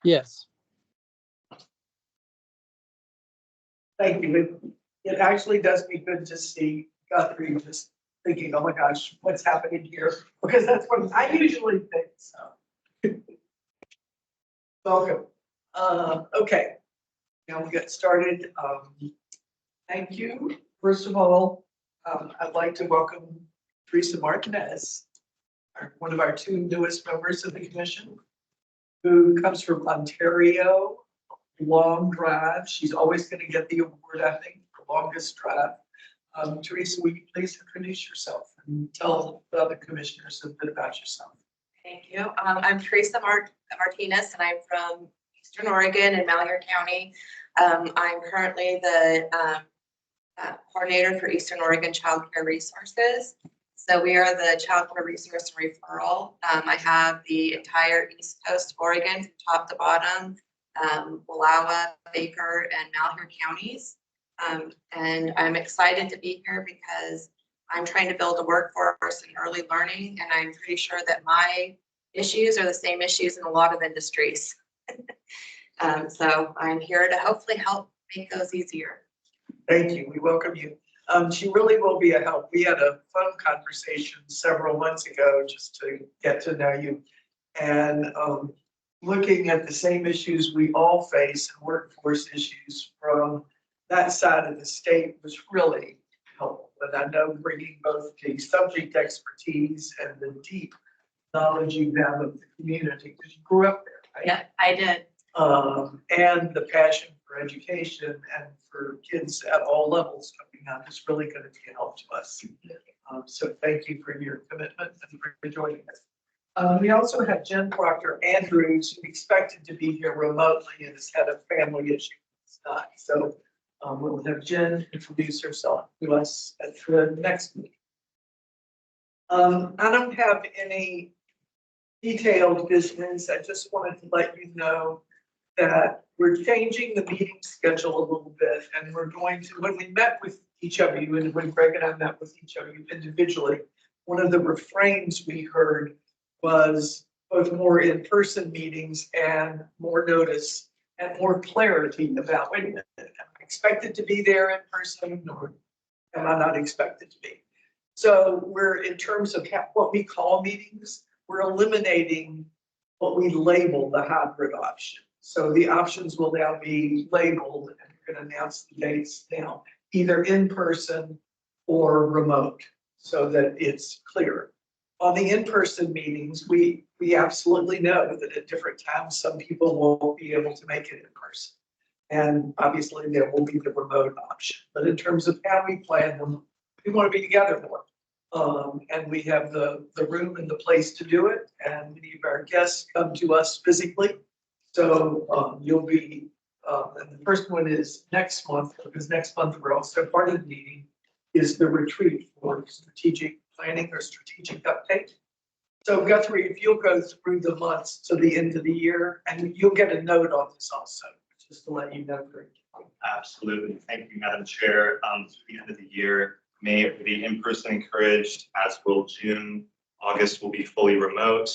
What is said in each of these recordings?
Yes. Thank you. It actually does me good to see Guthrie just thinking, oh my gosh, what's happening here? Because that's what I usually think, so. Welcome. Okay, now we get started. Thank you. First of all, I'd like to welcome Teresa Martinez, one of our two newest members of the commission, who comes from Ontario. Long drive. She's always going to get the award, I think, for longest drive. Teresa, will you please introduce yourself and tell the other commissioners a bit about yourself? Thank you. I'm Teresa Martinez, and I'm from Eastern Oregon in Malheur County. I'm currently the coordinator for Eastern Oregon Child Care Resources. So we are the Child Care Resource and Referral. I have the entire East Coast of Oregon from top to bottom, Wallowa, Baker, and Malheur counties. And I'm excited to be here because I'm trying to build a workforce in early learning, and I'm pretty sure that my issues are the same issues in a lot of industries. So I'm here to hopefully help make those easier. Thank you. We welcome you. She really will be a help. We had a fun conversation several months ago just to get to know you. And looking at the same issues we all face, workforce issues from that side of the state, was really helpful. And I know bringing both the subject expertise and the deep knowledge you have of the community, because you grew up there, right? Yeah, I did. And the passion for education and for kids at all levels coming out is really going to be a help to us. So thank you for your commitment and for joining us. We also have Jen Proctor Andrews, who expected to be here remotely and has had a family issue. It's not. So we'll have Jen introduce herself to us at the next meeting. I don't have any detailed business. I just wanted to let you know that we're changing the meeting schedule a little bit, and we're going to, when we met with each of you, and when Greg and I met with each of you individually, one of the refrains we heard was both more in-person meetings and more notice and more clarity about, wait a minute, am I expected to be there in person or am I not expected to be? So we're, in terms of what we call meetings, we're eliminating what we label the hybrid option. So the options will now be labeled, and we're going to announce the dates now, either in person or remote, so that it's clear. On the in-person meetings, we absolutely know that at different times, some people won't be able to make it in person. And obviously there will be the remote option. But in terms of how we plan them, we want to be together more. And we have the room and the place to do it. And many of our guests come to us physically. So you'll be, and the first one is next month, because next month we're also part of the meeting is the retreat for strategic planning or strategic update. So Guthrie, if you'll go through the months to the end of the year, and you'll get a note on this also, just to let you know. Absolutely. Thank you, Madam Chair. To the end of the year, May will be in-person encouraged, as will June. August will be fully remote.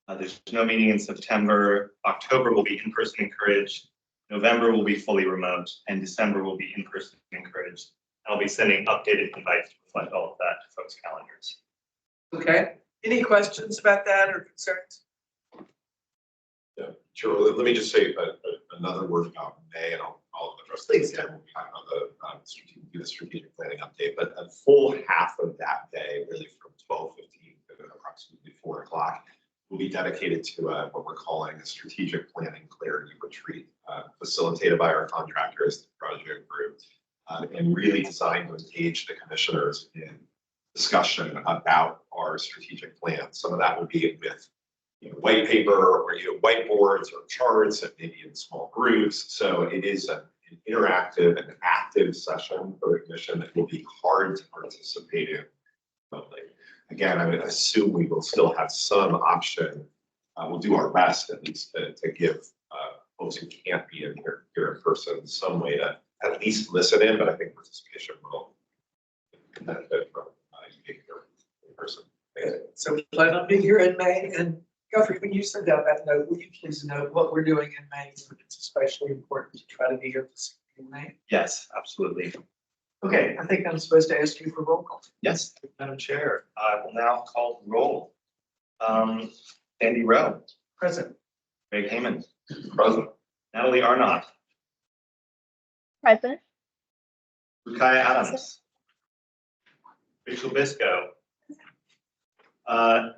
There's no meeting in September. October will be in-person encouraged. November will be fully remote, and December will be in-person encouraged. I'll be sending updated invites to reflect all of that to folks' calendars. Okay. Any questions about that or concerns? Yeah, sure. Let me just say another word about May, and I'll address this again when we talk about the strategic planning update. But a full half of that day, really from 12:15 to approximately 4 o'clock, will be dedicated to what we're calling a strategic planning clarity retreat, facilitated by our contractors, the project group, and really designed to engage the commissioners in discussion about our strategic plan. Some of that will be with white paper or whiteboards or charts, and maybe in small groups. So it is an interactive and active session for the commission that will be hard to participate in remotely. Again, I would assume we will still have some option. We'll do our best at least to give folks who can't be in here in person some way to at least listen in, but I think participation will benefit from being here in person. So we plan on being here in May, and Godfrey, when you send out that note, will you please note what we're doing in May? It's especially important to try to be here in May. Yes, absolutely. Okay, I think I'm supposed to ask you for roll call. Yes, Madam Chair, I will now call the roll. Andy Rowe, Present. Greg Hayman, present. Natalie Arnott, Present. Rukai Adams, Rachel Bisco,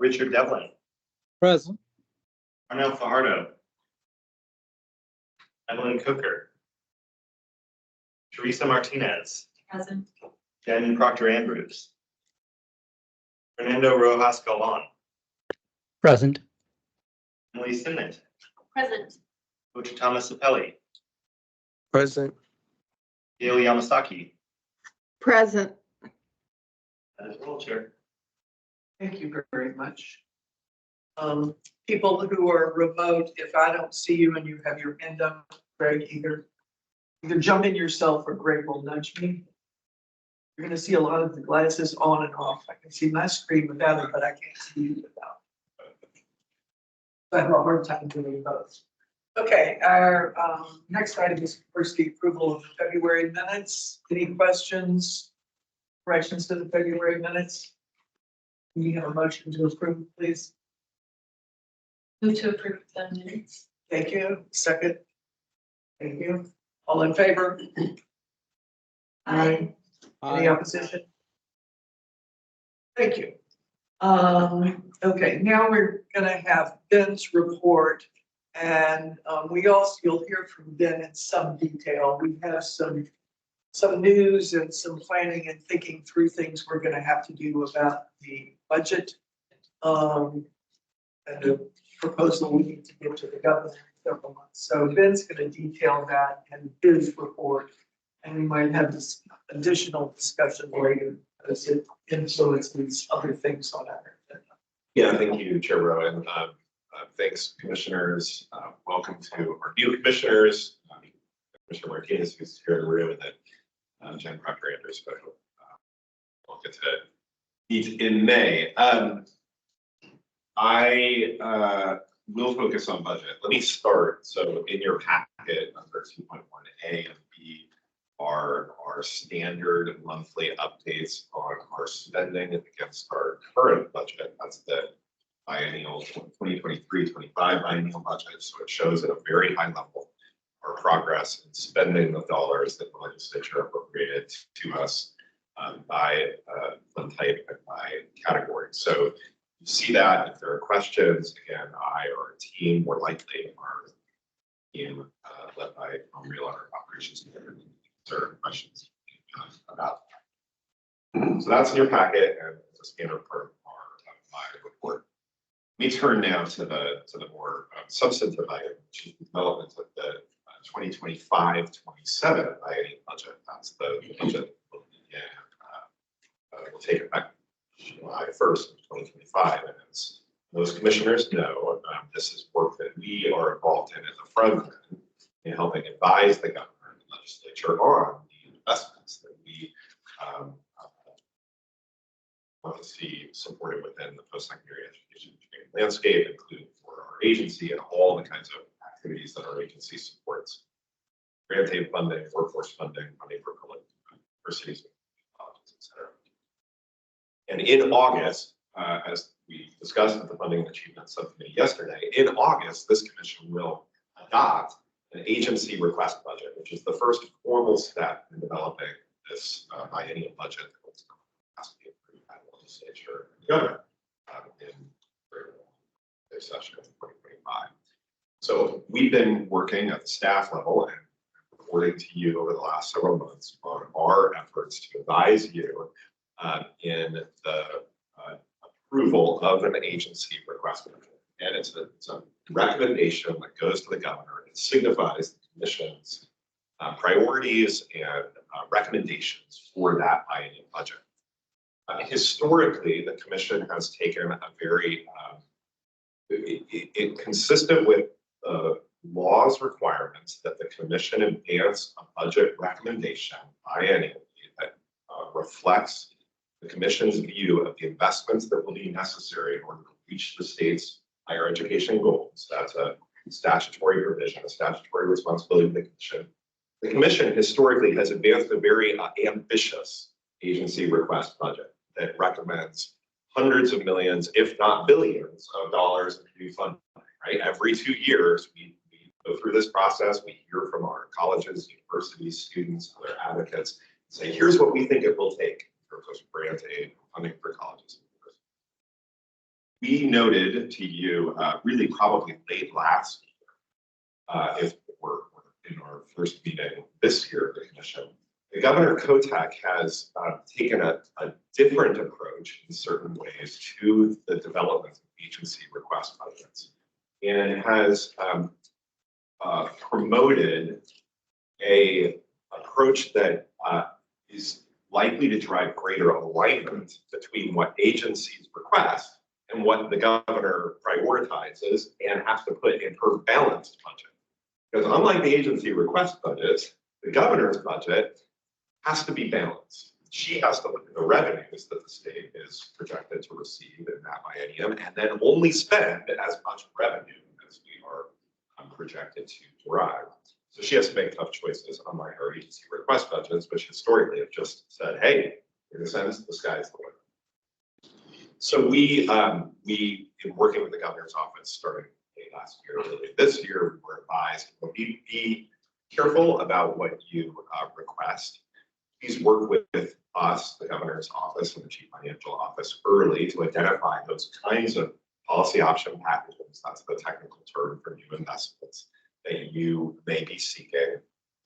Richard Devlin, Present. Arnell Fajardo, Evelyn Cooker, Teresa Martinez, Present. Jen Proctor Andrews, Fernando Rojas Galvan, Present. Emily Simnett, Present. Coach Thomas Apelli, Present. Gail Yamasaki, Present. that is roll, Chair. Thank you very much. People who are remote, if I don't see you and you have your hand up, Greg, either jump in yourself or Greg will nudge me. You're gonna see a lot of the glasses on and off. I can see my screen without it, but I can't see you without. I have a hard time doing both. Okay, our next item is first the approval of the February minutes. Any questions, corrections to the February minutes? Can you have a motion to approve, please? Move to approve the minutes. Thank you. Second. Thank you. All in favor? Aye. Any opposition? Thank you. Okay, now we're gonna have Ben's report. And you'll hear from Ben in some detail. We have some news and some planning and thinking through things we're gonna have to do about the budget. And the proposal we need to get to the governor in several months. So Ben's gonna detail that in his report. And we might have this additional discussion later as it influences other things on our agenda. Yeah, thank you, Chair Rowan. Thanks, commissioners. Welcome to our new commissioners. Commissioner Martinez, who's here in the room, and then Jen Proctor Andrews, who I hope we'll get to meet in May. I will focus on budget. Let me start. So in your packet under 2.1A and B are our standard monthly updates on our spending against our current budget. That's the biennial 2023-25 biennial budget. So it shows at a very high level our progress in spending the dollars that the legislature appropriated to us by fund type and by category. So you see that. If there are questions, again, I or a team, more likely our team led by Unreal, our operations manager, answer questions about that. So that's in your packet and it's a standard part of my report. We turn now to the more substantive item, which is the development of the 2025-27 biennial budget. That's the budget that will take effect July 1st, 2025. And as most commissioners know, this is work that we are involved in at the front end in helping advise the governor and the legislature on the investments that we want to see supported within the post-secondary education landscape, including for our agency and all the kinds of activities that our agency supports. Grant aid funding, workforce funding, funding for public universities, colleges, et cetera. And in August, as we discussed at the Funding and Achievement Subcommittee yesterday, in August, this commission will adopt an agency request budget, which is the first formal step in developing this biennial budget that was to be approved by the legislature and the governor in the session of 2025. So we've been working at the staff level and reporting to you over the last several months on our efforts to advise you in the approval of an agency request budget. And it's a recommendation that goes to the governor. It signifies the commission's priorities and recommendations for that biennial budget. Historically, the commission has taken a very consistent with law's requirements that the commission advance a budget recommendation biennially that reflects the commission's view of the investments that will be necessary in order to reach the state's higher education goals. That's a statutory provision, a statutory responsibility of the commission. The commission historically has advanced a very ambitious agency request budget that recommends hundreds of millions, if not billions, of dollars in new funding, right? Every 2 years, we go through this process, we hear from our colleges, universities, students, other advocates, say, here's what we think it will take in terms of grant aid funding for colleges. We noted to you really probably late last year, if we're in our first meeting this year of the commission, the Governor Kotek has taken a different approach in certain ways to the development of agency request budgets and has promoted a approach that is likely to drive greater alignment between what agencies request and what the governor prioritizes and has to put in her balanced budget. Because unlike the agency request budgets, the governor's budget has to be balanced. She has to look at the revenues that the state is projected to receive in that biennium and then only spend as much revenue as we are projected to derive. So she has to make tough choices, unlike our agency request budgets, which historically have just said, hey, in a sense, the sky's the limit. So we in working with the governor's office starting late last year, early this year, we were advised, well, be careful about what you request. Please work with us, the governor's office and the chief financial office early to identify those kinds of policy option packages. That's the technical term for new investments that you may be seeking.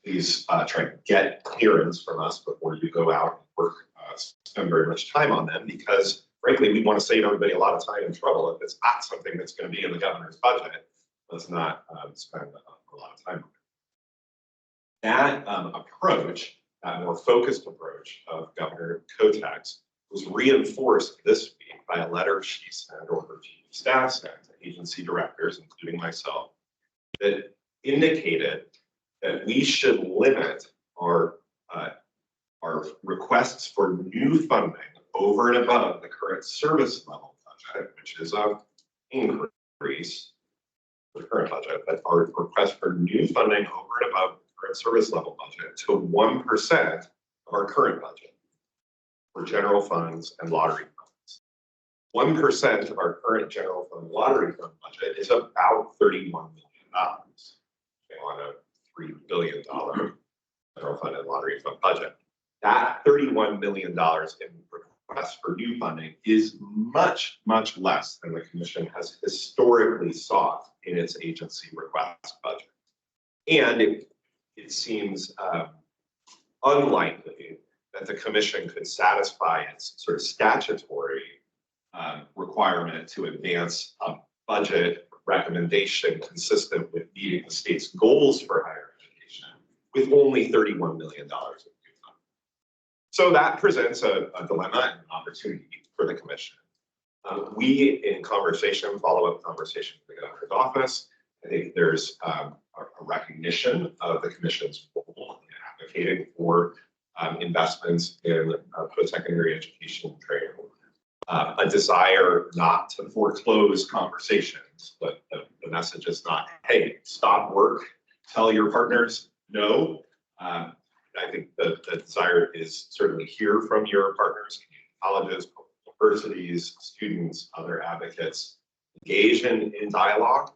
Please try to get clearance from us before you go out and work, spend very much time on them, because frankly, we want to save everybody a lot of time and trouble. If it's not something that's going to be in the governor's budget, let's not spend a lot of time on it. That approach, that more focused approach of Governor Kotek's, was reinforced this week by a letter she sent, or her chief of staff sent, to agency directors, including myself, that indicated that we should limit our requests for new funding over and above the current service level budget, which is an increase for the current budget, but our request for new funding over and above the current service level budget to 1% of our current budget for general funds and lottery funds. 1% of our current general fund lottery fund budget is about $31 million on a $3 billion general fund and lottery fund budget. That $31 million in requests for new funding is much, much less than the commission has historically sought in its agency request budget. And it seems unlikely that the commission could satisfy its sort of statutory requirement to advance a budget recommendation consistent with meeting the state's goals for higher education with only $31 million of new funding. So that presents a dilemma and an opportunity for the commission. We, in conversation, follow-up conversation with the governor's office, I think there's a recognition of the commission's role in advocating for investments in post-secondary education and training. A desire not to foreclose conversations, but the message is not, hey, stop work, tell your partners no. I think the desire is certainly hear from your partners, colleges, universities, students, other advocates, engage in dialogue.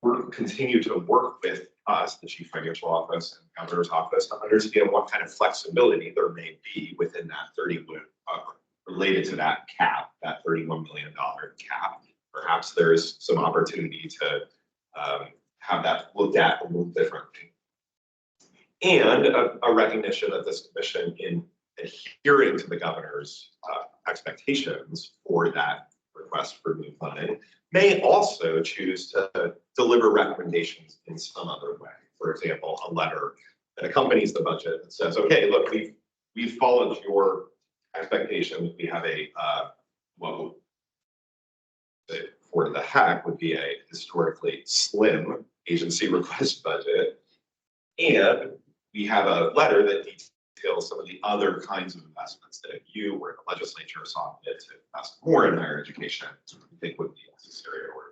We'll continue to work with us, the chief financial office and governor's office, to understand what kind of flexibility there may be within that 31 related to that cap, that $31 million cap. Perhaps there's some opportunity to have that looked at a little differently. And a recognition that this commission, in adhering to the governor's expectations for that request for new funding, may also choose to deliver recommendations in some other way. For example, a letter that accompanies the budget that says, okay, look, we've followed your expectations. We have a, what for the HECC would be a historically slim agency request budget. And we have a letter that detail some of the other kinds of investments that you or the legislature saw fit to invest more in higher education, we think would be necessary or.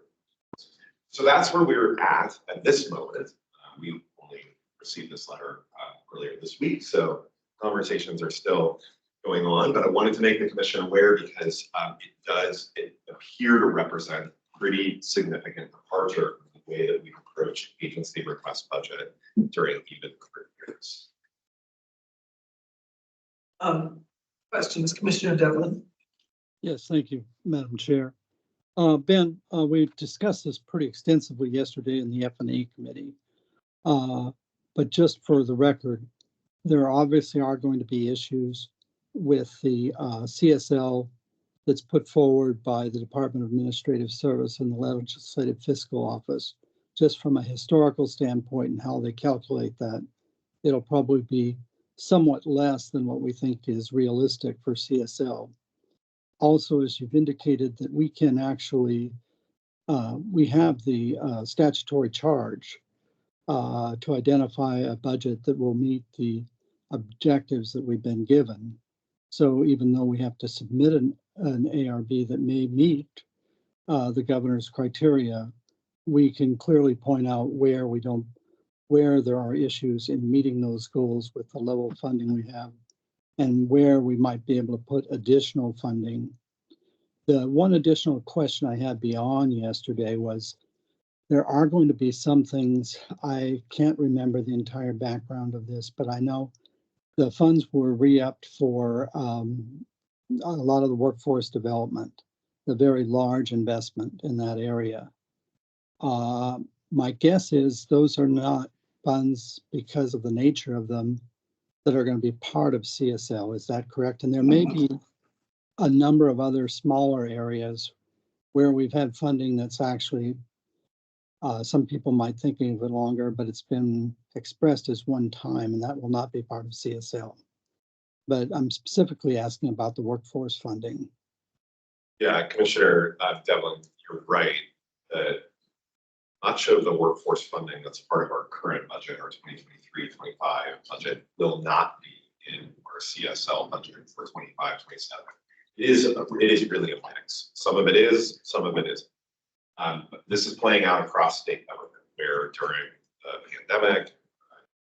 So that's where we're at this moment. We only received this letter earlier this week, so conversations are still going on, but I wanted to make the commission aware because it appear to represent pretty significant departure from the way that we approach agency request budget during even current years. Questions, Commissioner Devlin? Yes, thank you, Madam Chair. Ben, we discussed this pretty extensively yesterday in the F&E committee. But just for the record, there obviously are going to be issues with the CSL that's put forward by the Department of Administrative Service and the Legislative Fiscal Office. Just from a historical standpoint and how they calculate that, it'll probably be somewhat less than what we think is realistic for CSL. Also, as you've indicated, that we can actually, we have the statutory charge to identify a budget that will meet the objectives that we've been given. So even though we have to submit an ARB that may meet the governor's criteria, we can clearly point out where there are issues in meeting those goals with the level of funding we have and where we might be able to put additional funding. The one additional question I had beyond yesterday was there are going to be some things, I can't remember the entire background of this, but I know the funds were re-upped for a lot of the workforce development, the very large investment in that area. My guess is those are not funds because of the nature of them that are going to be part of CSL. Is that correct? And there may be a number of other smaller areas where we've had funding that's actually, some people might think of it longer, but it's been expressed as one time, and that will not be part of CSL. But I'm specifically asking about the workforce funding. Yeah, Commissioner Devlin, you're right that much of the workforce funding that's part of our current budget, our 2023-25 budget, will not be in our CSL budget for 25-27. It is really a mix. Some of it is, some of it isn't. This is playing out across state government, where during the pandemic,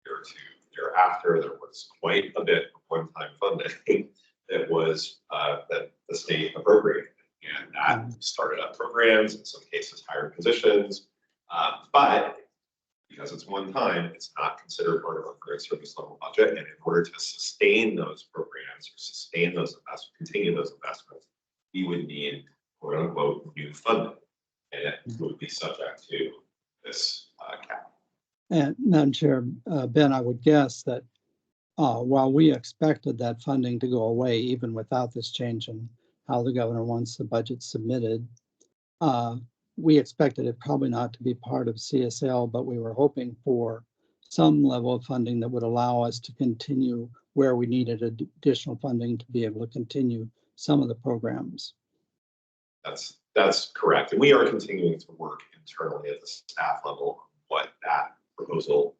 year or two thereafter, there was quite a bit of one-time funding that was that the state appropriated, and that started up programs, in some cases hired positions, but because it's one time, it's not considered part of our current service level budget. And in order to sustain those programs or sustain those investments, continue those investments, we would need quote unquote new funding, and it would be subject to this cap. And Madam Chair, Ben, I would guess that while we expected that funding to go away, even without this change in how the governor wants the budget submitted, we expected it probably not to be part of CSL, but we were hoping for some level of funding that would allow us to continue where we needed additional funding to be able to continue some of the programs. That's correct. And we are continuing to work internally at the staff level on what that proposal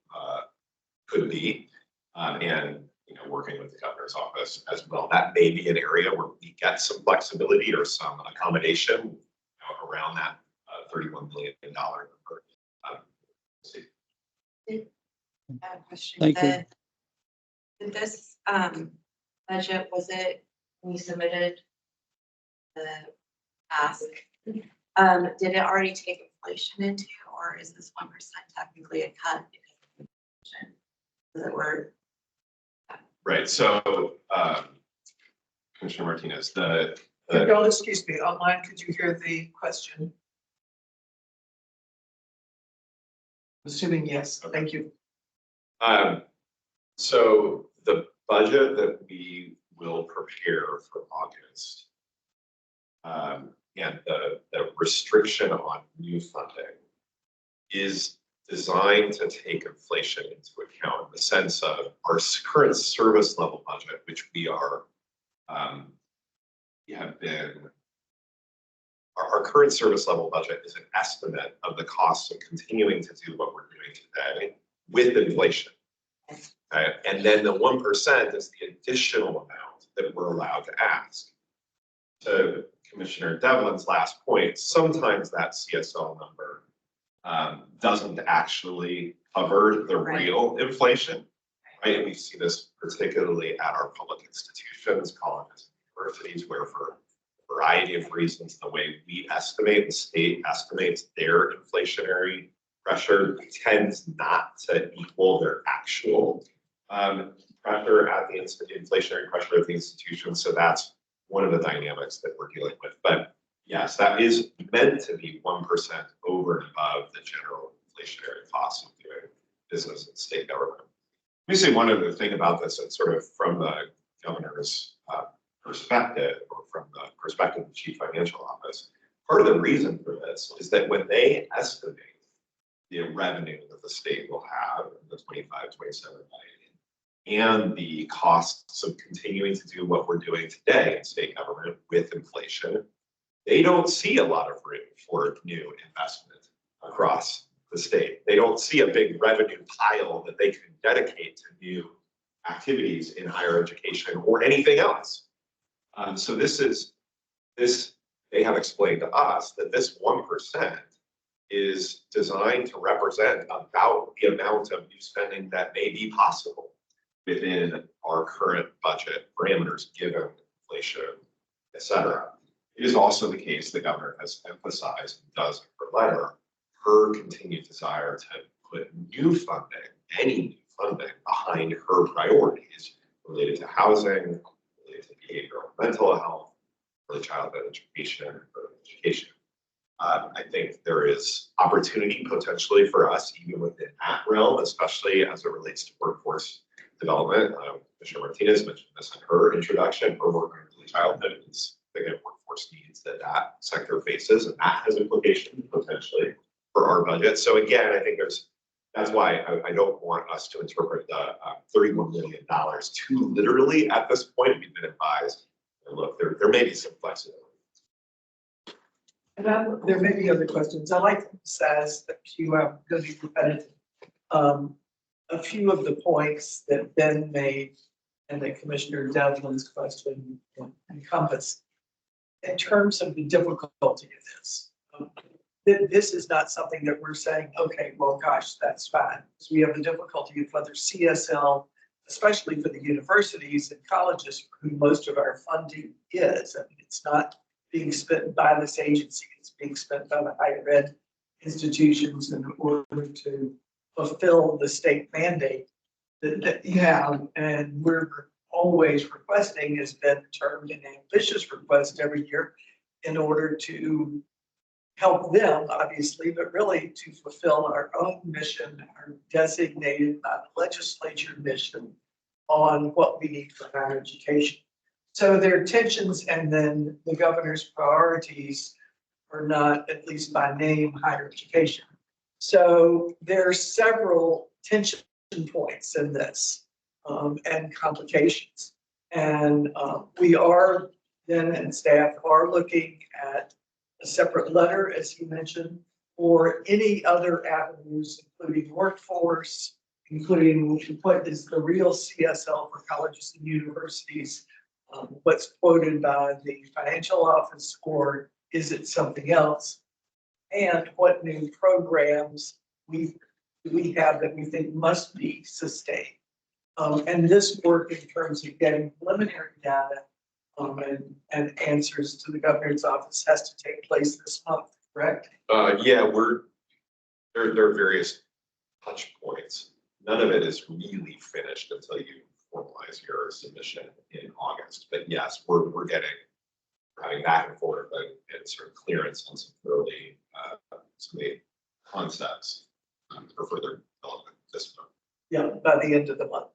could be. And working with the governor's office as well. That may be an area where we get some flexibility or some accommodation around that $31 million number. Question. Thank you. Did this budget, was it when you submitted the ask? Did it already take inflation into, or is this 1% technically a cut because of inflation? Does it work? Right. So, Commissioner Martinez, No, excuse me, online, could you hear the question? Assuming yes, thank you. So the budget that we will prepare for August, and the restriction on new funding is designed to take inflation into account in the sense of our current service level budget, which we are, our current service level budget is an estimate of the costs of continuing to do what we're doing today with inflation. Okay, and then the 1% is the additional amount that we're allowed to ask. To Commissioner Devlin's last point, sometimes that CSL number doesn't actually cover the real inflation, right? And we see this particularly at our public institutions, colleges, and universities, where for a variety of reasons, the way we estimate, the state estimates their inflationary pressure tends not to equal their actual pressure at the inflationary pressure of the institution. So that's one of the dynamics that we're dealing with. But yes, that is meant to be 1% over and above the general inflationary costs of doing business in state government. Let me say one other thing about this, and sort of from the governor's perspective, or from the perspective of the chief financial office. Part of the reason for this is that when they estimate the revenue that the state will have in the 25-27 budget and the costs of continuing to do what we're doing today in state government with inflation, they don't see a lot of room for new investment across the state. They don't see a big revenue pile that they can dedicate to new activities in higher education or anything else. So they have explained to us that this 1% is designed to represent about the amount of new spending that may be possible within our current budget parameters, given inflation, et cetera. It is also the case the governor has emphasized, and does in her letter, her continued desire to put new funding, any new funding, behind her priorities related to housing, related to behavioral and mental health, early childhood education, urban education. I think there is opportunity potentially for us, even within that realm, especially as it relates to workforce development. Commissioner Martinez mentioned this in her introduction. Her work on early childhood and significant workforce needs that that sector faces, and that has implications potentially for our budget. So again, I think that's why I don't want us to interpret the $31 million too literally at this point. We've been advised, and look, there may be some flexibility. And there may be other questions. I'd like to emphasize a few, I'm going to be repetitive. A few of the points that Ben made and that Commissioner Devlin's question encompassed in terms of the difficulty of this. This is not something that we're saying, okay, well, gosh, that's fine. So we have the difficulty of whether CSL, especially for the universities and colleges, for whom most of our funding is. I mean, it's not being spent by this agency, it's being spent by the higher ed institutions in order to fulfill the state mandate that you have. And we're always requesting, has been termed an ambitious request every year, in order to help them, obviously, but really to fulfill our own mission, our designated by the legislature mission on what we need for higher education. So there are tensions, and then the governor's priorities are not, at least by name, higher education. So there are several tension points in this and complications. And we are then, and staff are looking at a separate letter, as you mentioned, or any other avenues, including workforce, including what is the real CSL for colleges and universities, what's quoted by the financial office, or is it something else? And what new programs we have that we think must be sustained. And this work in terms of getting preliminary data and answers to the governor's office has to take place this month, correct? Yeah, there are various touch points. None of it is really finished until you formalize your submission in August. But yes, we're having back and forth and sort of clearance on some early some of the concepts for further development this month. Yeah, by the end of the month.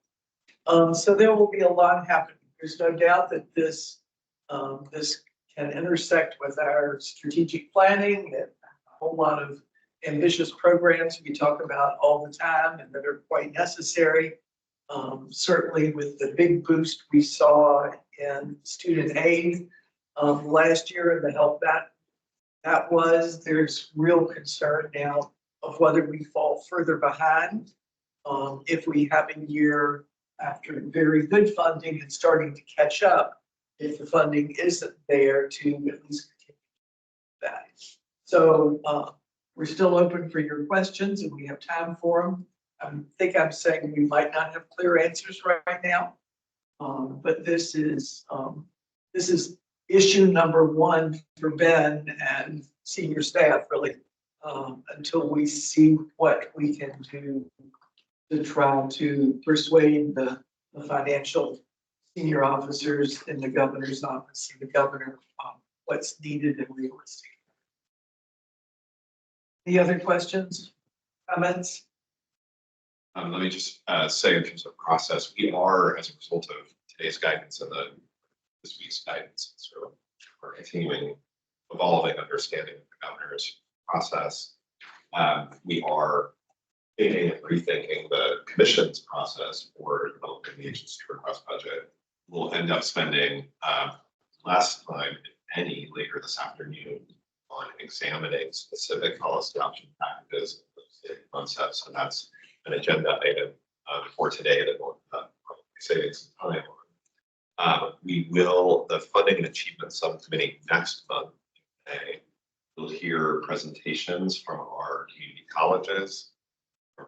So there will be a lot happening. There's no doubt that this can intersect with our strategic planning and a whole lot of ambitious programs we talk about all the time and that are quite necessary. Certainly with the big boost we saw in student aid last year and the help that was, there's real concern now of whether we fall further behind if we have a year after very good funding and starting to catch up, if the funding isn't there to at least continue that. So we're still open for your questions and we have time for them. I think I'm saying we might not have clear answers right now. But this is issue number one for Ben and senior staff really, until we see what we can do to try to persuade the financial senior officers in the governor's office and the governor what's needed and realistic. Any other questions, comments? Let me just say in terms of process, we are, as a result of today's guidance and this week's guidance, sort of we're continuing evolving understanding of the governor's process. We are thinking and rethinking the commission's process for developing the agency request budget. We'll end up spending less time, if any, later this afternoon on examining specific policy option packages, concepts, and that's an agenda item for today that will probably save some time on. We will, the Funding and Achievement Subcommittee next month in May, we'll hear presentations from our community colleges, from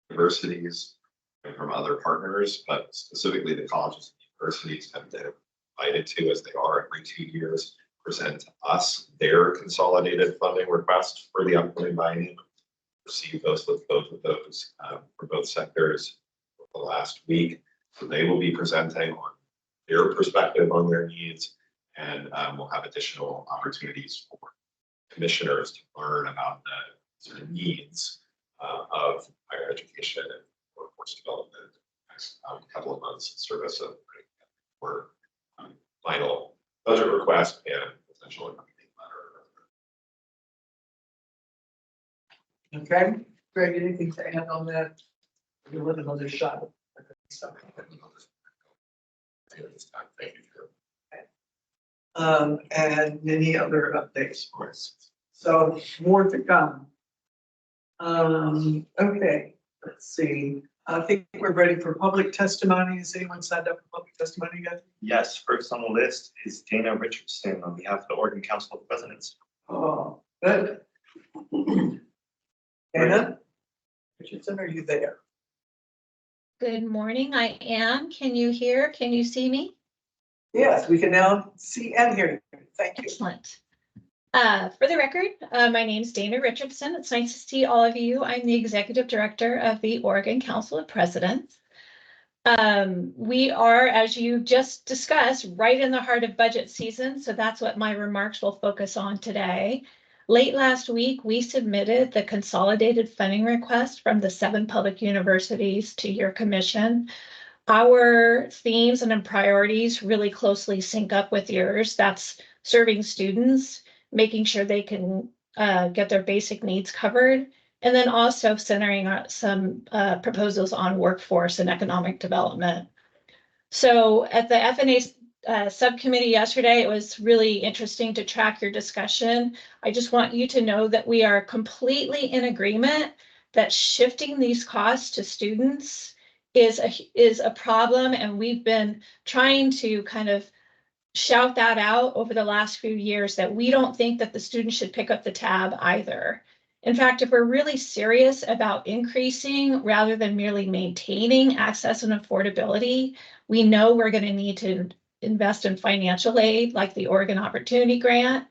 universities, and from other partners, but specifically the colleges and universities have been invited to, as they are every 2 years, present to us their consolidated funding request for the upcoming biennium. Received those with both of those for both sectors the last week. So they will be presenting on their perspective on their needs, and we'll have additional opportunities for commissioners to learn about the sort of needs of higher education and workforce development in the next couple of months in service of for final budget request and potential accompanying letter. Okay, Greg, anything to add on that? You want another shot? Thank you. And any other updates for us? So more to come. Okay, let's see. I think we're ready for public testimony. Has anyone signed up for public testimony yet? Yes, first on the list is Dana Richardson on behalf of the Oregon Council of Presidents. Oh, good. Anna Richardson, are you there? Good morning, I am. Can you hear? Can you see me? Yes, we can now see and hear you. Thank you. Excellent. For the record, my name is Dana Richardson. It's nice to see all of you. I'm the Executive Director of the Oregon Council of Presidents. We are, as you just discussed, right in the heart of budget season, so that's what my remarks will focus on today. Late last week, we submitted the consolidated funding request from the 7 public universities to your commission. Our themes and priorities really closely sync up with yours. That's serving students, making sure they can get their basic needs covered, and then also centering some proposals on workforce and economic development. So at the F&A subcommittee yesterday, it was really interesting to track your discussion. I just want you to know that we are completely in agreement that shifting these costs to students is a problem, and we've been trying to kind of shout that out over the last few years that we don't think that the students should pick up the tab either. In fact, if we're really serious about increasing rather than merely maintaining access and affordability, we know we're going to need to invest in financial aid like the Oregon Opportunity Grant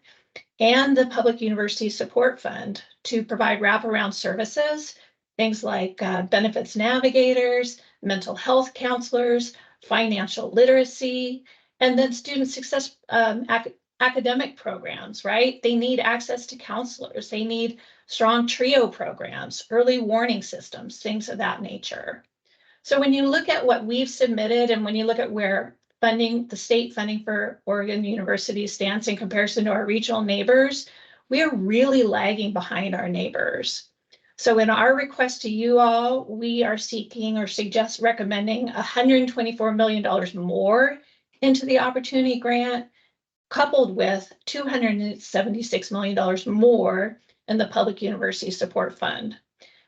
and the Public University Support Fund to provide wraparound services, things like benefits navigators, mental health counselors, financial literacy, and then student success academic programs, right? They need access to counselors. They need strong TRIO programs, early warning systems, things of that nature. So when you look at what we've submitted and when you look at where funding, the state funding for Oregon University stands in comparison to our regional neighbors, we are really lagging behind our neighbors. So in our request to you all, we are seeking or recommending $124 million more into the Opportunity Grant, coupled with $276 million more in the Public University Support Fund.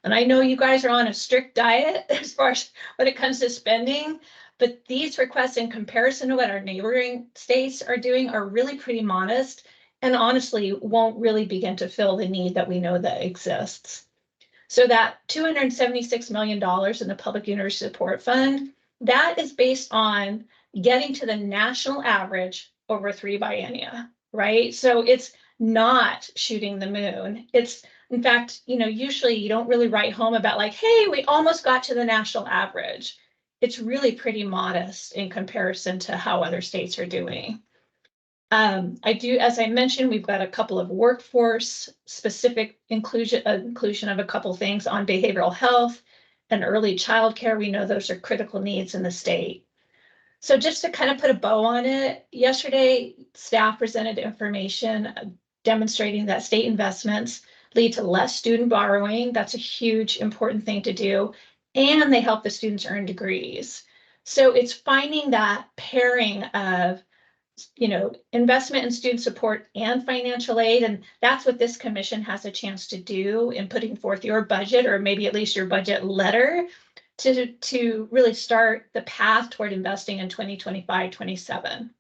And I know you guys are on a strict diet as far as when it comes to spending, but these requests in comparison to what our neighboring states are doing are really pretty modest and honestly won't really begin to fill the need that we know that exists. So that $276 million in the Public University Support Fund, that is based on getting to the national average over 3 biennia, right? So it's not shooting the moon. It's, in fact, usually you don't really write home about like, hey, we almost got to the national average. It's really pretty modest in comparison to how other states are doing. As I mentioned, we've got a couple of workforce specific inclusion of a couple things on behavioral health and early childcare. We know those are critical needs in the state. So just to kind of put a bow on it, yesterday staff presented information demonstrating that state investments lead to less student borrowing. That's a huge important thing to do. And they help the students earn degrees. So it's finding that pairing of investment in student support and financial aid. And that's what this commission has a chance to do in putting forth your budget, or maybe at least your budget letter, to really start the path toward investing in 2025-27.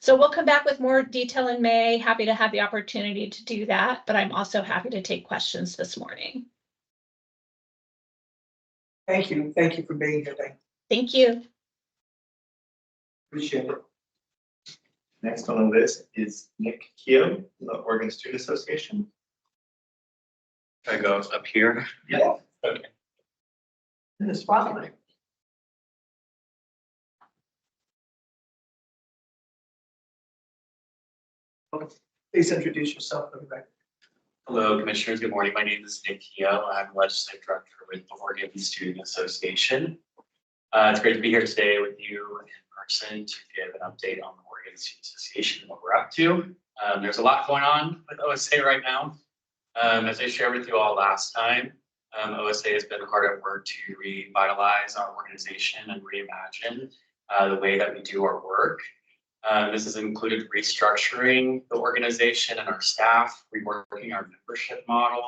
So we'll come back with more detail in May. Happy to have the opportunity to do that, but I'm also happy to take questions this morning. Thank you. Thank you for being here today. Thank you. Appreciate it. Next on the list is Nick Keough, the Oregon Student Association. I go up here. Yeah. Okay. In the spotlight. Please introduce yourself for the record. Hello, Commissioners. Good morning. My name is Nick Keough. I'm Legislative Director with the Oregon Student Association. It's great to be here today with you in person to give an update on the Oregon Student Association and what we're up to. There's a lot going on with OSA right now. As I shared with you all last time, OSA has been hard at work to revitalize our organization and reimagine the way that we do our work. This has included restructuring the organization and our staff, reworking our membership model,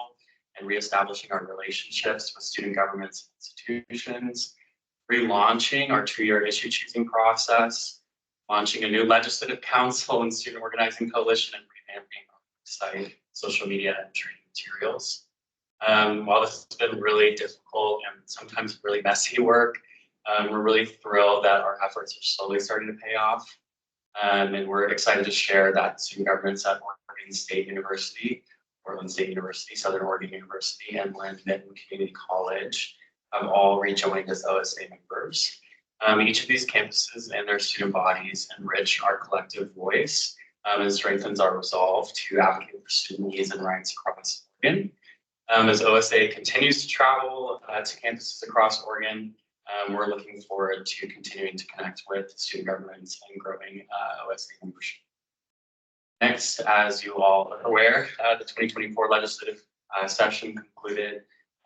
and reestablishing our relationships with student governments and institutions, relaunching our 2-year issue choosing process, launching a new legislative council and student organizing coalition, and revamping our website, social media, and training materials. While this has been really difficult and sometimes really messy work, we're really thrilled that our efforts are slowly starting to pay off. And we're excited to share that student governments at Oregon State University, Portland State University, Southern Oregon University, and Lynn-Minton Community College have all rejoined as OSA members. Each of these campuses and their student bodies enrich our collective voice and strengthens our resolve to advocate for student needs and rights across Oregon. As OSA continues to travel to campuses across Oregon, we're looking forward to continuing to connect with student governments and growing OSA membership. Next, as you all are aware, the 2024 legislative session concluded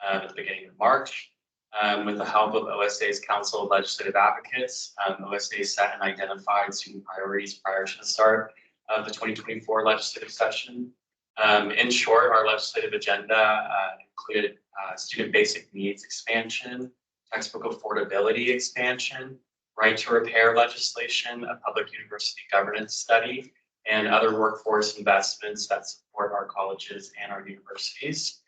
at the beginning of March. With the help of OSA's Council of Legislative Advocates, OSA set and identified student priorities prior to the start of the 2024 legislative session. In short, our legislative agenda included student basic needs expansion, textbook affordability expansion, right to repair legislation, a public university governance study, and other workforce investments that support our colleges and our universities.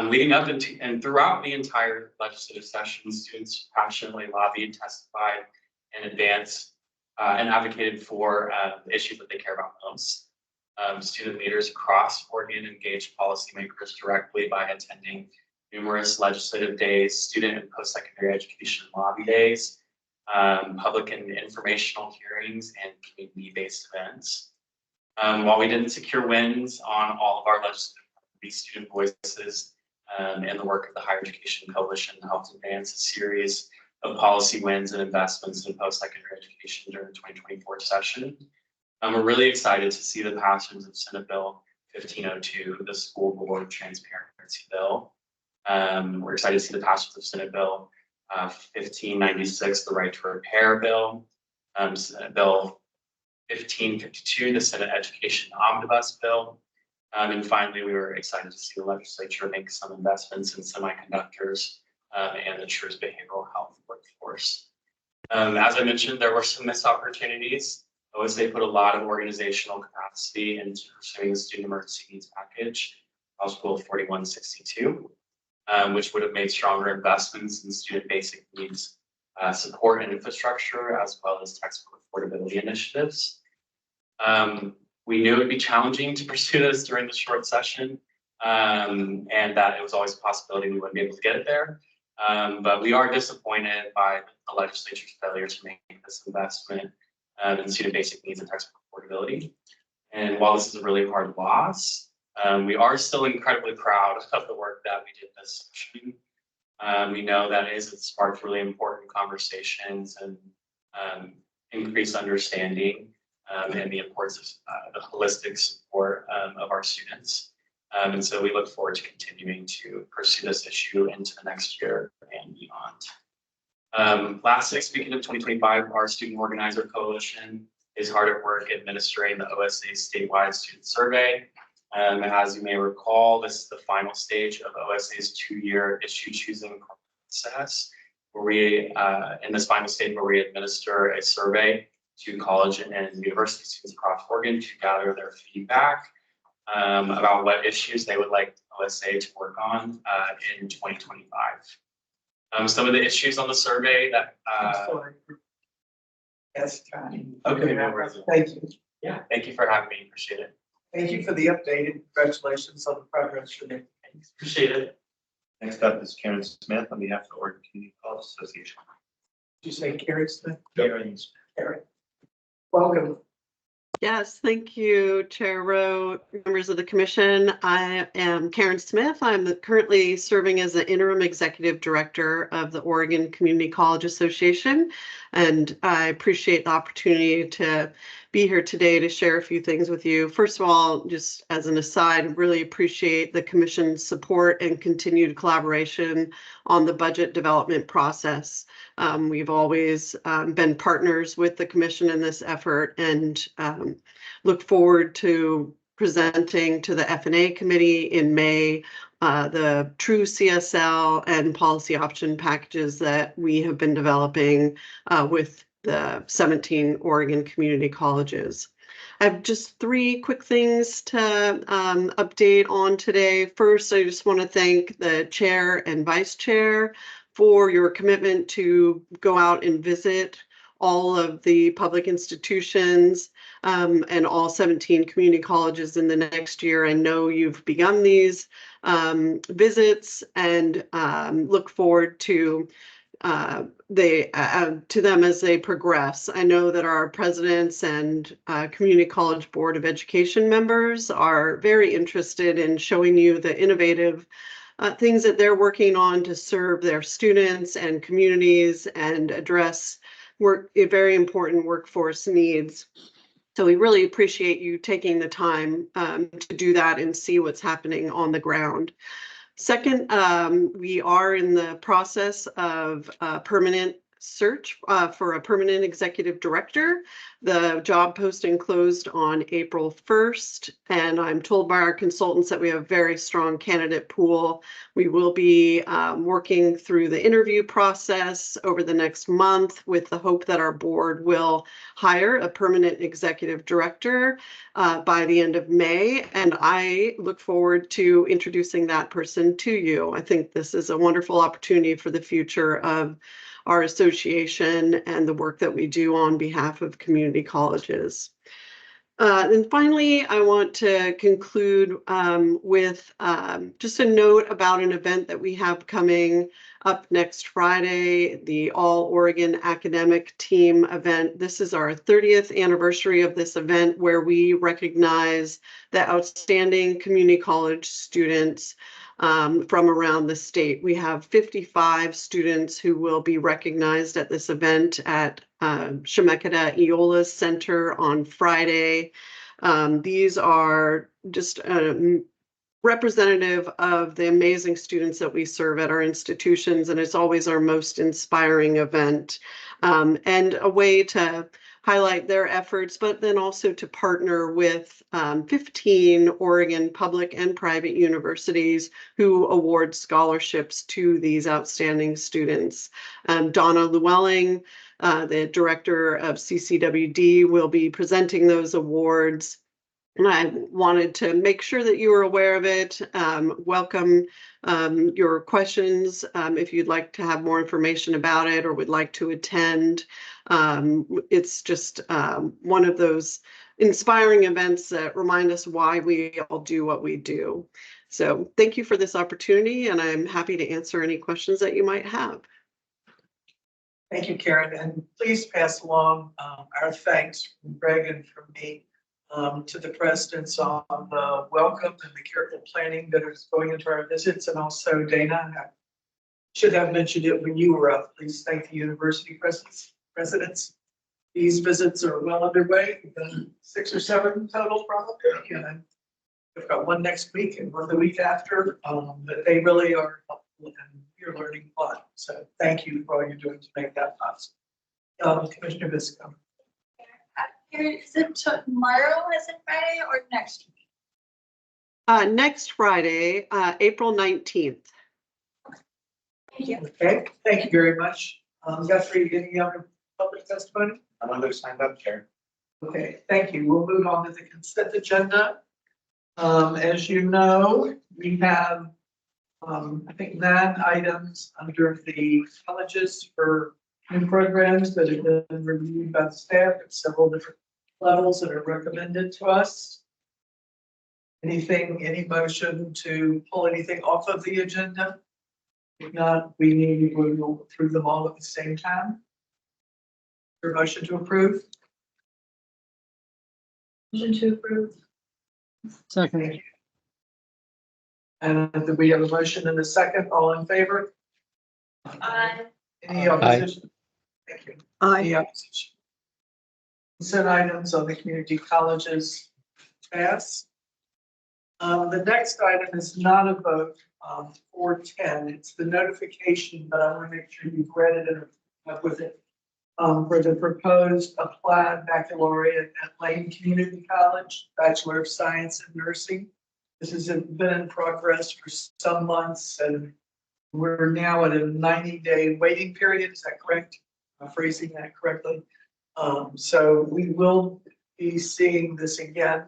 Leading up into and throughout the entire legislative session, students passionately lobbied, testified, and advanced and advocated for the issues that they care about most. Student leaders across Oregon engaged policymakers directly by attending numerous legislative days, student and post-secondary education lobby days, public and informational hearings, and community-based events. While we didn't secure wins on all of our legislative student voices and the work of the Higher Education Coalition helped advance a series of policy wins and investments in post-secondary education during the 2024 session. We're really excited to see the passage of Senate Bill 1502, the School Board Transparency Bill. We're excited to see the passage of Senate Bill 1596, the Right to Repair Bill, Senate Bill 1552, the Senate Education Omnibus Bill, And finally, we were excited to see the legislature make some investments in semiconductors and ensures behavioral health workforce. As I mentioned, there were some missed opportunities. OSA put a lot of organizational capacity into pursuing the student emergency needs package, House Bill 4162, which would have made stronger investments in student basic needs support and infrastructure, as well as textbook affordability initiatives. We knew it would be challenging to pursue this during the short session, and that it was always a possibility we wouldn't be able to get it there. But we are disappointed by the legislature's failure to make this investment in student basic needs and textbook affordability. And while this is a really hard loss, we are still incredibly proud of the work that we did this session. We know that it sparked really important conversations and increased understanding and the importance of the holistic support of our students. And so we look forward to continuing to pursue this issue into the next year and beyond. Lastly, speaking of 2025, our Student Organizer Coalition is hard at work administering the OSA statewide student survey. As you may recall, this is the final stage of OSA's 2-year issue choosing process, where we, in this final stage, where we administer a survey to college and university students across Oregon to gather their feedback about what issues they would like OSA to work on in 2025. Some of the issues on the survey that. Sorry. Yes, time. Okay, no worries. Thank you. Yeah, thank you for having me. Appreciate it. Thank you for the update and congratulations on the progress you're making. Thanks. Appreciate it. Next up is Karen Smith on behalf of the Oregon Community College Association. Did you say Carrie Smith? Karen. Carrie. Welcome. Yes, thank you, Chair Rowe, members of the commission. I am Karen Smith. I'm currently serving as the interim executive director of the Oregon Community College Association. And I appreciate the opportunity to be here today to share a few things with you. First of all, just as an aside, really appreciate the commission's support and continued collaboration on the budget development process. We've always been partners with the commission in this effort and look forward to presenting to the F&A committee in May the true CSL and policy option packages that we have been developing with the 17 Oregon community colleges. I have just 3 quick things to update on today. First, I just want to thank the chair and vice chair for your commitment to go out and visit all of the public institutions and all 17 community colleges in the next year. I know you've begun these visits and look forward to them as they progress. I know that our presidents and Community College Board of Education members are very interested in showing you the innovative things that they're working on to serve their students and communities and address very important workforce needs. So we really appreciate you taking the time to do that and see what's happening on the ground. Second, we are in the process of a permanent search for a permanent executive director. The job posting closed on April 1st, and I'm told by our consultants that we have a very strong candidate pool. We will be working through the interview process over the next month with the hope that our board will hire a permanent executive director by the end of May, and I look forward to introducing that person to you. I think this is a wonderful opportunity for the future of our association and the work that we do on behalf of community colleges. And finally, I want to conclude with just a note about an event that we have coming up next Friday, the All Oregon Academic Team event. This is our 30th anniversary of this event, where we recognize the outstanding community college students from around the state. We have 55 students who will be recognized at this event at Chemeketa Eola Center on Friday. These are just representative of the amazing students that we serve at our institutions, and it's always our most inspiring event and a way to highlight their efforts, but then also to partner with 15 Oregon public and private universities who award scholarships to these outstanding students. Donna Llewellyn, the director of CCWD, will be presenting those awards. And I wanted to make sure that you were aware of it. Welcome your questions if you'd like to have more information about it or would like to attend. It's just one of those inspiring events that remind us why we all do what we do. So thank you for this opportunity, and I'm happy to answer any questions that you might have. Thank you, Karen, and please pass along our thanks from Greg and from me to the presidents on the welcome and the careful planning that is going into our visits. And also Dana, I should have mentioned it when you were up. Please thank the university presidents. These visits are well underway. We've done 6 or 7 total probably. And we've got one next week and one the week after. But they really are helpful and you're learning a lot. So thank you for all you're doing to make that possible. Commissioner Viscom. Is it tomorrow, is it Friday, or next week? Next Friday, April 19th. Thank you. Okay, thank you very much. Guthrie, any other public testimony? Another signed up, Chair. Okay, thank you. We'll move on to the consent agenda. As you know, we have, I think 9 items under the colleges for new programs that have been reviewed by the staff at several different levels that are recommended to us. Anything, any motion to pull anything off of the agenda? If not, we need to go through them all at the same time. Your motion to approve? Motion to approve. Second. Thank you. And do we have a motion and a second? All in favor? Any opposition? Thank you. Any opposition? Consent items on the community colleges pass. The next item is not a vote, 410. It's the notification, but I want to make sure you've read it and are up with it. For the proposed applied baccalaureate at Lane Community College, Bachelor of Science in Nursing. This has been in progress for some months and we're now at a 90-day waiting period. Is that correct? I'm phrasing that correctly. So we will be seeing this again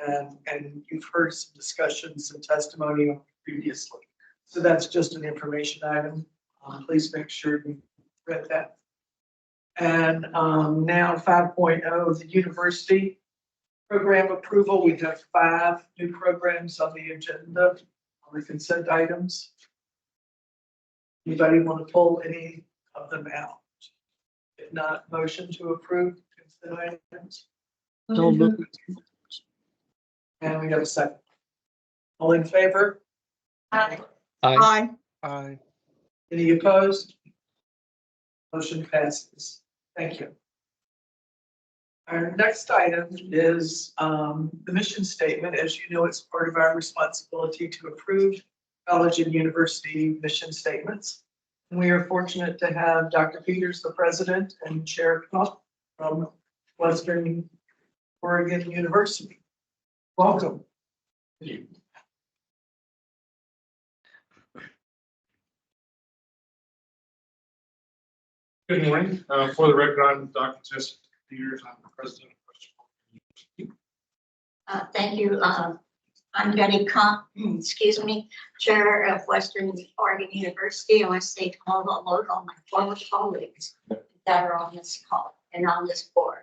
and you've heard some discussions and testimony previously. So that's just an information item. Please make sure you read that. And now 5.0, the university program approval. We have 5 new programs on the agenda on the consent items. Anybody want to pull any of them out? If not, motion to approve consent items. Don't move. And we have a second. All in favor? Aye. Aye. Aye. Any opposed? Motion passes. Thank you. Our next item is the mission statement. As you know, it's part of our responsibility to approve college and university mission statements. And we are fortunate to have Dr. Peters, the president, and Chair Knopf from Western Oregon University. Welcome. Good morning. For the record, I'm Dr. Jessica Peters. I'm the president of Western Oregon University. Thank you. I'm Betty Comp, Chair of Western Oregon University. I want to say hello to all my former colleagues that are on this call and on this board.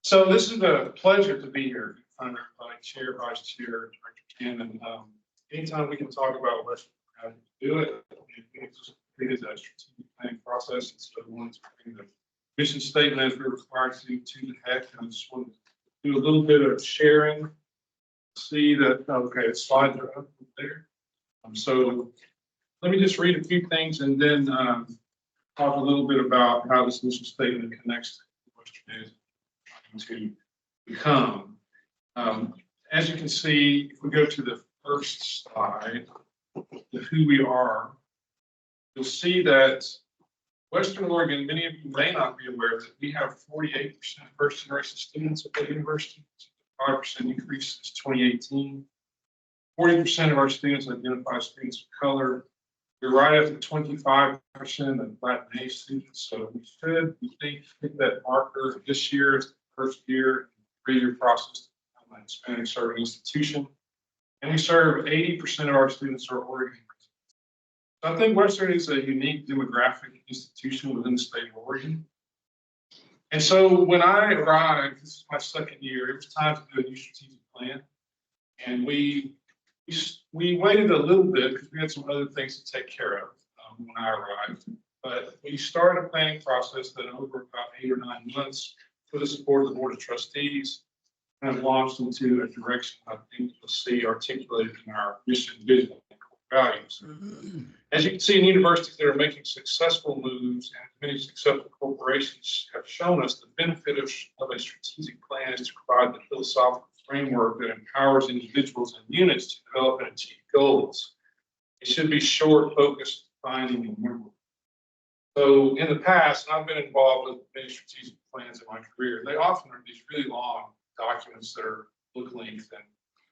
So this is a pleasure to be here. I'm everybody, Chair, Vice Chair, Director Ken, and anytime we can talk about Western how to do it, it's just completed a strategic planning process. And so we wanted to bring the mission statement as we're required to the HECC. And I just wanted to do a little bit of sharing. See that, okay, the slides are up there. So let me just read a few things and then talk a little bit about how this mission statement connects to Western is trying to become. As you can see, if we go to the first slide, the who we are, you'll see that Western Oregon, many of you may not be aware that we have 48% first generation students at the university, 5% increase since 2018. 40% of our students identify as students of color. We're right at the 25% of Latin students, so we think, hit that marker. This year is the first year, 3-year process to become an Hispanic serving institution. And we serve 80% of our students are Oregon. So I think Western is a unique demographic institution within the state of Oregon. And so when I arrived, this is my second year, it was time to do a new strategic plan. And we waited a little bit because we had some other things to take care of when I arrived. But we started a planning process that over about 8 or 9 months, with the support of the Board of Trustees, kind of launched into a direction I think you'll see articulated in our mission, vision, and core values. As you can see in universities that are making successful moves, and many successful corporations have shown us the benefit of a strategic plan is to provide the philosophical framework that empowers individuals and units to develop and achieve goals. It should be short, focused, defining, and memorable. So in the past, and I've been involved with many strategic plans in my career, they often are these really long documents that are book length and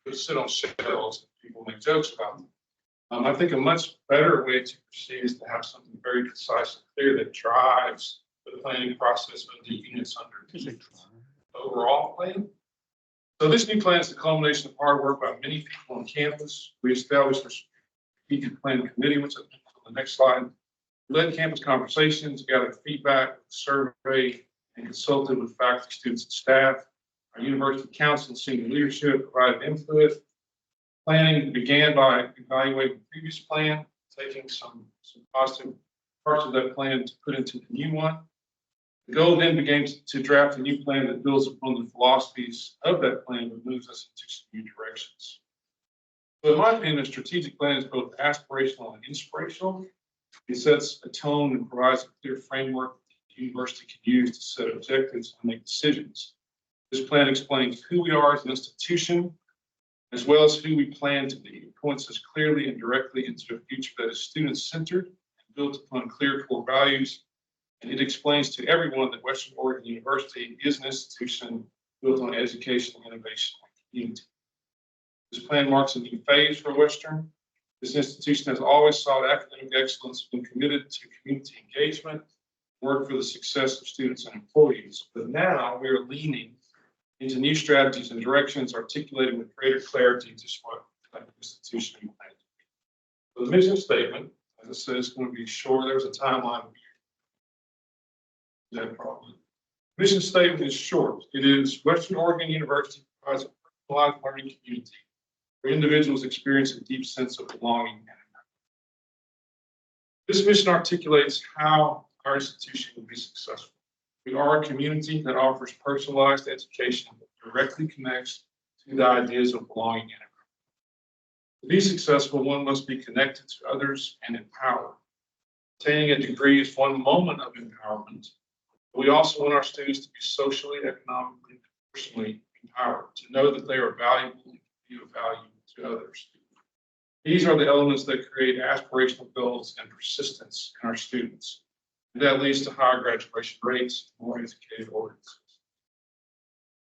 just sit on shelves and people make jokes about them. I think a much better way to proceed is to have something very concise and clear that drives the planning process of the units under the overall plan. So this new plan is the culmination of hard work by many people on campus. We established a strategic planning committee, which I'll put on the next slide. We led campus conversations, gathered feedback, surveyed, and consulted with faculty, students, and staff. Our university council and senior leadership provided input. Planning began by evaluating the previous plan, taking some positive parts of that plan to put into the new one. The goal then became to draft a new plan that builds upon the philosophies of that plan but moves us into some new directions. So in my opinion, a strategic plan is both aspirational and inspirational. It sets a tone and provides a clear framework that the university can use to set objectives and make decisions. This plan explains who we are as an institution, as well as who we plan to be. It points us clearly and directly into a future that is student-centered and built upon clear core values. And it explains to everyone that Western Oregon University is an institution built on education, innovation, and community. This plan marks a new phase for Western. This institution has always sought academic excellence, been committed to community engagement, work for the success of students and employees. But now we are leaning into new strategies and directions, articulated with greater clarity just what type of institution we plan to be. So the mission statement, as I said, is going to be short. There's a timeline. That problem. Mission statement is short. It is Western Oregon University provides a personalized learning community where individuals experience a deep sense of belonging. This mission articulates how our institution will be successful. We are a community that offers personalized education that directly connects to the ideas of belonging and empowerment. To be successful, one must be connected to others and empowered. Obtaining a degree is one moment of empowerment. We also want our students to be socially, economically, and personally empowered, to know that they are valuable and be of value to others. These are the elements that create aspirational goals and persistence in our students. And that leads to higher graduation rates, more educated audiences.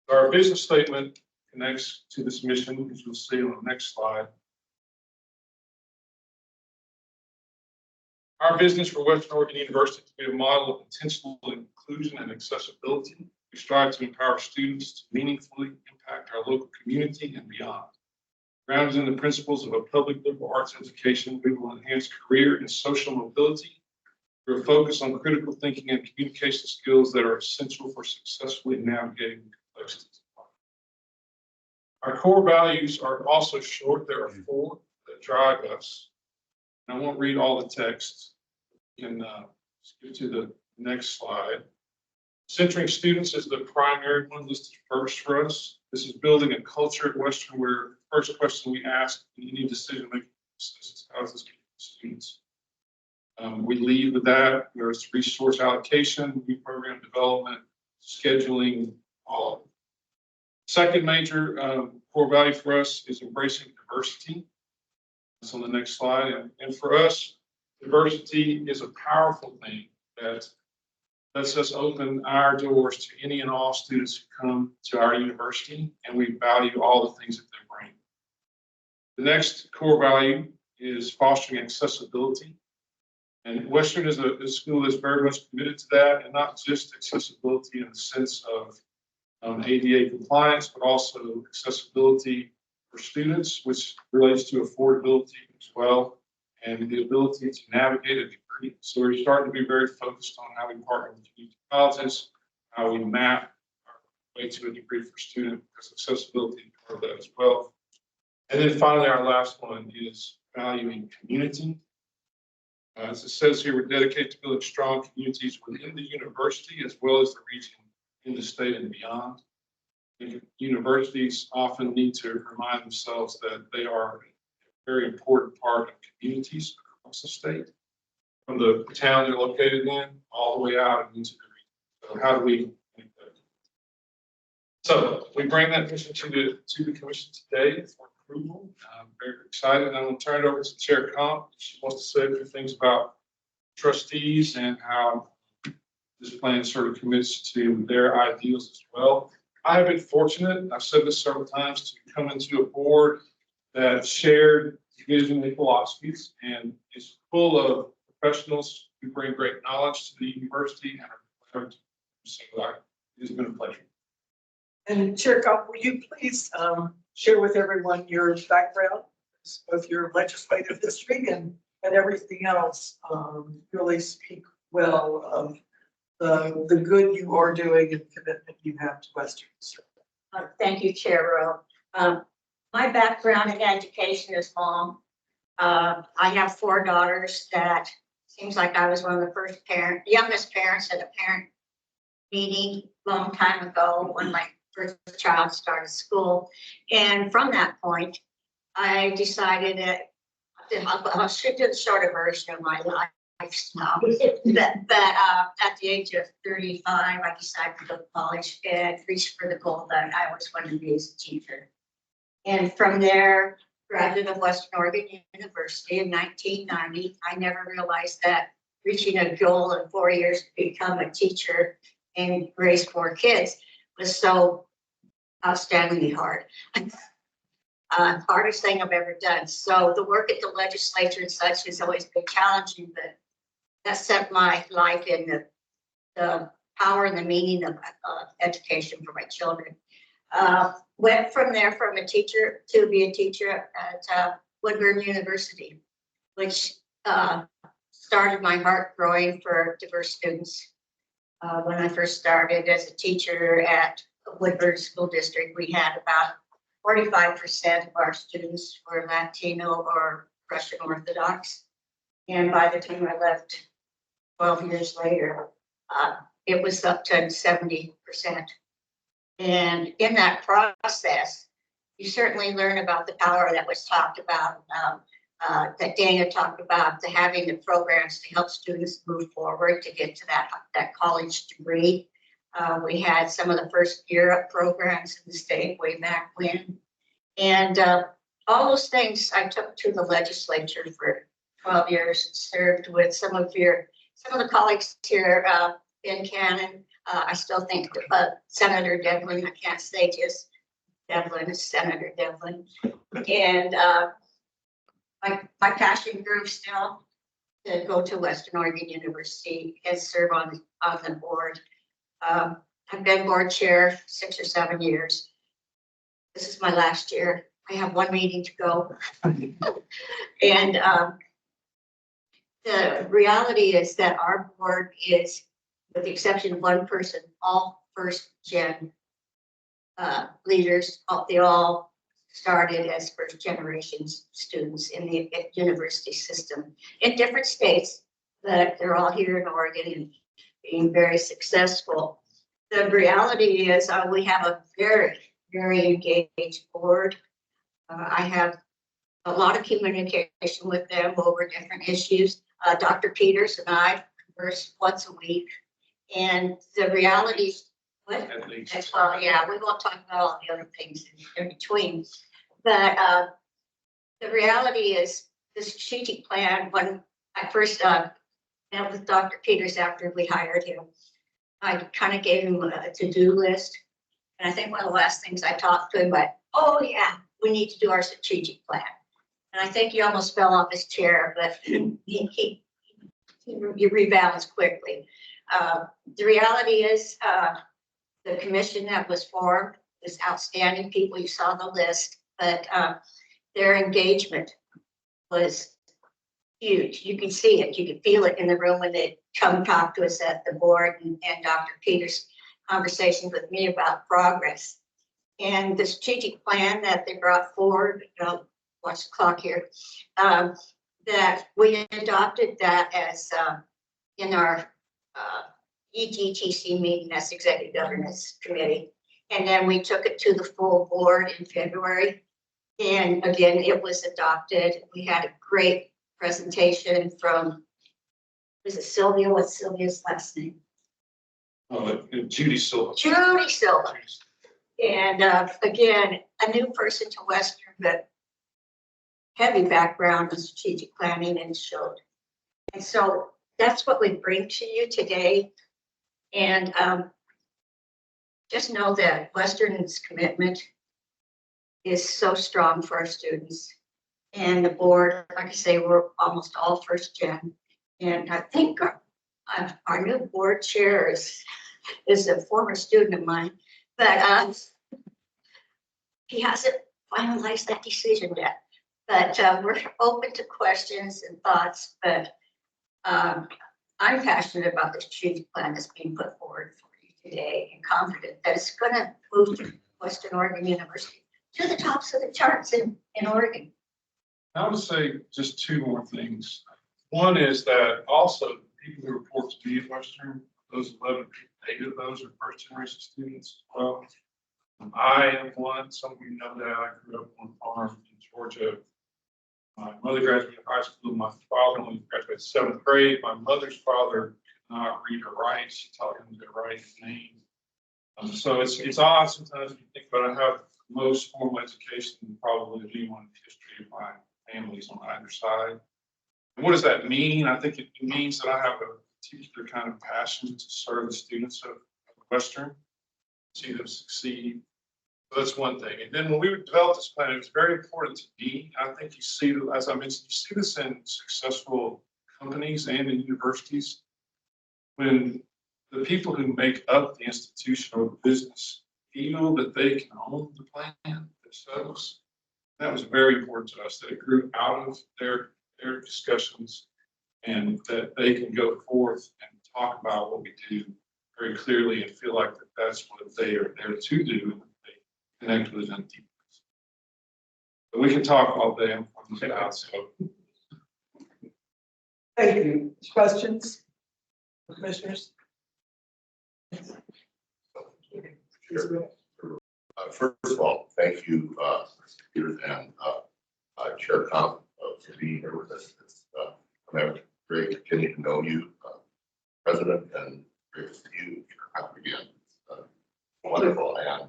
Our business statement connects to this mission, as you'll see on the next slide. Our business for Western Oregon University is to be a model of intentional inclusion and accessibility. We strive to empower students to meaningfully impact our local community and beyond. Grounded in the principles of a public liberal arts education, we will enhance career and social mobility through a focus on critical thinking and communication skills that are essential for successfully navigating the complexities of life. Our core values are also short. There are 4 that drive us. And I won't read all the text. You can skip to the next slide. Centering students is the primary one listed first for us. This is building a culture at Western where the first question we ask in any decision-making process is, how does this get to students? We lead with that. There's resource allocation, new program development, scheduling, all of it. Second major core value for us is embracing diversity. That's on the next slide. And for us, diversity is a powerful thing that lets us open our doors to any and all students who come to our university, and we value all the things that they bring. The next core value is fostering accessibility. And Western is a school that's very much committed to that, and not just accessibility in the sense of ADA compliance, but also accessibility for students, which relates to affordability as well, and the ability to navigate a degree. So we're starting to be very focused on how we partner with community colleges, how we map our way to a degree for students, because accessibility is part of that as well. And then finally, our last one is valuing community. As it says here, we're dedicated to building strong communities within the university as well as the region, in the state and beyond. Universities often need to remind themselves that they are a very important part of communities across the state, from the town they're located in all the way out into the region. So how do we make that? So we bring that mission to the commission today for approval. I'm very excited. I'm going to turn it over to Chair Comp. She wants to say a few things about trustees and how this plan sort of commits to their ideals as well. I have been fortunate, I've said this several times, to come into a board that shared vision and philosophies and is full of professionals who bring great knowledge to the university and are so it's been a pleasure. And Chair Kopp, will you please share with everyone your background, both your legislative history and everything else, really speak well of the good you are doing and commitment you have to Western. Thank you, Chair Rowe. My background in education is long. I have 4 daughters that seems like I was one of the youngest parents at a parent meeting long time ago when my first child started school. And from that point, I decided that I'll shoot to the shorter version of my lifestyle. That at the age of 35, I decided to go to college and reach for the goal that I always wanted to be as a teacher. And from there, graduate of Western Oregon University in 1990. I never realized that reaching a goal in 4 years to become a teacher and raise 4 kids was so outstandingly hard. Hardest thing I've ever done. So the work at the legislature and such has always been challenging, but that set my life in the power and the meaning of education for my children. Went from there from a teacher to be a teacher at Woodburn University, which started my heart growing for diverse students. When I first started as a teacher at Woodburn School District, we had about 45% of our students were Latino or Russian Orthodox. And by the time I left 12 years later, it was up to 70%. And in that process, you certainly learn about the power that was talked about, that Dana talked about, the having the programs to help students move forward to get to that college degree. We had some of the first year programs in the state way back when. And all those things I took to the legislature for 12 years and served with some of the colleagues here, Ben Cannon. I still think Senator Devlin, I can't say just Devlin, it's Senator Devlin. And my passion grew still to go to Western Oregon University and serve on the board. I've been board chair 6 or 7 years. This is my last year. I have 1 meeting to go. And the reality is that our board is, with the exception of 1 person, all first gen leaders. They all started as first generation students in the university system in different states, but they're all here in Oregon and being very successful. The reality is we have a very, very engaged board. I have a lot of communication with them over different issues. Dr. Peters and I converse once a week. And the reality, yeah, we won't talk about all the other things in between. But the reality is the strategic plan, when I first met with Dr. Peters after we hired him. I kind of gave him a to-do list. And I think one of the last things I talked to him about, oh yeah, we need to do our strategic plan. And I think he almost fell off his chair, but he rebalanced quickly. The reality is, the commission that was formed was outstanding people. You saw the list, but their engagement was huge. You can see it. You can feel it in the room when they come talk to us at the board and Dr. Peters' conversations with me about progress. And the strategic plan that they brought forward, watch the clock here, that we adopted that as in our EGTC meeting, that's Executive Governance Committee. And then we took it to the full board in February. And again, it was adopted. We had a great presentation from, was it Sylvia? What's Sylvia's last name? Judy Silva. Judy Silva. And again, a new person to Western, but heavy background in strategic planning and showed. And so that's what we bring to you today. And just know that Western's commitment is so strong for our students. And the board, like I say, we're almost all first gen. And I think our new board chair is a former student of mine, but he hasn't finalized that decision yet. But we're open to questions and thoughts, but I'm passionate about the strategic plan that's being put forward for you today and confident that it's going to move to Western Oregon University to the tops of the charts in Oregon. I would say just two more things. One is that also people who report to me at Western, those 11 people, 8 of those are first generation students as well. I am one. Some of you know that I grew up on a farm in Georgia. My mother graduated high school. My father only graduated 7th grade. My mother's father could not read or write. She taught him to write his name. So it's odd sometimes when you think about it. I have the most formal education probably of anyone in the history of my families on either side. And what does that mean? I think it means that I have a particular kind of passion to serve the students of Western, see them succeed. So that's one thing. And then when we developed this plan, it was very important to me. I think you see, as I mentioned, you see this in successful companies and in universities. When the people who make up the institution or the business feel that they can own the plan themselves, that was very important to us, that it grew out of their discussions and that they can go forth and talk about what we do very clearly and feel like that's what they are there to do and they connect with them deeply. But we can talk all day on this out, so. Thank you. Questions? Commissioners? First of all, thank you, Peter and Chair Comp for being here with us. I'm very continuing to know you, President, and great to see you again. Wonderful, and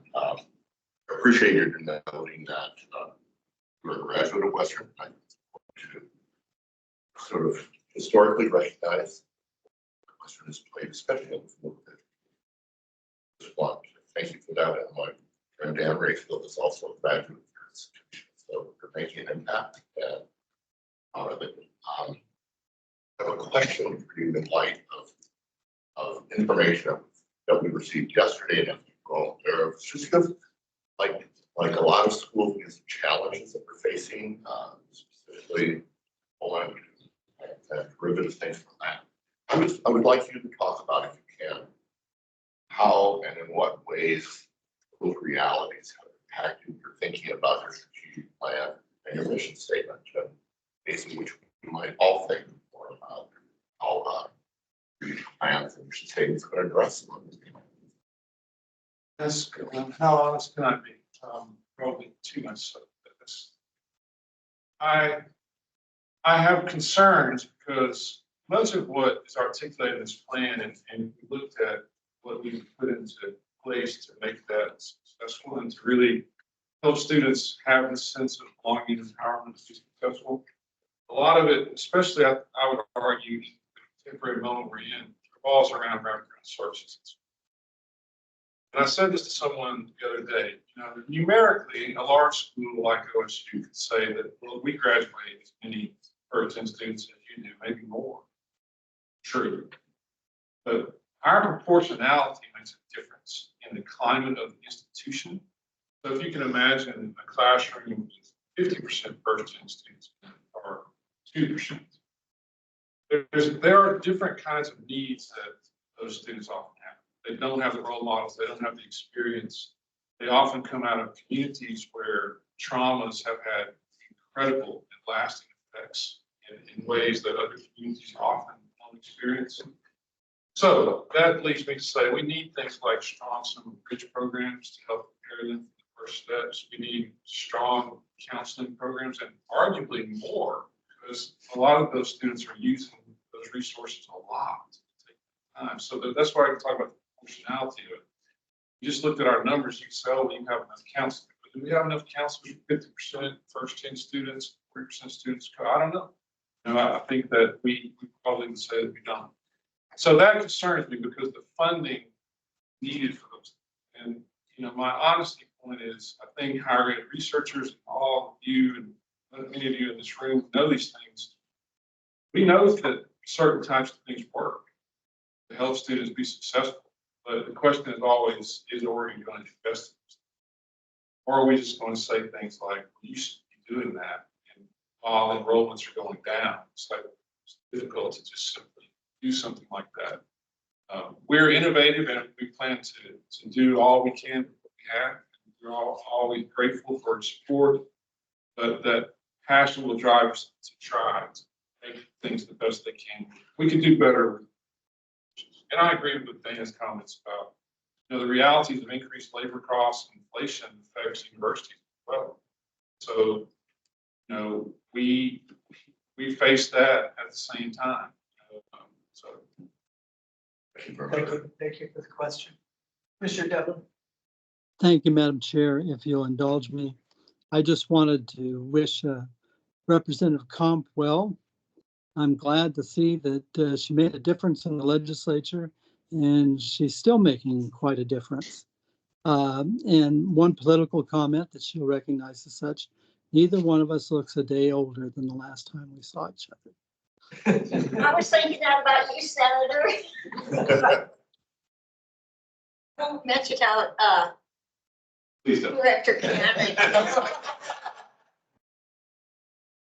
appreciate your noting that you're a graduate of Western. I want to sort of historically recognize Western has played, especially in the field of education. Thank you for that. And my friend Dan Rayfield is also a graduate of your institution, so you're making an impact. And I have a question for you in light of information that we received yesterday, and you're all aware of. Just because, like a lot of schools, these challenges that we're facing, specifically and derivative things from that. I would like you to talk about, if you can, how and in what ways those realities have impacted your thinking about your strategic plan and your mission statement, and basically which we might all think more about how strategic plans and mission statements are going to address some of these things. That's good. How honest can I be? Probably too much so. I have concerns because much of what is articulated in this plan, and we looked at what we put into place to make that successful and to really help students have this sense of belonging and empowerment to be successful. A lot of it, especially I would argue, temporary moment we're in, revolves around wraparound services. And I said this to someone the other day, you know, numerically, a large school like OSU could say that, well, we graduate as many first-gen students as you do, maybe more. True. But our proportionality makes a difference in the climate of the institution. So if you can imagine a classroom with 50% first-gen students or 2%, there are different kinds of needs that those students often have. They don't have the role models, they don't have the experience. They often come out of communities where traumas have had incredible and lasting effects in ways that other communities often don't experience. So that leads me to say we need things like strong summer bridge programs to help prepare them for the first steps. We need strong counseling programs and arguably more, because a lot of those students are using those resources a lot. So that's why I can talk about the functionality of it. You just looked at our numbers, you say, oh, we have enough counseling. But do we have enough counselors for 50% first-gen students, 3% students? I don't know. You know, I think that we probably would say that we don't. So that concerns me because the funding needed for those. And, you know, my honesty point is, I think higher ed researchers, and all of you and many of you in this room know these things. We know that certain types of things work to help students be successful. But the question is always, is Oregon going to invest in this? Or are we just going to say things like, you should be doing that, and while enrollments are going down, it's like it's difficult to just simply do something like that. We're innovative and we plan to do all we can with what we have. We're always grateful for support, but that passion will drive us to try to make things the best they can. We can do better. And I agree with Dana's comments about, you know, the realities of increased labor costs and inflation affects universities as well. So, you know, we face that at the same time. So. Thank you for the question. Mr. Devlin. Thank you, Madam Chair. If you'll indulge me, I just wanted to wish Representative Comp well. I'm glad to see that she made a difference in the legislature, and she's still making quite a difference. And one political comment that she'll recognize as such, neither one of us looks a day older than the last time we saw each other. I was thinking that about you, Senator. Don't mention how, Please don't. Director Cannon.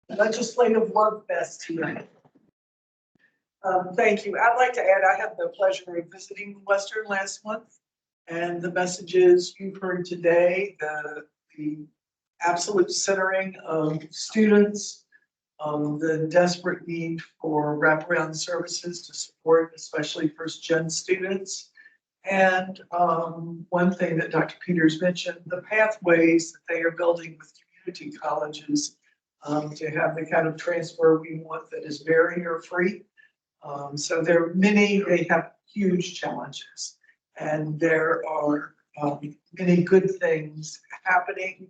Legislative love fest here. Thank you. I'd like to add, I had the pleasure of visiting Western last month, and the messages you've heard today, the absolute centering of students, the desperate need for wraparound services to support especially first-gen students. And one thing that Dr. Peters mentioned, the pathways that they are building with community colleges to have the kind of transfer we want that is barrier-free. So there are many, they have huge challenges, and there are many good things happening.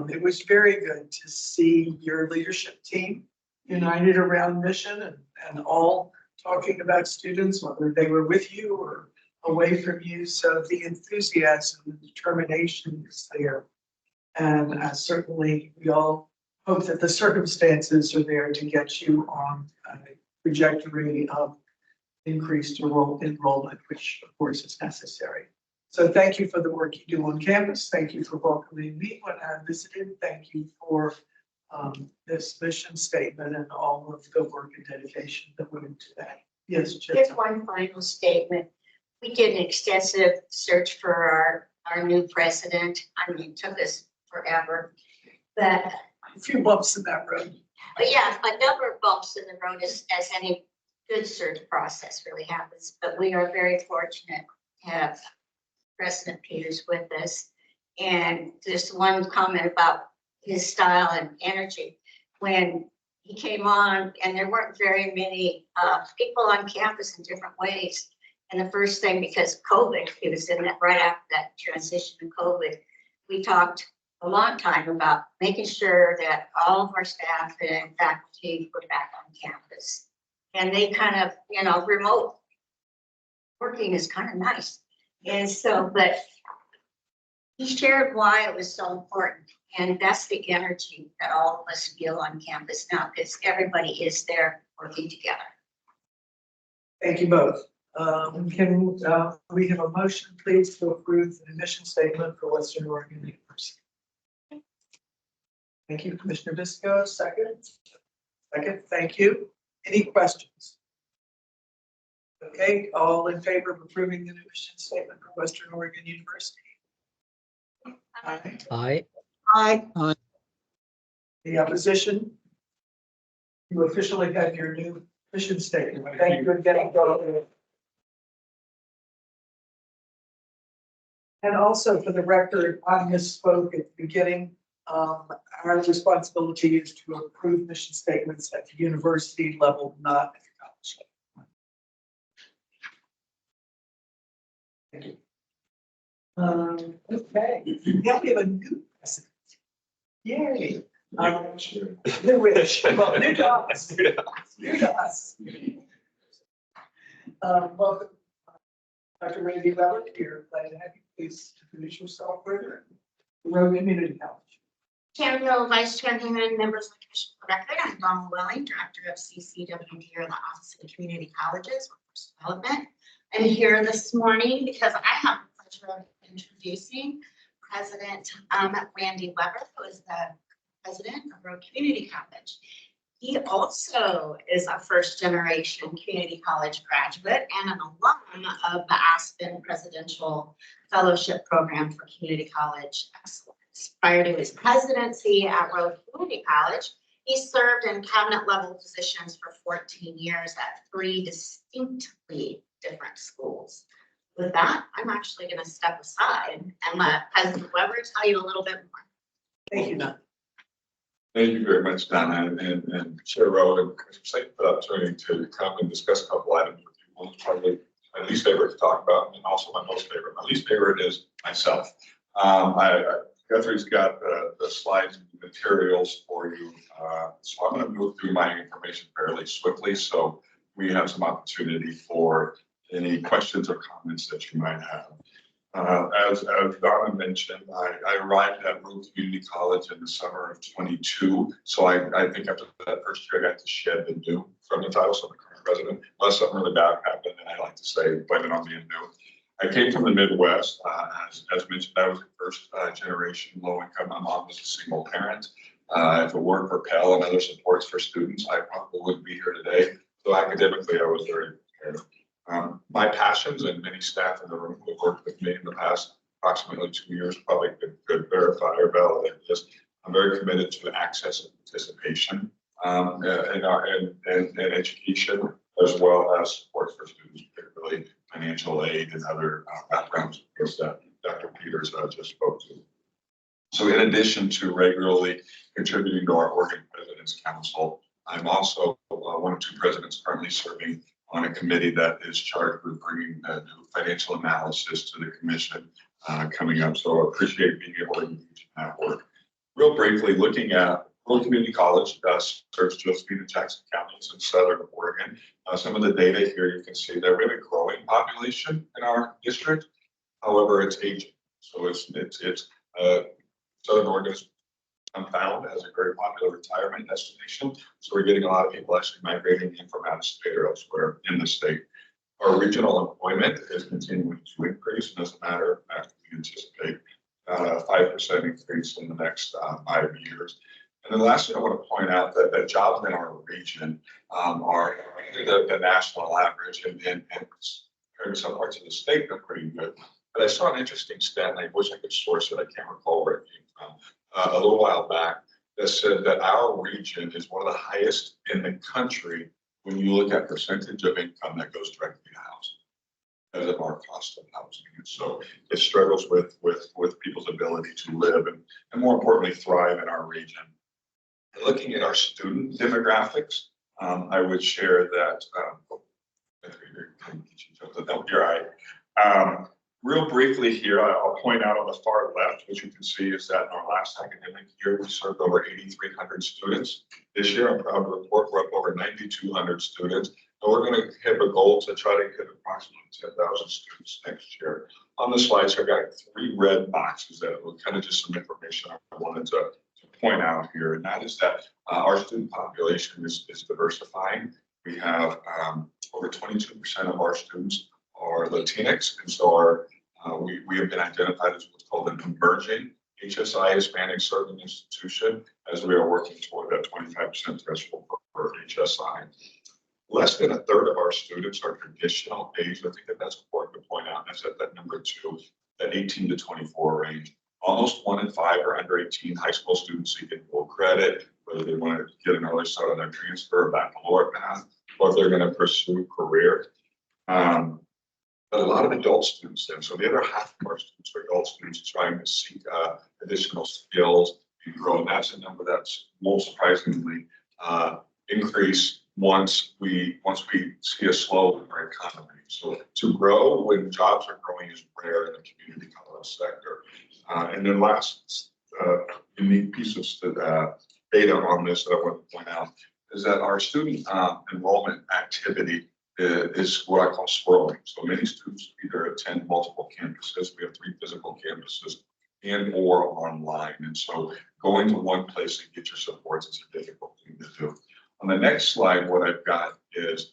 It was very good to see your leadership team united around mission and all talking about students, whether they were with you or away from you. So the enthusiasm and determination is there. And certainly we all hope that the circumstances are there to get you on a trajectory of increased enrollment, which of course is necessary. So thank you for the work you do on campus. Thank you for welcoming me when I visited. Thank you for this mission statement and all of the work and dedication that went into that. Yes, Jim. Just one final statement. We did an extensive search for our new president. I mean, it took us forever, but A few bumps in that road. But yeah, a number of bumps in the road as any good search process really happens. But we are very fortunate to have President Peters with us. And just one comment about his style and energy. When he came on, and there weren't very many people on campus in different ways. And the first thing, because COVID, he was in that right after that transition to COVID, we talked a long time about making sure that all of our staff and faculty were back on campus. And they kind of, remote working is kind of nice. And so, but he shared why it was so important. And that's the energy that all of us feel on campus now, because everybody is there working together. Thank you both. Can we have a motion, please, to approve the mission statement for Western Oregon University? Thank you, Commissioner Bisco. Second. Second, thank you. Any questions? Okay, all in favor of approving the mission statement for Western Oregon University? Aye. Aye. Aye. The opposition? You officially have your new mission statement. Thank you again. And also for the record, I misspoke at the beginning. Our responsibility is to approve mission statements at the university level, not at the college level. Thank you. Okay, now we have a new president. Yay. New wish, well, new to us. New to us. Welcome, Dr. Randy Weber, here. Glad to have you. Please introduce yourself further. Road Community College. Chairman, Vice Chairman, and members of the Commission for the record, I'm Donald Welling, Director of CCWD, or the Office of Community Colleges, Workforce Development. I'm here this morning because I have the pleasure of introducing President Randy Weber, who is the president of Road Community College. He also is a first-generation community college graduate and an alum of the Aspen Presidential Fellowship Program for Community College Excellence. Prior to his presidency at Road Community College, he served in cabinet-level positions for 14 years at 3 distinctly different schools. With that, I'm actually going to step aside and let President Weber tell you a little bit more. Thank you, Don. Thank you very much, Donna, and Chair Rowe, and thank you for the opportunity to come and discuss a couple items with you. One is probably my least favorite to talk about, and also my most favorite. My least favorite is myself. Guthrie's got the slides and materials for you, so I'm going to move through my information fairly swiftly, so we have some opportunity for any questions or comments that you might have. As Donna mentioned, I arrived at Road Community College in the summer of 22. So I think after that first year, I got to shed the new from the title, so the current president. Unless something really bad happened, and I like to say, blame it on being new. I came from the Midwest. As mentioned, I was the first generation low income. My mom was a single parent. If it weren't for Pell and other supports for students, I probably wouldn't be here today. So academically, I was very prepared. My passions, and many staff in the room who have worked with me in the past approximately 2 years probably could verify or validate this. I'm very committed to access and participation in education, as well as support for students, particularly financial aid and other backgrounds that Dr. Peters just spoke to. So in addition to regularly contributing to our Oregon President's Council, I'm also one of 2 presidents currently serving on a committee that is charged with bringing new financial analysis to the commission coming up. So I appreciate being able to engage in that work. Real briefly, looking at Road Community College serves Josephine and Jackson counties in Southern Oregon. Some of the data here you can see there. We have a growing population in our district. However, it's aging. So Southern Oregon is found as a very popular retirement destination. So we're getting a lot of people actually migrating in from out of state or elsewhere in the state. Our regional employment is continuing to increase, and as a matter of fact, we anticipate a 5% increase in the next 5 years. And then lastly, I want to point out that the jobs in our region are the national average, and compared to some parts of the state, they're pretty good. But I saw an interesting stat, and I wish I could source it. I can't recall where it came from. A little while back that said that our region is one of the highest in the country when you look at percentage of income that goes directly to housing because of our cost of housing. And so it struggles with people's ability to live and more importantly, thrive in our region. Looking at our student demographics, I would share that, real briefly here, I'll point out on the far left, what you can see is that in our last academic year, we served over 8,300 students. This year, I'm proud to report we're up over 9,200 students. we're going to have a goal to try to get approximately 10,000 students next year. On the slides, I've got 3 red boxes that were kind of just some information I wanted to point out here, and that is that our student population is diversifying. We have over 22% of our students are Latinx, and so we have been identified as what's called an emerging HSI Hispanic Serving Institution, as we are working toward that 25% threshold for HSI. Less than a third of our students are traditional age. I think that's important to point out. That's at that number 2, that 18 to 24 range. Almost 1 in 5 are under 18 high school students seeking full credit, whether they want to get an early start on their transfer or baccalaureate path, or if they're going to pursue career. But a lot of adult students then. So the other half of our students are adult students trying to seek additional skills and grow. And that's a number that's most surprisingly increase once we see a slow in our economy. So to grow when jobs are growing is rare in the community college sector. And then last unique piece of data on this that I want to point out is that our student enrollment activity is what I call swirling. So many students either attend multiple campuses. We have 3 physical campuses and or online. And so going to one place and get your supports is a difficult thing to do. On the next slide, what I've got is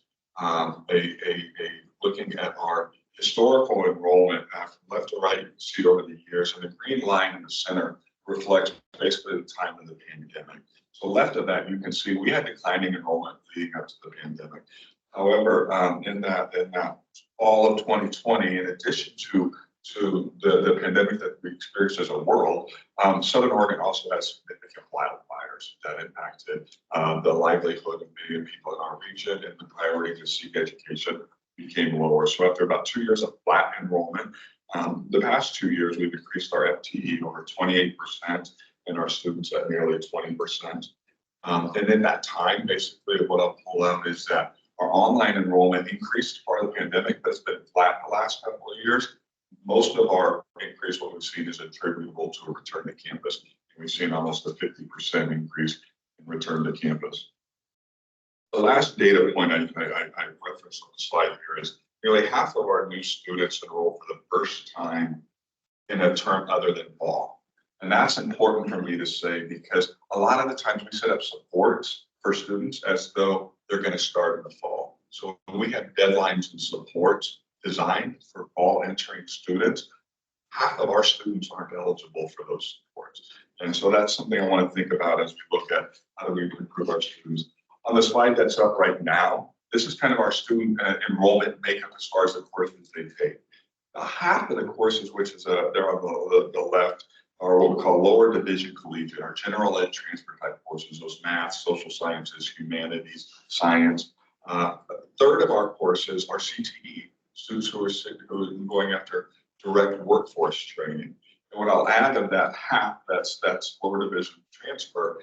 looking at our historical enrollment from left to right. You can see over the years, and the green line in the center reflects basically the time of the pandemic. So left of that, you can see we had declining enrollment leading up to the pandemic. However, in that fall of 2020, in addition to the pandemic that we experienced as a world, Southern Oregon also has significant wildfires that impacted the livelihood of many people in our region, and the priority to seek education became lower. So after about 2 years of flat enrollment, the past 2 years, we've increased our FTE over 28% and our students at nearly 20%. And in that time, basically what I'll pull out is that our online enrollment increased part of the pandemic, but it's been flat the last couple of years. Most of our increase, what we've seen, is attributable to a return to campus. And we've seen almost a 50% increase in return to campus. The last data point I referenced on the slide here is nearly half of our new students enroll for the first time in a term other than fall. And that's important for me to say because a lot of the times we set up supports for students as though they're going to start in the fall. So when we have deadlines and supports designed for fall entering students, half of our students aren't eligible for those supports. And so that's something I want to think about as we look at how do we improve our students. On the slide that's up right now, this is kind of our student enrollment makeup as far as the courses they take. Now, half of the courses, which is there on the left, are what we call lower division collegiate, our general ed transfer type courses, those math, social sciences, humanities, science. A third of our courses are CTE, students who are going after direct workforce training. And what I'll add of that half, that's lower division transfer,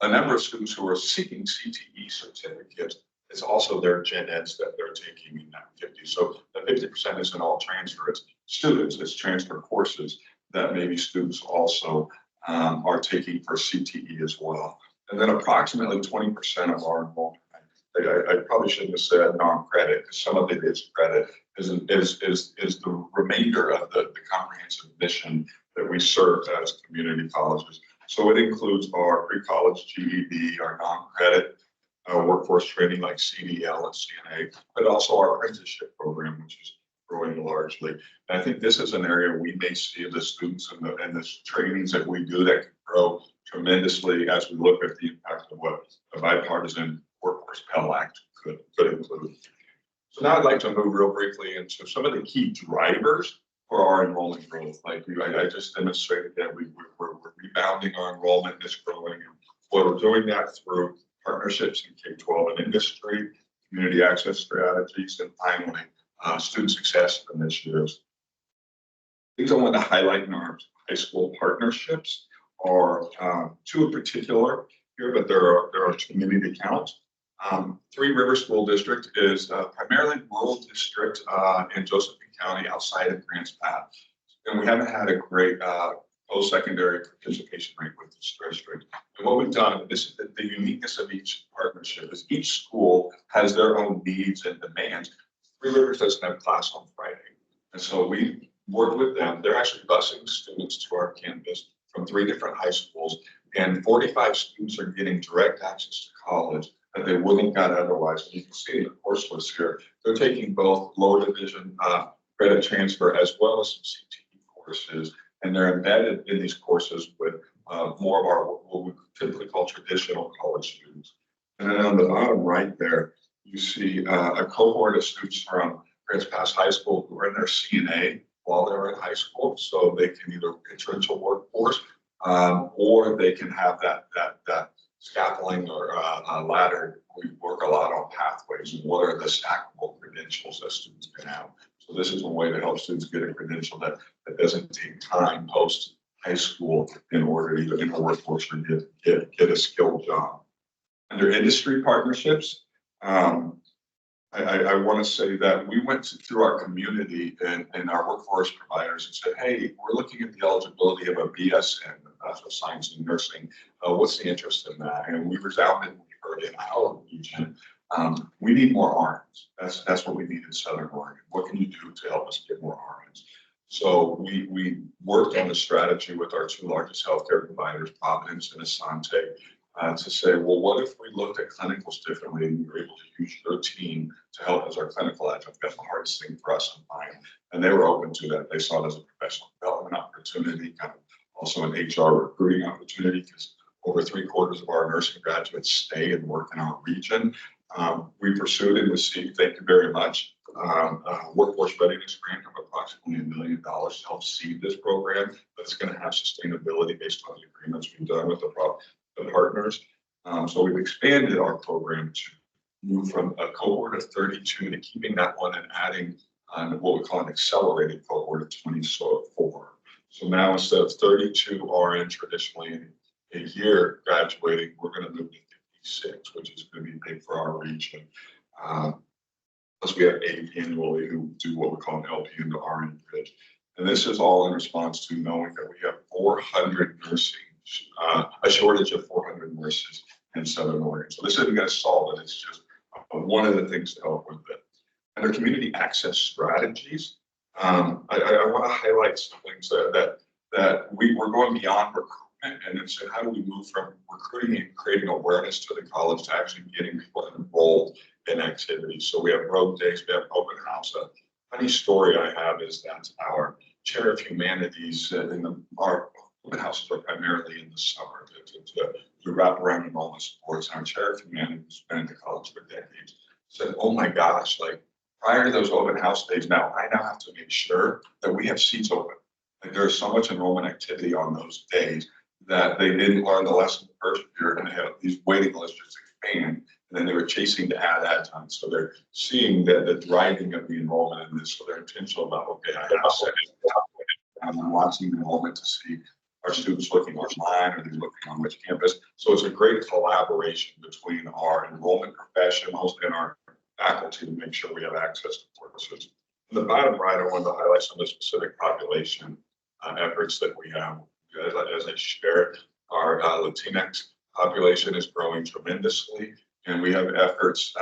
a number of students who are seeking CTE certificates is also their gen eds that they're taking in that 50. So the 50% isn't all transfer, it's students, it's transfer courses that maybe students also are taking for CTE as well. And then approximately 20% of our enrollment, I probably shouldn't have said non-credit, because some of it is credit, is the remainder of the comprehensive mission that we serve as community colleges. So it includes our pre-college GED, our non-credit workforce training like CDL and CNA, but also our apprenticeship program, which is growing largely. And I think this is an area we may see the students and the trainings that we do that can grow tremendously as we look at the impact of what a bipartisan Workforce Pell Act could include. So now I'd like to move real briefly into some of the key drivers for our enrollment growth. Like I just demonstrated that we're rebounding our enrollment is growing. And we're doing that through partnerships in K-12 and industry, community access strategies, and finally, student success initiatives. Things I want to highlight in our high school partnerships are 2 in particular here, but there are community accounts. Three River School District is primarily rural district in Josephine County outside of Grants Pass. And we haven't had a great post-secondary participation rate with this district. And what we've done, this is the uniqueness of each partnership, is each school has their own needs and demands. Three Rivers doesn't have class on Friday. And so we worked with them. They're actually busing students to our campus from 3 different high schools, and 45 students are getting direct access to college that they wouldn't got otherwise. And you can see in the course list here, they're taking both lower division credit transfer as well as some CTE courses, and they're embedded in these courses with more of our what we typically call traditional college students. And then on the bottom right there, you see a cohort of students from Grants Pass High School who are in their CNA while they're in high school, so they can either enter into workforce or they can have that scaffolding or ladder. We work a lot on pathways and what are the stackable credentials that students can have. So this is a way to help students get a credential that doesn't take time post high school in order to either enter the workforce or get a skilled job. Under industry partnerships, I want to say that we went through our community and our workforce providers and said, hey, we're looking at the eligibility of a BSN, Bachelor of Science in Nursing. What's the interest in that? And we resounded, we heard in our region, we need more RNs. That's what we need in Southern Oregon. What can you do to help us get more RNs? So we worked on a strategy with our 2 largest healthcare providers, Providence and Asante, to say, well, what if we looked at clinicals differently and we were able to use your team to help as our clinical adjunct? That's the hardest thing for us to find. And they were open to that. They saw it as a professional development opportunity, kind of also an HR recruiting opportunity, because over 3/4 of our nursing graduates stay and work in our region. We pursued and received, thank you very much, workforce readiness grant of approximately $1 million to help seed this program, but it's going to have sustainability based on the agreements we've done with the partners. So we've expanded our program to move from a cohort of 32 to keeping that one and adding what we call an accelerated cohort of 24. So now instead of 32 RN traditionally a year graduating, we're going to move to 56, which is going to be big for our region. Plus we have 80 annually who do what we call an LP into RN bridge. And this is all in response to knowing that we have 400 nursing, a shortage of 400 nurses in Southern Oregon. So this isn't going to solve it. It's just one of the things to help with it. Under community access strategies, I want to highlight some things that we're going beyond recruitment, and it's how do we move from recruiting and creating awareness to the college to actually getting people enrolled in activities. So we have road days, we have open house. A funny story I have is that our chair of humanities our open houses are primarily in the summer to wrap around enrollment supports. Our chair of humanities has been in the college for decades. Said, oh my gosh, like prior to those open house days, now I have to make sure that we have seats open. Like there's so much enrollment activity on those days that they didn't learn the lesson the first year, and they have these waiting lists just expand, and then they were chasing to add time. So they're seeing the driving of the enrollment in this, so they're intentional about, okay, I have to set it up. I'm watching enrollment to see are students looking online, or they're looking on which campus. So it's a great collaboration between our enrollment professionals and our faculty to make sure we have access to courses. In the bottom right, I wanted to highlight some of the specific population efforts that we have. As I shared, our Latinx population is growing tremendously, and we have efforts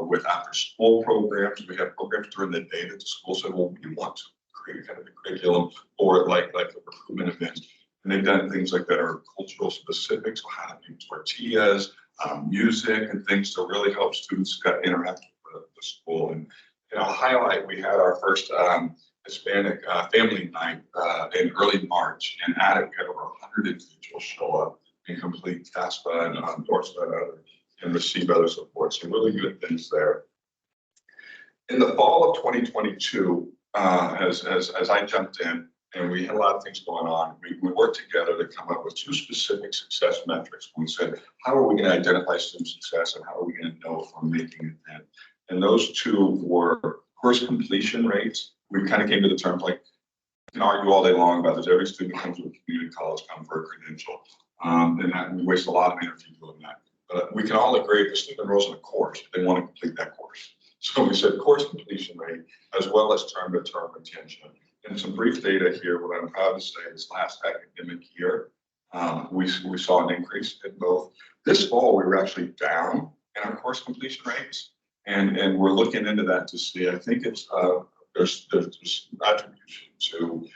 with after-school programs. We have programs during the day that the school said, well, we want to create kind of a curriculum or like the recruitment events. And they've done things like that are cultural specific, so how to do tortillas, music, and things to really help students interact with the school. And I'll highlight, we had our first Hispanic family night in early March, and at it we had over 100 individuals show up and complete FAFSA and endorsement and receive other support. So really good things there. In the fall of 2022, as I jumped in, and we had a lot of things going on, we worked together to come up with 2 specific success metrics. We said, how are we going to identify student success, and how are we going to know if we're making it then? And those 2 were course completion rates. We kind of came to the terms like, you can argue all day long about this. Every student comes to a community college, come for a credential. And that we waste a lot of energy doing that. But we can all agree if a student enrolls in a course, they want to complete that course. So we said course completion rate as well as term-to-term retention. And some brief data here, what I'm proud to say is last academic year, we saw an increase in both. This fall, we were actually down in our course completion rates. And we're looking into that to see, I think it's, there's attribution to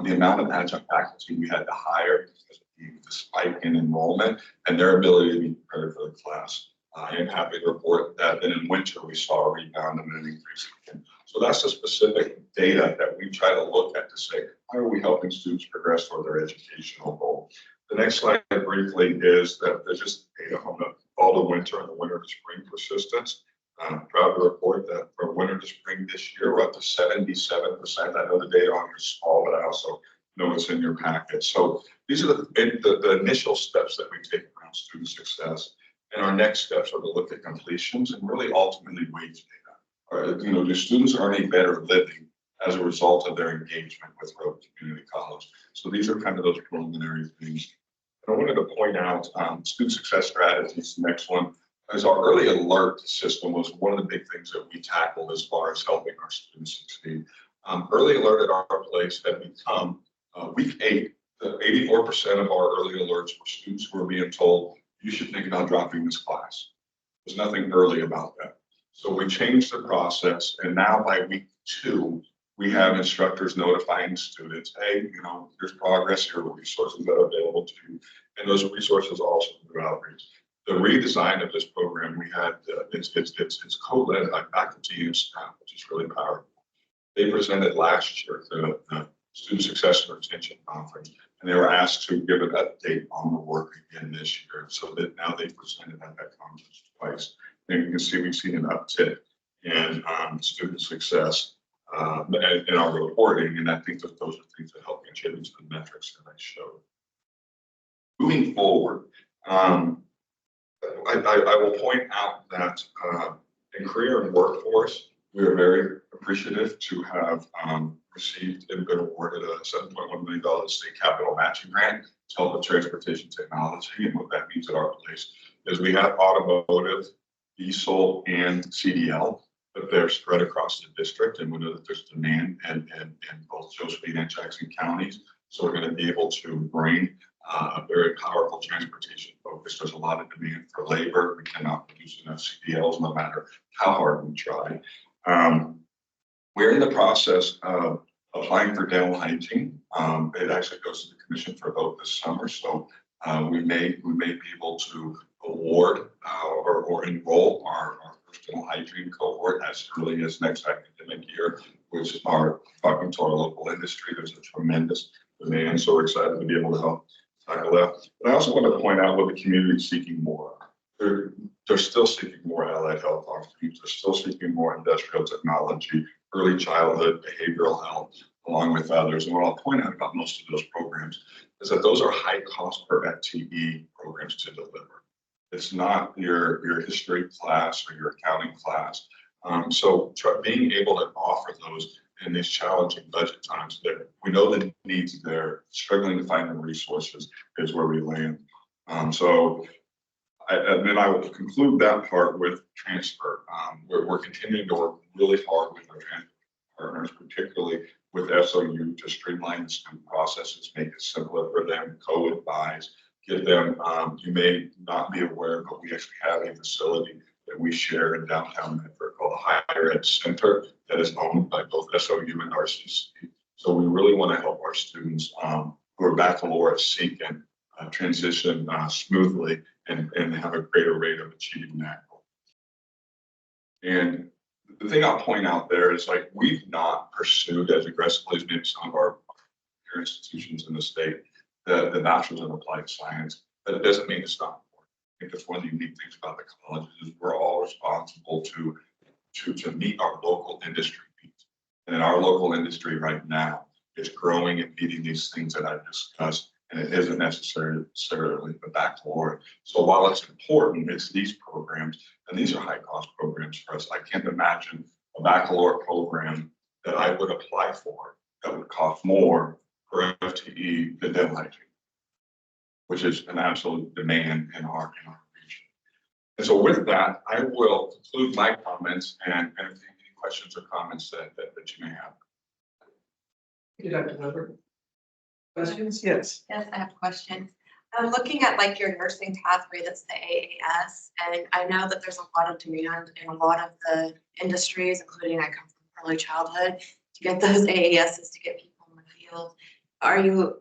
the amount of adjunct faculty we had to hire because of the spike in enrollment and their ability to be prepared for the class. I am happy to report that then in winter, we saw a rebound and an increase again. So that's the specific data that we try to look at to say, how are we helping students progress toward their educational goal? The next slide briefly is that there's just data on the fall to winter and the winter to spring persistence. I'm proud to report that from winter to spring this year, we're up to 77%. I know the data on here is small, but I also know it's in your packet. So these are the initial steps that we take around student success. And our next steps are to look at completions and really ultimately wage data. You know, do students earn a better living as a result of their engagement with Road Community College? So these are kind of those preliminary things. And I wanted to point out student success strategies. The next one is our early alert system was one of the big things that we tackled as far as helping our students succeed. Early alert at our place had become week 8, 84% of our early alerts were students who were being told, you should think about dropping this class. There's nothing early about that. So we changed the process, and now by week 2, we have instructors notifying students, hey, you know, there's progress, here are the resources that are available to you, and those resources also through outreach. The redesign of this program, we had, it's co-led by faculty and staff, which is really powerful. They presented last year at the Student Success and Retention Conference, and they were asked to give an update on the work again this year. So that now they presented at that conference twice. And you can see we've seen an uptick in student success in our reporting, and I think that those are things that help contribute to the metrics that I showed. Moving forward, I will point out that in career and workforce, we are very appreciative to have received and been awarded a $7.1 million state capital matching grant to help with transportation technology. And what that means at our place is we have automotive, diesel, and CDL, but they're spread across the district. And we know that there's demand in both Josephine and Jackson counties. So we're going to be able to bring a very powerful transportation focus. There's a lot of demand for labor. We cannot produce enough CDLs no matter how hard we try. We're in the process of applying for dental hygiene. It actually goes to the commission for a vote this summer. So we may be able to award or enroll our first dental hygiene cohort as early as next academic year, which are talking to our local industry. There's a tremendous demand. So we're excited to be able to help tackle that. But I also want to point out what the community is seeking more. They're still seeking more allied health opportunities. They're still seeking more industrial technology, early childhood, behavioral health, along with others. And what I'll point out about most of those programs is that those are high cost per FTE programs to deliver. It's not your history class or your accounting class. So being able to offer those in these challenging budget times, that we know the needs there, struggling to find the resources is where we land. And then I will conclude that part with transfer. We're continuing to work really hard with our transfer partners, particularly with SOU, to streamline the student processes, make it simpler for them, co-advise, give them, you may not be aware, but we actually have a facility that we share in downtown Medford called the Higher Ed Center that is owned by both SOU and RCC. So we really want to help our students who are baccalaureate seeking transition smoothly and have a greater rate of achieving that goal. And the thing I'll point out there is, like, we've not pursued as aggressively as maybe some of our peer institutions in the state the bachelor's in applied science, but it doesn't mean it's not important. I think that's one of the unique things about the colleges is we're all responsible to meet our local industry needs. And our local industry right now is growing and meeting these things that I've discussed, and it isn't necessarily the baccalaureate. So while it's important, it's these programs, and these are high cost programs for us. I can't imagine a baccalaureate program that I would apply for that would cost more per FTE than dental hygiene, which is an absolute demand in our region. And so with that, I will conclude my comments and any questions or comments that you may have. Thank you, Dr. Weber. Questions? Yes. Yes, I have questions. I'm looking at like your nursing pathway, that's the AAS, and I know that there's a lot of demand in a lot of the industries, including I come from early childhood, to get those AASs to get people in the field. Are you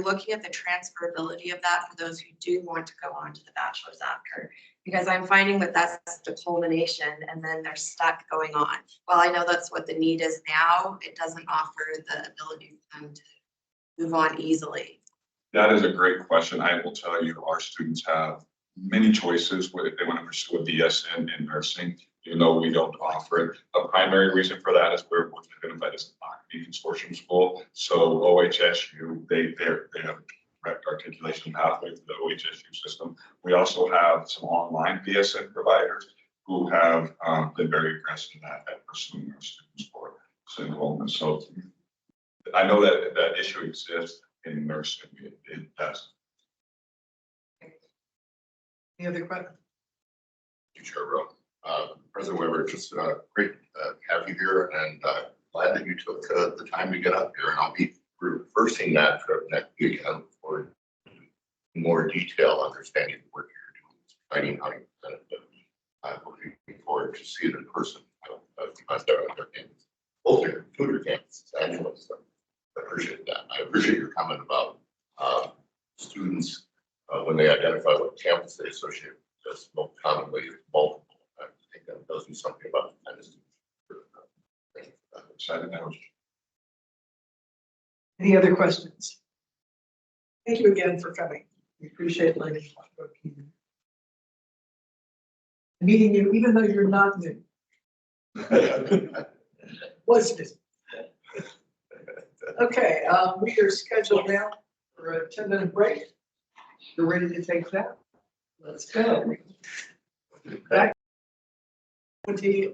looking at the transferability of that for those who do want to go on to the bachelor's after? Because I'm finding that that's the culmination and then they're stuck going on. While I know that's what the need is now, it doesn't offer the ability for them to move on easily. That is a great question. I will tell you, our students have many choices if they want to pursue a BSN in nursing, even though we don't offer it. A primary reason for that is we're identified as a Academy Consortium school. So OHSU, they have direct articulation pathway to the OHSU system. We also have some online BSN providers who have been very aggressive at pursuing our students for enrollment. So I know that issue exists in nursing. It does. Any other questions? Chair Rowe. President Weber, just great to have you here and glad that you took the time to get up here. And I'll be reversing that trip next weekend for more detail understanding of what you're doing. It's exciting how you benefit. I'm looking forward to see it in person. Both your tutor campuses actually. So I appreciate that. I appreciate your comment about students when they identify what campus they associate with, just most commonly multiple. I think that does do something about the kind of students. I'm excited now. Any other questions? Thank you again for coming. We appreciate learning about you. Meeting you, even though you're not new. Was new. Okay, we are scheduled now for a 10-minute break. You're ready to take that? Let's go. Back 20,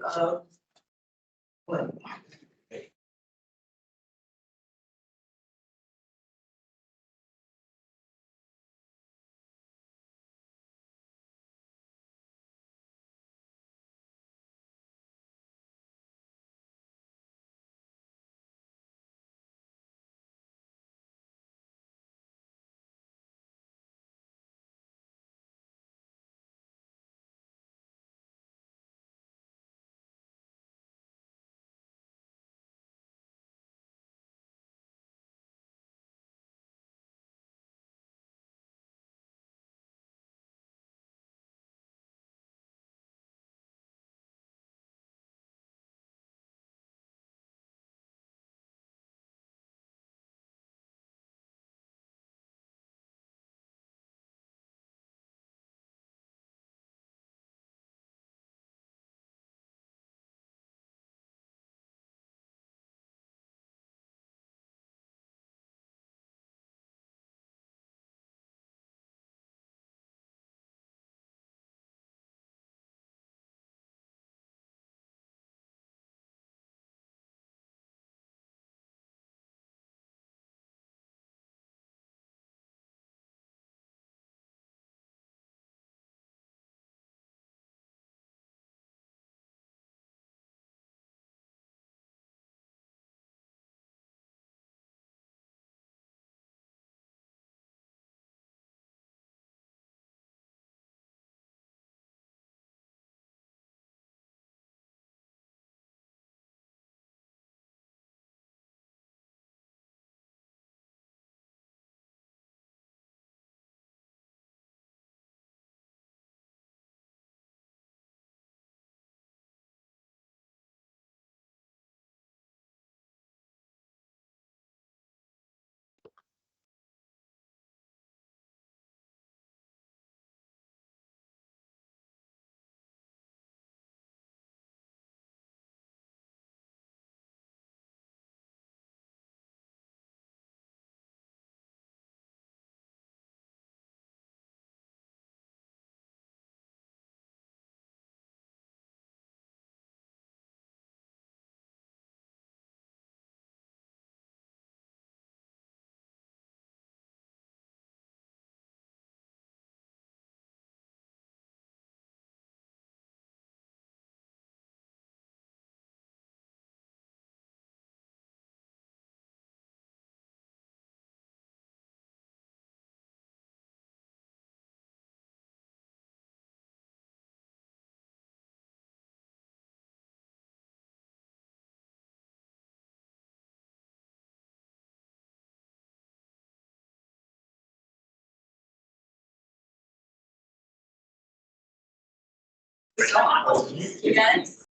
You guys?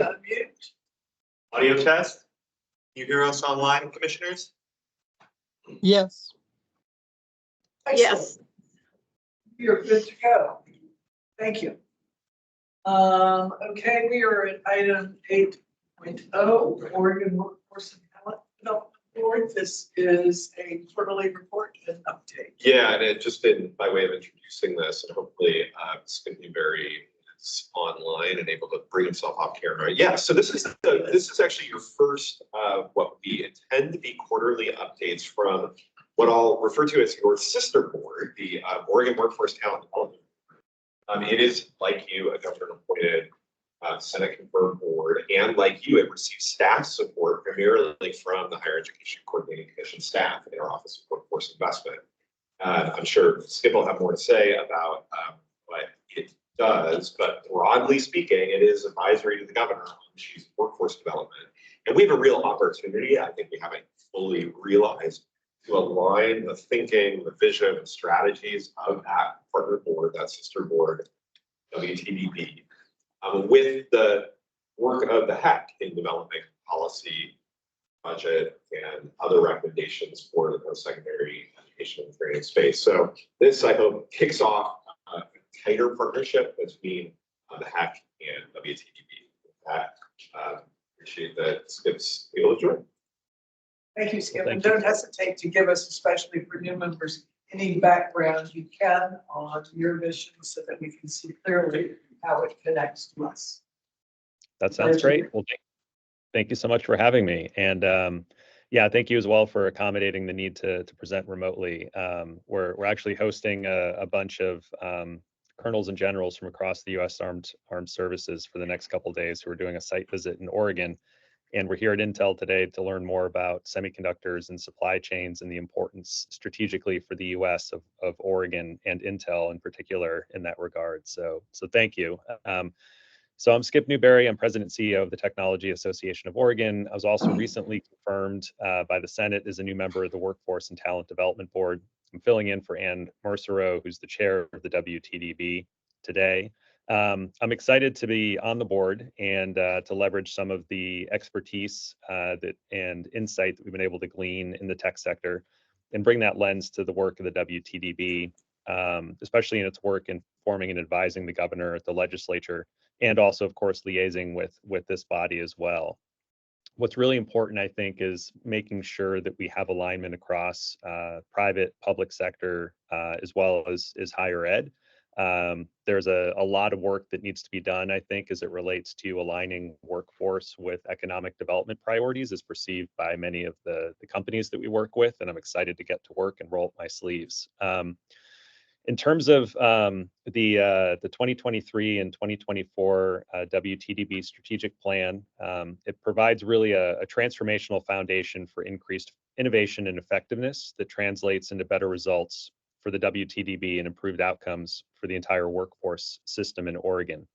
Unmute. Audio test? Can you hear us online, commissioners? Yes. Yes. You're good to go. Thank you. Okay, we are at item 8.0, Oregon Workforce and Talent Development Board. This is a quarterly report and update. Yeah, and it just by way of introducing this, and hopefully Skip Newberry is online and able to bring himself off camera. Yeah, so this is actually your first what we intend to be quarterly updates from what I'll refer to as your sister board, the Oregon Workforce Talent Development. It is, like you, a governor-appointed Senate confirmed board, and like you, it receives staff support primarily from the Higher Education Coordinating Commission staff in our Office of Workforce Investment. I'm sure Skip will have more to say about what it does, but broadly speaking, it is advisory to the governor on issues of workforce development. And we have a real opportunity, I think we haven't fully realized, to align the thinking, the vision, and strategies of that partner board, that sister board, WTDB, with the work of the HECC in developing policy, budget, and other recommendations for the post-secondary education and training space. So this, I hope, kicks off a tighter partnership between the HECC and WTDB. With that, appreciate that Skip's able to join. Thank you, Skip. Well, And thank don't hesitate to give us, especially for new members, any background you can on your mission so that we can see clearly how it connects to us. That sounds great. Well, thank you so much for having me. And yeah, thank you as well for accommodating the need to present remotely. We're actually hosting a bunch of colonels and generals from across the U.S. Armed Services for the next couple of days who are doing a site visit in Oregon. And we're here at Intel today to learn more about semiconductors and supply chains and the importance strategically for the U.S. of Oregon and Intel in particular in that regard. So thank you. So I'm Skip Newberry. I'm President and CEO of the Technology Association of Oregon. I was also recently confirmed by the Senate as a new member of the Workforce and Talent Development Board. I'm filling in for Ann Mercereau, who's the chair of the WTDB today. I'm excited to be on the board and to leverage some of the expertise and insight that we've been able to glean in the tech sector and bring that lens to the work of the WTDB, especially in its work in forming and advising the governor, the legislature, and also, of course, liaising with this body as well. What's really important, I think, is making sure that we have alignment across private, public sector, as well as higher ed. There's a lot of work that needs to be done, I think, as it relates to aligning workforce with economic development priorities as perceived by many of the companies that we work with, and I'm excited to get to work and roll up my sleeves. In terms of the 2023 and 2024 WTDB strategic plan, it provides really a transformational foundation for increased innovation and effectiveness that translates into better results for the WTDB and improved outcomes for the entire workforce system in Oregon.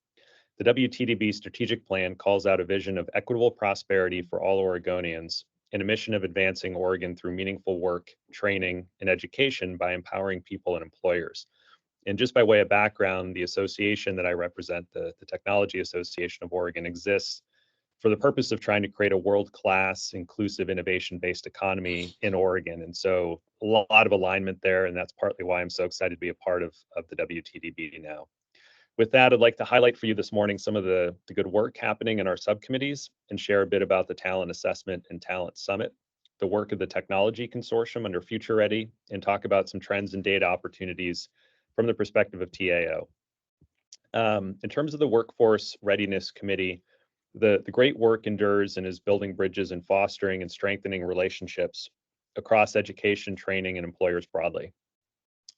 The WTDB strategic plan calls out a vision of equitable prosperity for all Oregonians and a mission of advancing Oregon through meaningful work, training, and education by empowering people and employers. And just by way of background, the association that I represent, the Technology Association of Oregon, exists for the purpose of trying to create a world-class, inclusive, innovation-based economy in Oregon. And so a lot of alignment there, and that's partly why I'm so excited to be a part of the WTDB now. With that, I'd like to highlight for you this morning some of the good work happening in our subcommittees and share a bit about the Talent Assessment and Talent Summit, the work of the Technology Consortium under Future Ready, and talk about some trends and data opportunities from the perspective of TAO. In terms of the Workforce Readiness Committee, the great work endures and is building bridges and fostering and strengthening relationships across education, training, and employers broadly.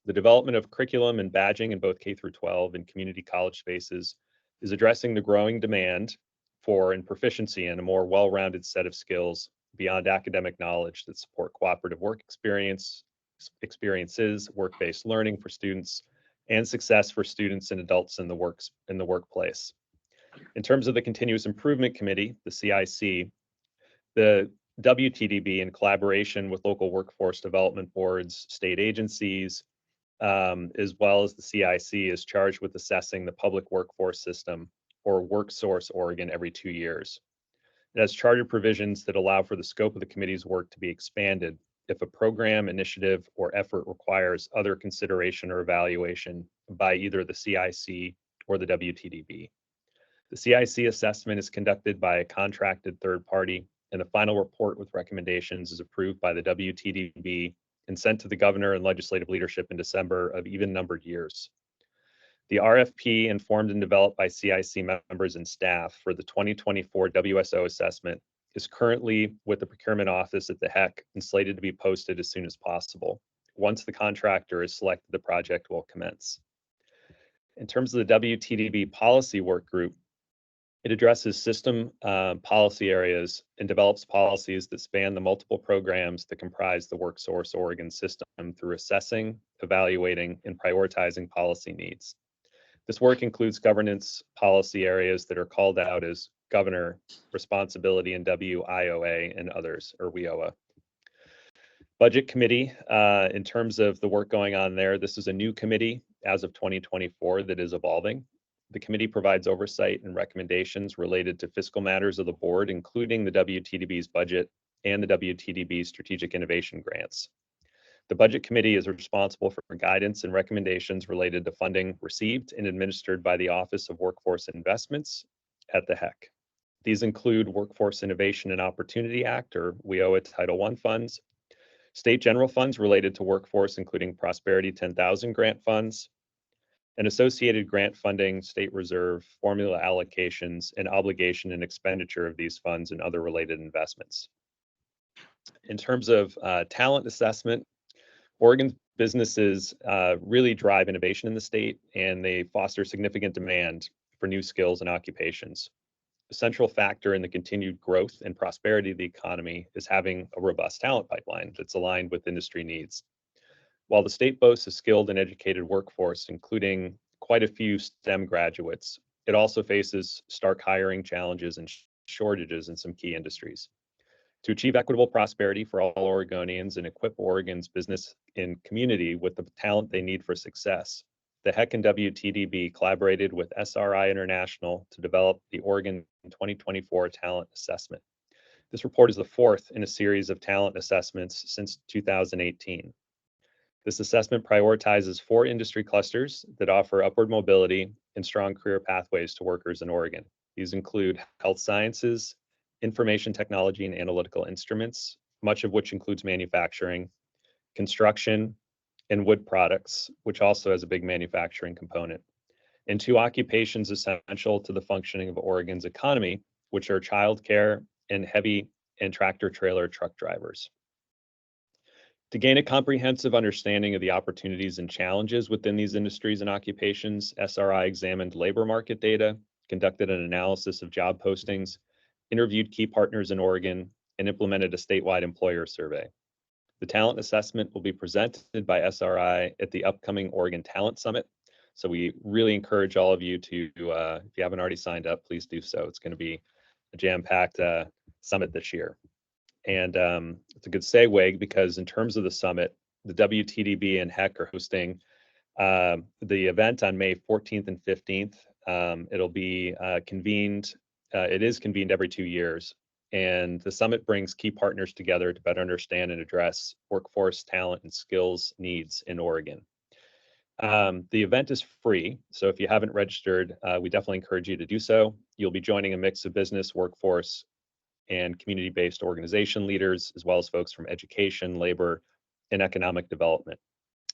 The development of curriculum and badging in both K through 12 and community college spaces is addressing the growing demand for and proficiency in a more well-rounded set of skills beyond academic knowledge that support cooperative work experiences, work-based learning for students, and success for students and adults in the workplace. In terms of the Continuous Improvement Committee, the CIC, the WTDB, in collaboration with local workforce development boards, state agencies, as well as the CIC, is charged with assessing the public workforce system or WorkSource Oregon every 2 years. It has charter provisions that allow for the scope of the committee's work to be expanded if a program, initiative, or effort requires other consideration or evaluation by either the CIC or the WTDB. The CIC assessment is conducted by a contracted third party, and the final report with recommendations is approved by the WTDB and sent to the governor and legislative leadership in December of even-numbered years. The RFP, informed and developed by CIC members and staff for the 2024 WSO assessment, is currently with the procurement office at the HECC and slated to be posted as soon as possible. Once the contractor is selected, the project will commence. In terms of the WTDB policy work group, it addresses system policy areas and develops policies that span the multiple programs that comprise the WorkSource Oregon system through assessing, evaluating, and prioritizing policy needs. This work includes governance policy areas that are called out as governor responsibility and WIOA and others, or WIOA. Budget committee, in terms of the work going on there, this is a new committee as of 2024 that is evolving. The committee provides oversight and recommendations related to fiscal matters of the board, including the WTDB's budget and the WTDB strategic innovation grants. The budget committee is responsible for guidance and recommendations related to funding received and administered by the Office of Workforce Investments at the HECC. These include Workforce Innovation and Opportunity Act, or WIOA Title I funds, state general funds related to workforce, including Prosperity 10,000 grant funds, and associated grant funding, state reserve, formula allocations, and obligation and expenditure of these funds and other related investments. In terms of talent assessment, Oregon's businesses really drive innovation in the state, and they foster significant demand for new skills and occupations. A central factor in the continued growth and prosperity of the economy is having a robust talent pipeline that's aligned with industry needs. While the state boasts a skilled and educated workforce, including quite a few STEM graduates, it also faces stark hiring challenges and shortages in some key industries. To achieve equitable prosperity for all Oregonians and equip Oregon's business and community with the talent they need for success, the HECC and WTDB collaborated with SRI International to develop the Oregon 2024 Talent Assessment. This report is the fourth in a series of talent assessments since 2018. This assessment prioritizes 4 industry clusters that offer upward mobility and strong career pathways to workers in Oregon. These include health sciences, information technology and analytical instruments, much of which includes manufacturing, construction, and wood products, which also has a big manufacturing component, and 2 occupations essential to the functioning of Oregon's economy, which are childcare and heavy and tractor trailer truck drivers. To gain a comprehensive understanding of the opportunities and challenges within these industries and occupations, SRI examined labor market data, conducted an analysis of job postings, interviewed key partners in Oregon, and implemented a statewide employer survey. The talent assessment will be presented by SRI at the upcoming Oregon Talent Summit. So we really encourage all of you to, if you haven't already signed up, please do so. It's going to be a jam-packed summit this year. And it's a good segue because in terms of the summit, the WTDB and HECC are hosting the event on May 14th and 15th. It'll be convened, it is convened every 2 years. And the summit brings key partners together to better understand and address workforce talent and skills needs in Oregon. The event is free, so if you haven't registered, we definitely encourage you to do so. You'll be joining a mix of business, workforce, and community-based organization leaders, as well as folks from education, labor, and economic development.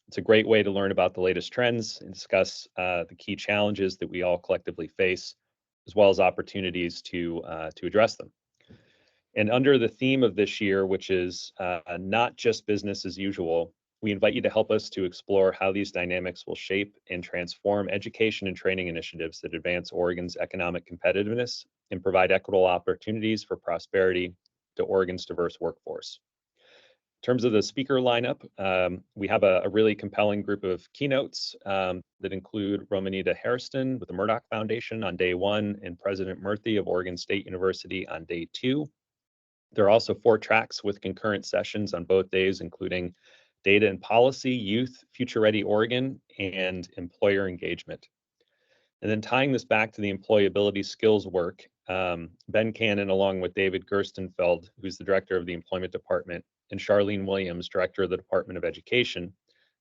It's a great way to learn about the latest trends and discuss the key challenges that we all collectively face, as well as opportunities to address them. And under the theme of this year, which is not just business as usual, we invite you to help us to explore how these dynamics will shape and transform education and training initiatives that advance Oregon's economic competitiveness and provide equitable opportunities for prosperity to Oregon's diverse workforce. In terms of the speaker lineup, we have a really compelling group of keynotes that include Romanita Hairston with the Murdoch Foundation on day 1 and President Murthy of Oregon State University on day 2. There are also 4 tracks with concurrent sessions on both days, including Data and Policy, Youth, Future Ready Oregon, and Employer Engagement. And then tying this back to the employability skills work, Ben Cannon, along with David Gerstenfeld, who's the director of the Employment Department, and Charlene Williams, director of the Department of Education,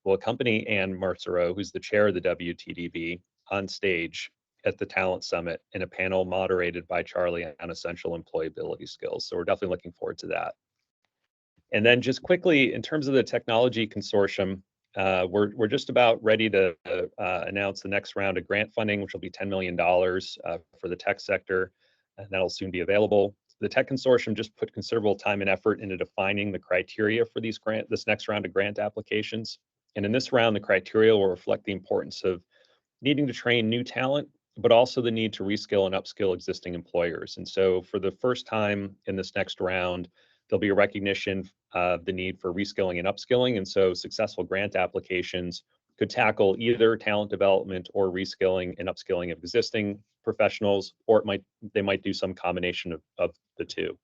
will accompany Ann Mercereau, who's the chair of the WTDB, on stage at the Talent Summit in a panel moderated by Charlie on essential employability skills. So we're definitely looking forward to that. And then just quickly, in terms of the technology consortium, we're just about ready to announce the next round of grant funding, which will be $10 million for the tech sector, and that'll soon be available. The tech consortium just put considerable time and effort into defining the criteria for this next round of grant applications. And in this round, the criteria will reflect the importance of needing to train new talent, but also the need to reskill and upskill existing employers. And so for the first time in this next round, there'll be a recognition of the need for reskilling and upskilling. And so successful grant applications could tackle either talent development or reskilling and upskilling of existing professionals, or they might do some combination of the two.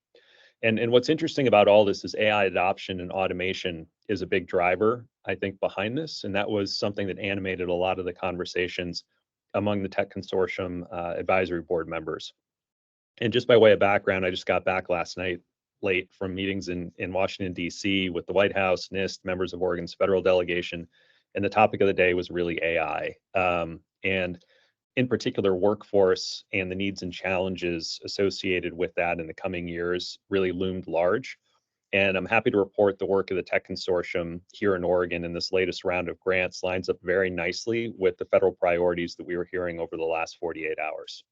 And what's interesting about all this is AI adoption and automation is a big driver, I think, behind this. And that was something that animated a lot of the conversations among the Tech Consortium advisory board members. And just by way of background, I just got back last night late from meetings in Washington, D.C. with the White House, NIST, members of Oregon's federal delegation. And the topic of the day was really AI. And in particular, workforce and the needs and challenges associated with that in the coming years really loomed large. And I'm happy to report the work of the Tech Consortium here in Oregon in this latest round of grants lines up very nicely with the federal priorities that we were hearing over the last 48 hours.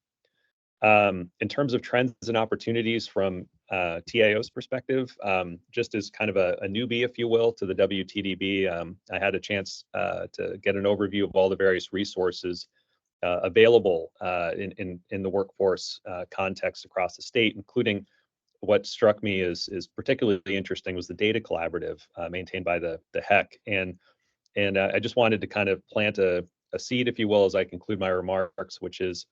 In terms of trends and opportunities from TAO's perspective, just as kind of a newbie, if you will, to the WTDB, I had a chance to get an overview of all the various resources available in the workforce context across the state, including what struck me as particularly interesting was the data collaborative maintained by the HECC. And I just wanted to kind of plant a seed, if you will, as I conclude my remarks, which is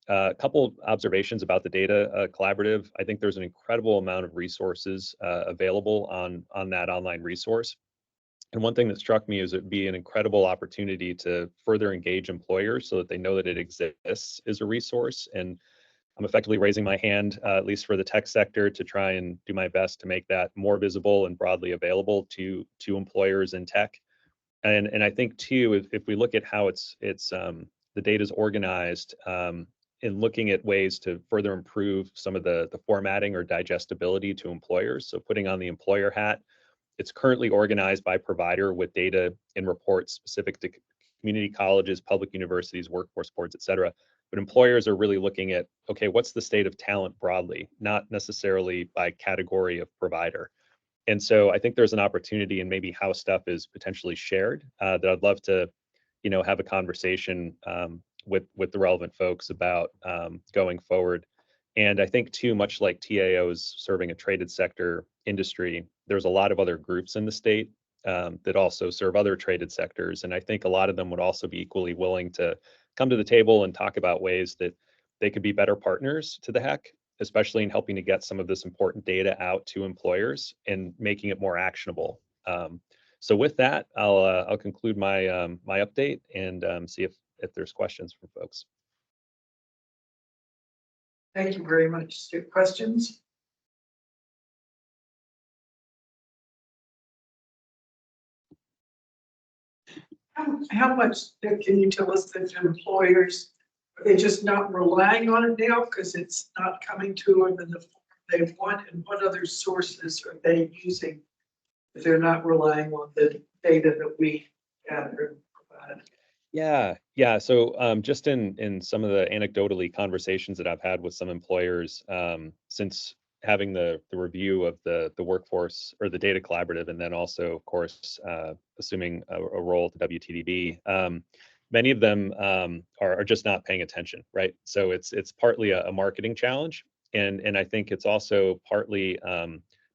a couple observations about the data collaborative. I think there's an incredible amount of resources available on that online resource. And one thing that struck me is it'd be an incredible opportunity to further engage employers so that they know that it exists as a resource. And I'm effectively raising my hand, at least for the tech sector, to try and do my best to make that more visible and broadly available to employers in tech. And I think too, if we look at how the data is organized, in looking at ways to further improve some of the formatting or digestibility to employers. So putting on the employer hat, it's currently organized by provider with data and reports specific to community colleges, public universities, workforce boards, et cetera. But employers are really looking at, okay, what's the state of talent broadly, not necessarily by category of provider. And so I think there's an opportunity in maybe how stuff is potentially shared that I'd love to, have a conversation with the relevant folks about going forward. And I think too, much like TAO's serving a traded sector industry, there's a lot of other groups in the state that also serve other traded sectors. And I think a lot of them would also be equally willing to come to the table and talk about ways that they could be better partners to the HECC, especially in helping to get some of this important data out to employers and making it more actionable. So with that, I'll conclude my my update and see if there's questions from folks. Thank you very much. Stu. Questions? How much can you tell us that employers, are they just not relying on it now because it's not coming to them in the form they want? And what other sources are they using if they're not relying on the data that we gather and provide? Yeah. So just in some of the anecdotally conversations that I've had with some employers since having the review of the workforce or the data collaborative, and then also, of course, assuming a role at the WTDB, many of them are just not paying attention, right? So it's partly a marketing challenge, and I think it's also partly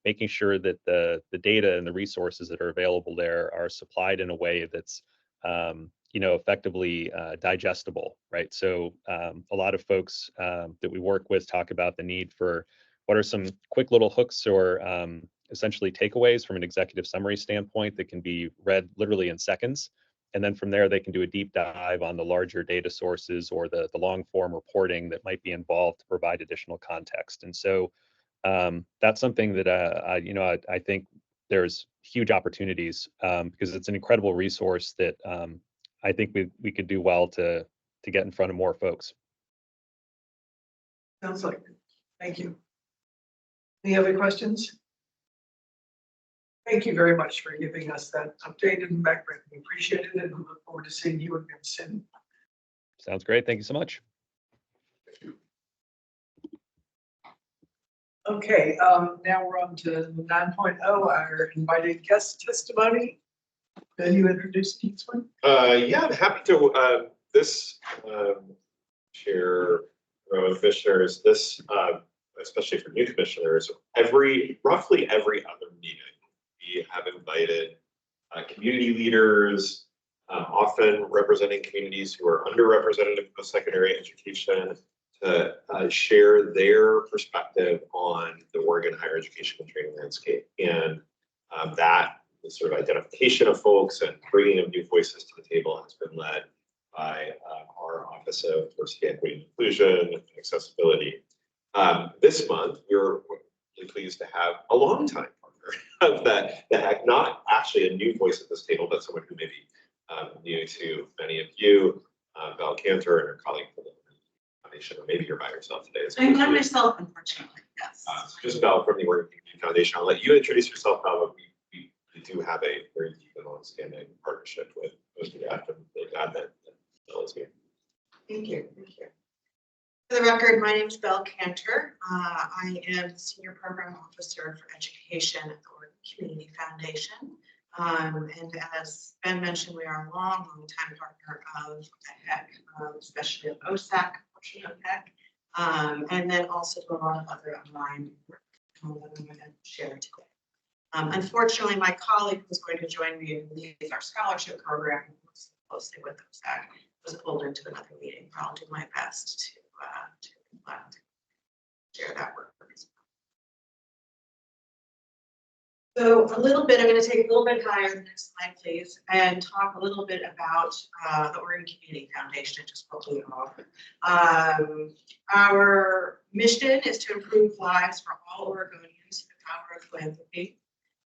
making sure that the data and the resources that are available there are supplied in a way that's effectively digestible, right? So a lot of folks that we work with talk about the need for what are some quick little hooks or essentially takeaways from an executive summary standpoint that can be read literally in seconds And then from there, they can do a deep dive on the larger data sources or the long form reporting that might be involved to provide additional context. And so that's something that I think there's huge opportunities because it's an incredible resource that I think we could do well to get in front of more folks. Sounds like it. Thank you. Any other questions? Thank you very much for giving us that updated and background. We appreciate it and we look forward to seeing you again soon. Sounds great. Thank you so much. Okay, now we're on to 9.0, our invited guest testimony. Can you introduce each one? Yeah, I'm happy to. This Chair Rowan Commissioners, especially for new commissioners, roughly every other meeting, we have invited community leaders, often representing communities who are underrepresented in post-secondary education, to share their perspective on the Oregon higher education and training landscape. And that sort of identification of folks and bringing of new voices to the table has been led by our Office of Diversity, Equity, and Inclusion and Accessibility. This month, we're really pleased to have a longtime partner of that HECC, not actually a new voice at this table, but someone who may be new to many of you, Belle Cantor and her colleague from the Foundation, or maybe you're by yourself today. I'm by myself, unfortunately, yes. Just Belle from the Oregon Community Foundation. I'll let you introduce yourself, Belle, but we do have a very deep and long-standing partnership with OSDF, and really glad that Belle is here. Thank you. For the record, my name is Belle Cantor. I am the Senior Program Officer for Education at the Oregon Community Foundation. And as Ben mentioned, we are a long-time partner of the HECC, especially of OSAC portion of HECC, and then also to a lot of other online work that I'm going to share today. Unfortunately, my colleague who's going to join me and lead our scholarship program closely with OSAC was pulled into another meeting. I'll do my best to share that work. So a little bit, I'm going to take a little bit higher, next slide please, and talk a little bit about the Oregon Community Foundation. I just pulled it off. Our mission is to improve lives for all Oregonians through the power of philanthropy.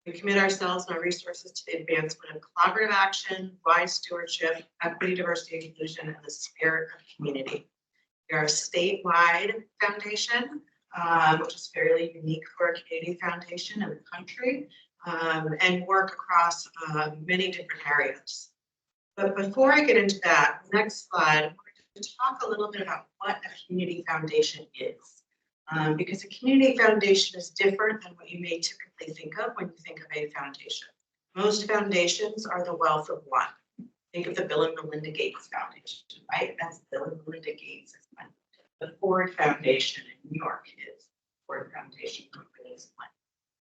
We commit ourselves and our resources to the advancement of collaborative action, wise stewardship, equity, diversity, inclusion, and the spirit of community. We are a statewide foundation, which is fairly unique for a Canadian foundation in the country, and work across many different areas. But before I get into that, next slide, I'm going to talk a little bit about what a community foundation is. Because a community foundation is different than what you may typically think of when you think of a foundation. Most foundations are the wealth of one. Think of the Bill and Melinda Gates Foundation, right? That's Bill and Melinda Gates. The Ford Foundation in New York is Ford Foundation companies.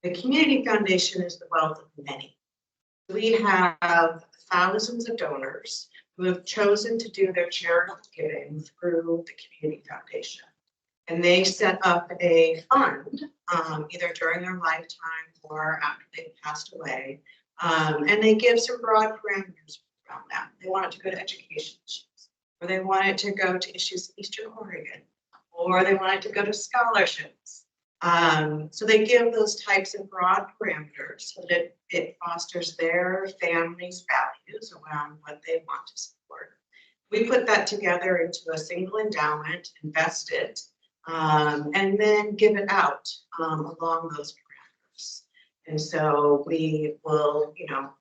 The community foundation is the wealth of many. We have thousands of donors who have chosen to do their charitable giving through the community foundation. And they set up a fund, either during their lifetime or after they've passed away. And they give some broad parameters around that. They want it to go to education issues, or they want it to go to issues in Eastern Oregon, or they want it to go to scholarships. So they give those types of broad parameters so that it fosters their family's values around what they want to support. We put that together into a single endowment, invest it, and then give it out along those parameters. And so we will,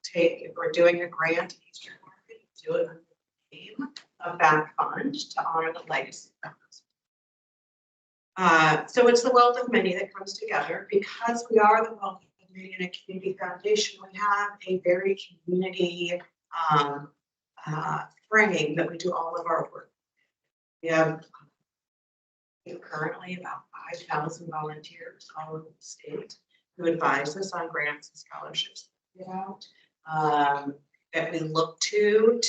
take, if we're doing a grant in Eastern Oregon, do it under the name of that fund to honor the legacy of those. So it's the wealth of many that comes together. Because we are the wealth of many in a community foundation, we have a very community frame that we do all of our work. We have currently about 5,000 volunteers all over the state who advise us on grants and scholarships that we look to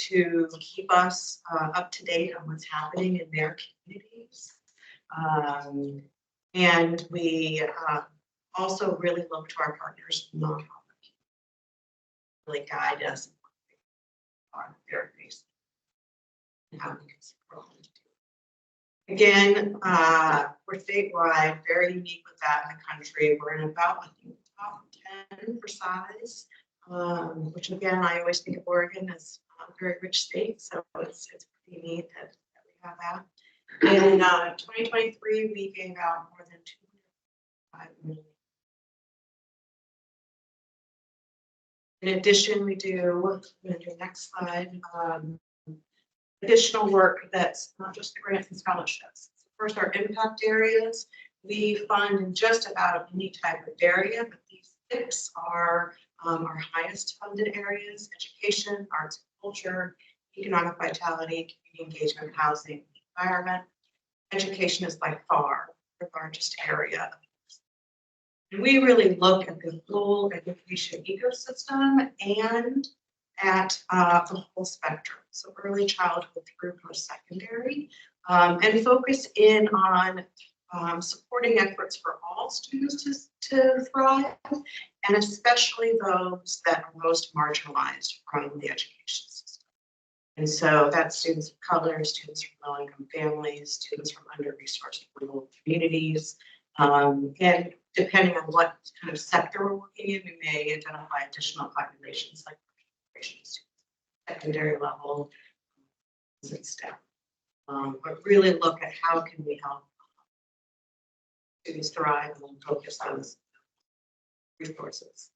keep us up to date on what's happening in their communities. And we also really look to our partners, nonprofit, really guide us. are they're facing. And how we can support them to do it. Again, we're statewide, very unique with that in the country. We're in about, I think, top 10 for size, which again, I always think of Oregon as a very rich state, so it's pretty neat that we have that. In 2023, we gave out more than 205 million. In addition, we do, next slide, additional work that's not just the grants and scholarships. First, our impact areas. We fund in just about any type of area, but these 6 are our highest funded areas: education, arts and culture, economic vitality, community engagement, housing, environment. Education is by far the largest area. And we really look at the full education ecosystem and at the whole spectrum, so early childhood through post-secondary, and focus in on supporting efforts for all students to thrive, and especially those that are most marginalized from the education system. And so that's students of color, students from low-income families, students from under-resourced rural communities, and depending on what kind of sector we're working in, we may identify additional populations like secondary level and STEM. But really look at how can we help students thrive and focus on those resources.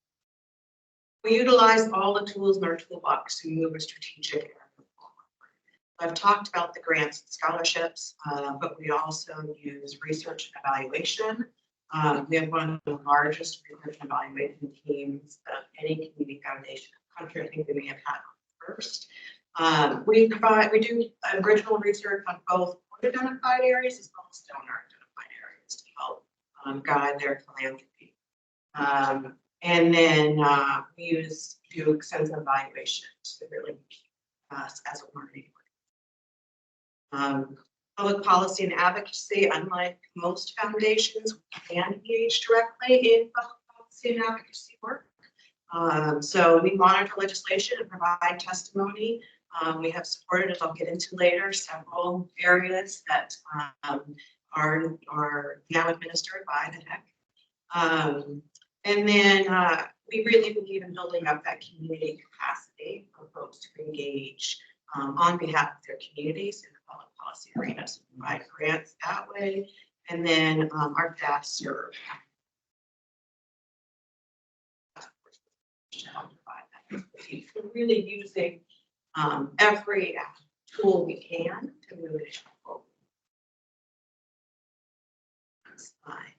We utilize all the tools in our toolbox to move a strategic area forward. I've talked about the grants and scholarships, but we also use research and evaluation. We have one of the largest research and evaluation teams of any community foundation in the country. I think we may have had first. We do original research on both identified areas as well as donor identified areas to help guide their philanthropy. And then we do extensive evaluations to really keep us as a learning. Public policy and advocacy, unlike most foundations, we can engage directly in public policy and advocacy work. So we monitor legislation and provide testimony. We have supported, as I'll get into later, several areas that are now administered by the HECC. And then we really believe in building up that community capacity for folks to engage on behalf of their communities in the public policy arena. So we provide grants that way, and then our staff serve. We're really using every tool we can to move it forward. Next slide.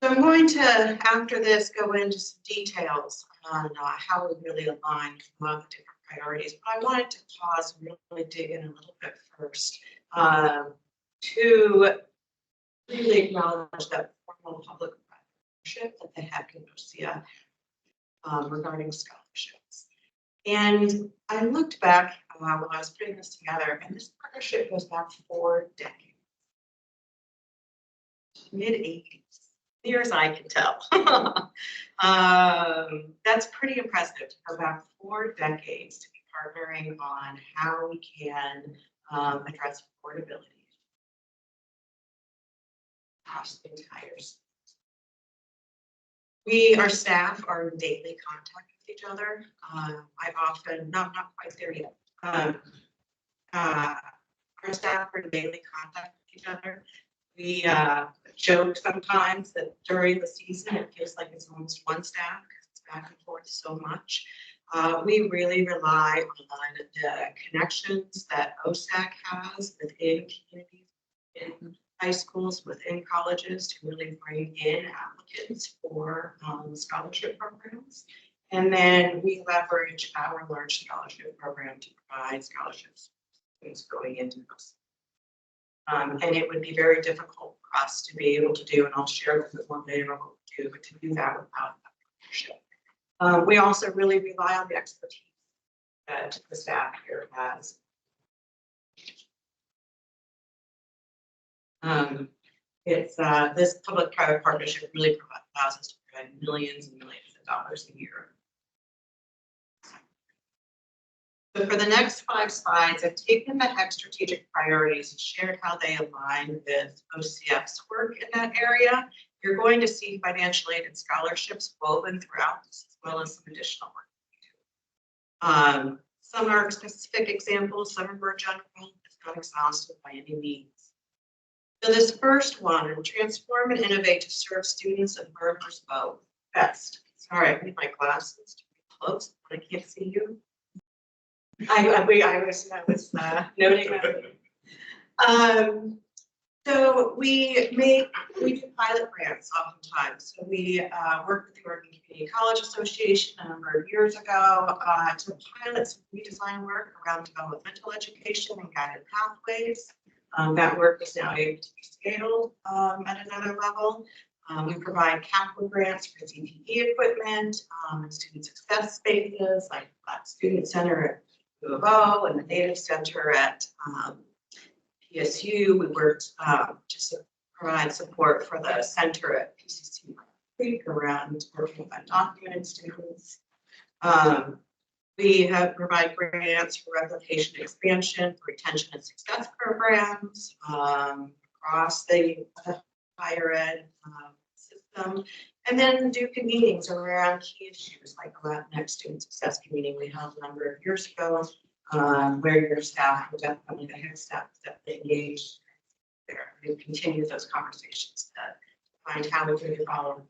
So I'm going to, after this, go into some details on how we really align among the different priorities. But I wanted to pause and really dig in a little bit first to really acknowledge that formal public partnership that the HECC and OCA regarding scholarships. And I looked back while I was putting this together, and this partnership goes back 4 decades, mid-80s. Near as I can tell. That's pretty impressive to go back 4 decades to be partnering on how we can address affordability across the entire state. Our staff are in daily contact with each other. I've often, not quite there yet. Our staff are in daily contact with each other. We joke sometimes that during the season, it feels like it's almost one staff because it's back and forth so much. We really rely on the connections that OSAC has within communities, in high schools, within colleges to really bring in applicants for scholarship programs. And then we leverage our large scholarship program to provide scholarships going into those. And it would be very difficult for us to be able to do, and I'll share this with one later what we do, but to do that without that partnership. We also really rely on the expertise that the staff here has. This public-private partnership really allows us to provide millions and millions of dollars a year. So for the next 5 slides, I've taken the HECC strategic priorities and shared how they align with OCF's work in that area. You're going to see financial aid and scholarships woven throughout this, as well as some additional work. Some are specific examples, some are more general, it's not exhaustive by any means. So this first one, transform and innovate to serve students and learners both best. Sorry, I need my glasses to be close, but I can't see you. I was noting that. So we do pilot grants oftentimes. So we worked with the Oregon Community College Association a number of years ago to pilot some redesign work around developmental education and guided pathways. That work is now able to be scaled at another level. We provide capital grants for CPE equipment, student success spaces like Black Student Center at U of O and the Native Center at PSU. We worked to provide support for the center at PCC Creek around working with undocumented students. We have provide grants for replication expansion, for retention and success programs across the higher ed system, and then do meetings around key issues like the Latinx student success meeting we held a number of years ago, where your staff, definitely the HECC staff, definitely engaged there. We continue those conversations to find how we can follow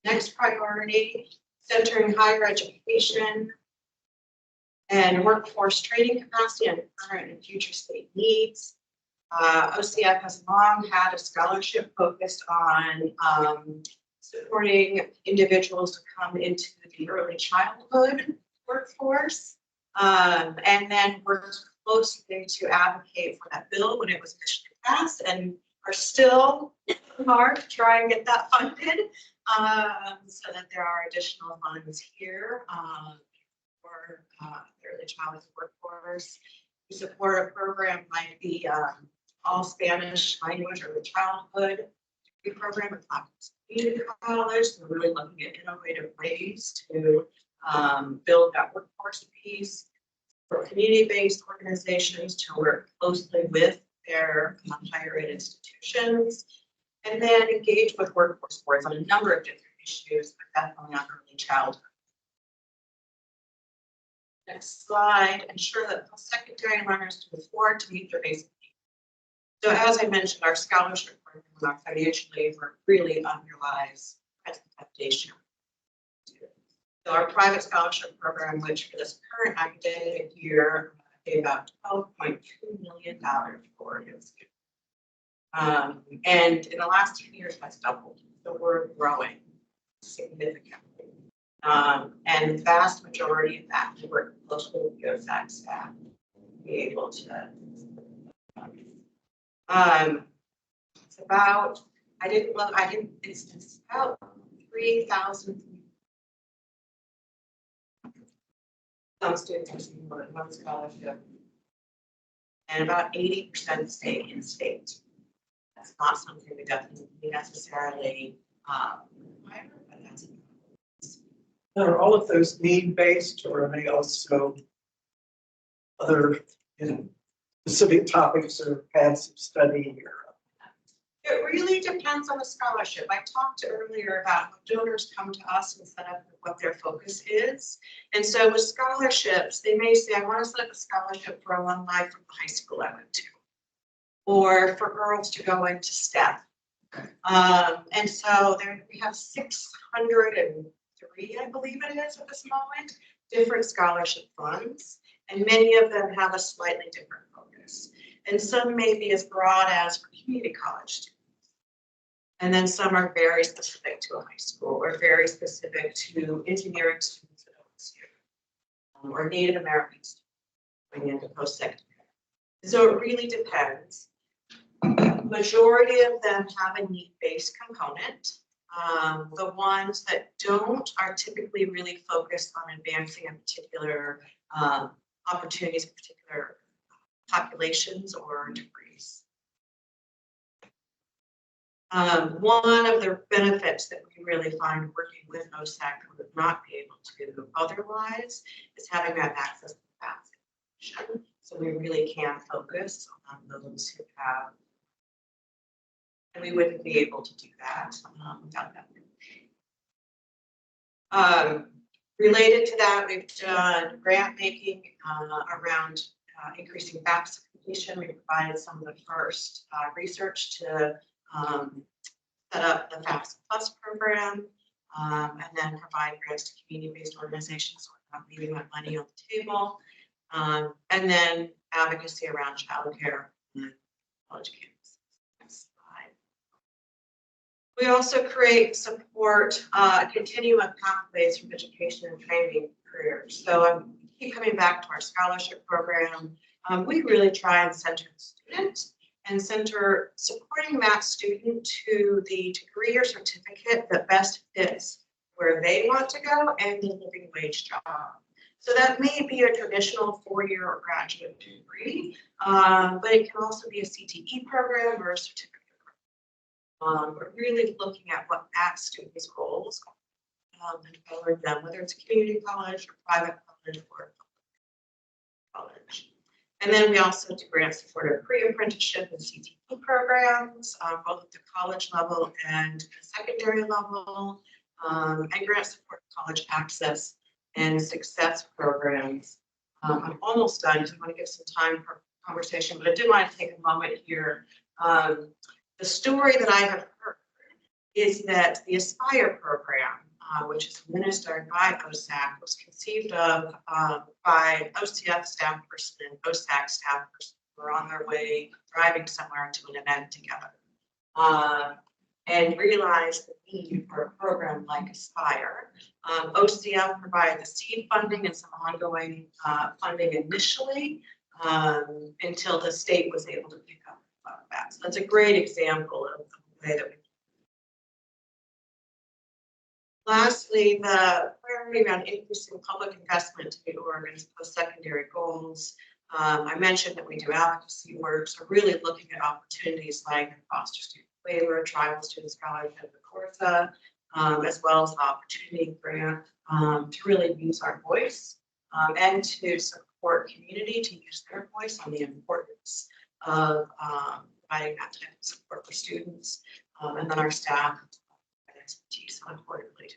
that. Next priority, centering higher education and workforce training capacity on current and future state needs. OCF has long had a scholarship focused on supporting individuals to come into the early childhood workforce, and then worked closely to advocate for that bill when it was initially passed, and are still hard to try and get that funded, so that there are additional funds here for the early childhood workforce. We support a program like the all Spanish language early childhood degree program at Black's Community College. We're really looking at innovative ways to build that workforce piece for community-based organizations to work closely with their higher ed institutions, and then engage with workforce boards on a number of different issues, but definitely on early childhood. Next slide, ensure that post-secondary learners can afford to meet their basic needs. So as I mentioned, our scholarship program, our financial aid work really underlies the foundation. So our private scholarship program, which for this current academic year, paid about $12.2 million for its students. And in the last 10 years, that's doubled. So we're growing significantly. And the vast majority of that, we work closely with the HECC staff to be able to. It's about, it's about 3,000. Some students receive more than one scholarship, and about 80% stay in state. That's not something we definitely necessarily require, but that's. Are all of those need-based, or are they also other, specific topics or paths of study? Or It really depends on the scholarship. I talked earlier about when donors come to us and set up what their focus is. And so with scholarships, they may say, I want to set up a scholarship for alumni from the high school I went to, or for girls to go into STEM. And so there we have 603, I believe it is at this moment, different scholarship funds, and many of them have a slightly different focus. And some may be as broad as for community college students. And then some are very specific to a high school, or very specific to engineering students at OSU, or Native American students going into post-secondary. So it really depends. Majority of them have a need-based component. The ones that don't are typically really focused on advancing a particular opportunities, particular populations or degrees. One of the benefits that we really find working with OSAC that we would not be able to do otherwise is having that access to capacity. So we really can focus on those who have, and we wouldn't be able to do that without that. Related to that, we've done grant making around increasing FAFSA completion. We provided some of the first research to set up the FAFSA Plus program, and then provide grants to community-based organizations so we're not leaving that money on the table. And then advocacy around childcare and college campuses. Next slide. We also create support continuum pathways from education and training careers. So I keep coming back to our scholarship program. We really try and center the student and center supporting that student to the degree or certificate that best fits where they want to go and the living wage job. So that may be a traditional four-year or graduate degree, but it can also be a CTE program or a certificate program. We're really looking at what that student's goals and tailoring them, whether it's a community college or private college or college. And then we also do grant supported pre-apprenticeship and CTE programs, both at the college level and the secondary level, and grant support college access and success programs. I'm almost done because I want to give some time for conversation, but I did want to take a moment here. The story that I have heard is that the Aspire program, which is administered by OSAC, was conceived of by OCF staff person and OSAC staff person who were on their way driving somewhere to an event together, and realized the need for a program like Aspire. OCF provided the seed funding and some ongoing funding initially until the state was able to pick up that. So that's a great example of the way that we. Lastly, the priority around increasing public investment to meet Oregon's post-secondary goals. I mentioned that we do advocacy work, so really looking at opportunities like foster student waiver, tribal student scholarship, the Corsa, as well as the opportunity grant to really use our voice and to support community to use their voice on the importance of providing that type of support for students, and then our staff and expertise, so importantly to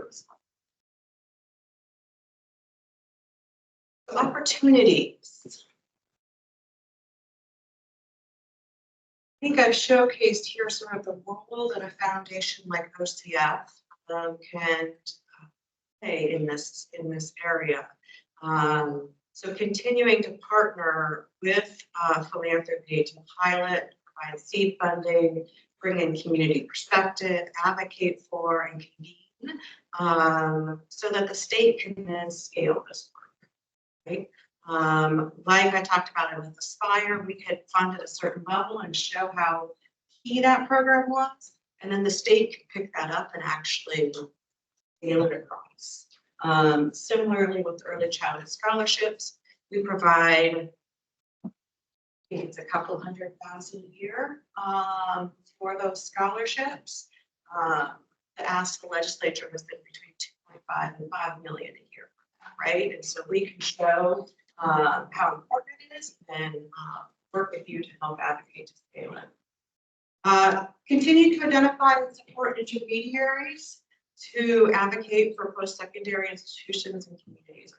us. Opportunities. I think I've showcased here sort of the role that a foundation like OCF can play in this area. So continuing to partner with philanthropy to pilot, provide seed funding, bring in community perspective, advocate for and convene, so that the state can then scale this work, right? Like I talked about it with Aspire, we could fund at a certain level and show how key that program was, and then the state could pick that up and actually scale it across. Similarly with early childhood scholarships, we provide, I think it's a couple $100,000 a year for those scholarships. The ask the legislature was between 2.5 and 5 million a year, right? And so we can show how important it is and work with you to help advocate to scale it. Continue to identify and support intermediaries to advocate for post-secondary institutions and communities.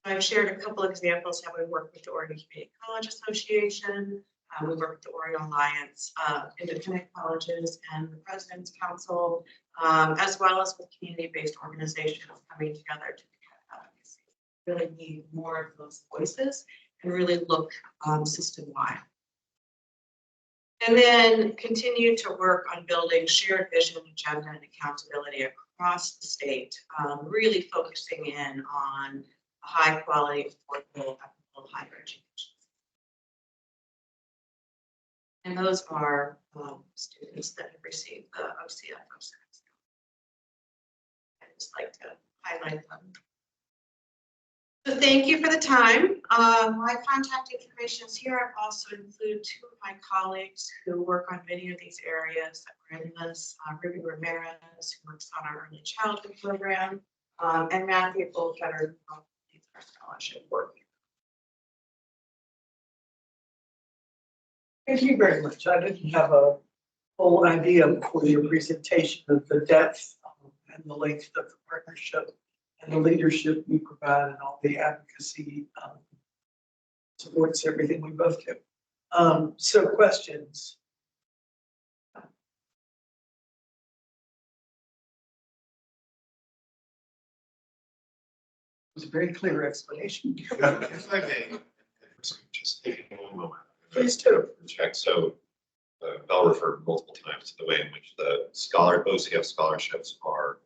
I've shared a couple examples how we work with the Oregon Community College Association. We work with the Oregon Alliance of Independent Colleges and the President's Council, as well as with community-based organizations coming together to advocacy. Really need more of those voices and really look system-wide. And then continue to work on building shared vision, agenda, and accountability across the state, really focusing in on high quality, affordable, equitable higher education. And those are students that have received the OCF. I just like to highlight them. So thank you for the time. My contact information is here. I've also included two of my colleagues who work on many of these areas that were in this. Ruby Ramirez, who works on our early childhood program, and Matthew Bullfetter, who leads our scholarship work. Thank you very much. I didn't have a full idea for your presentation of the depth and the length of the partnership and the leadership you provide and all the advocacy supports everything we both do. So questions? It was a very clear explanation. If I may, just taking one moment. Please do. Check. So Bell referred multiple times to the way in which the OCF scholarships are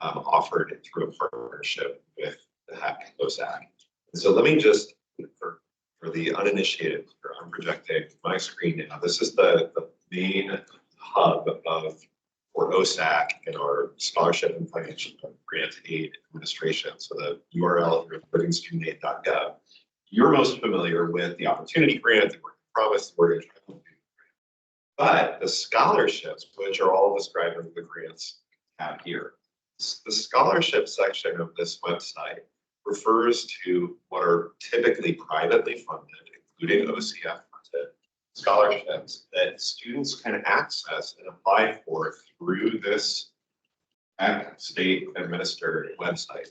offered through a partnership with the HECC OSAC. And so let me just, for the uninitiated, I'm projecting my screen now. This is the main hub for OSAC and our scholarship and financial grant aid administration. So the URL here is livingstudentaid.gov. You're most familiar with the opportunity grant, the work promise, the work. But the scholarships, which are all described in the grants tab here, the scholarship section of this website refers to what are typically privately funded, including OCF funded scholarships that students can access and apply for through this state administered website.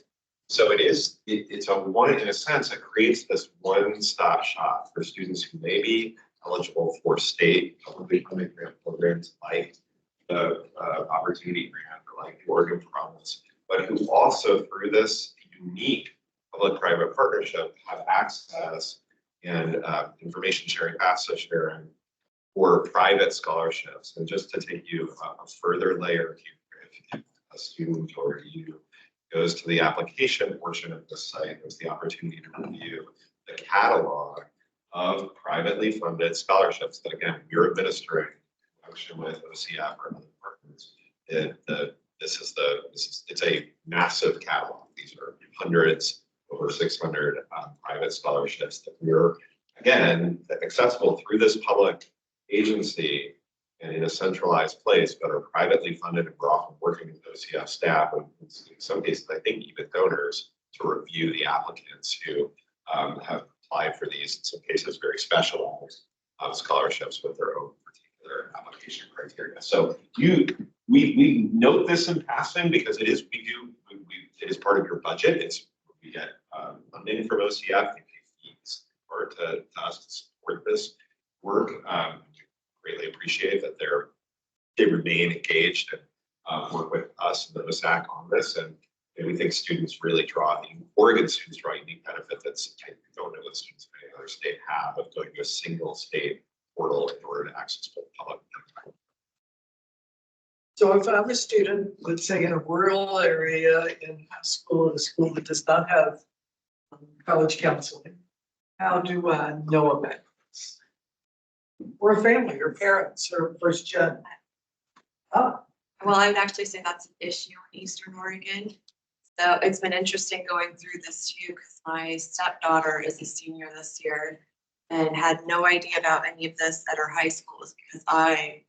So it's a one, in a sense, it creates this one-stop shop for students who may be eligible for state publicly funded grant programs like the Opportunity Grant or like the Oregon Promise, but who also through this unique public-private partnership have access and information sharing, FAFSA sharing for private scholarships. And just to take you a further layer here, if a student or you goes to the application portion of the site, there's the opportunity to review the catalog of privately funded scholarships that, again, you're administering in conjunction with OCF or other partners. It's a massive catalog. These are hundreds, over 600 private scholarships that we're, again, accessible through this public agency and in a centralized place, but are privately funded, and we're often working with OCF staff, and in some cases, I think even donors, to review the applicants who have applied for these, in some cases, very specialized scholarships with their own particular application criteria. So we note this in passing because it is it is part of your budget. We get funding from OCF, we pay fees or to us to support this work. Greatly appreciate that they remain engaged and work with us and the OSAC on this. And we think students really Oregon students draw a unique benefit that's I don't know that students in any other state have of going to a single state portal in order to access both public and private. So if I'm a student, let's say in a rural area in high school, a school that does not have college counseling, how do I know about this? Or a family or parents or first gen? Oh, Well, I would actually say that's an issue in Eastern Oregon. So it's been interesting going through this too, because my stepdaughter is a senior this year and had no idea about any of this at her high schools because I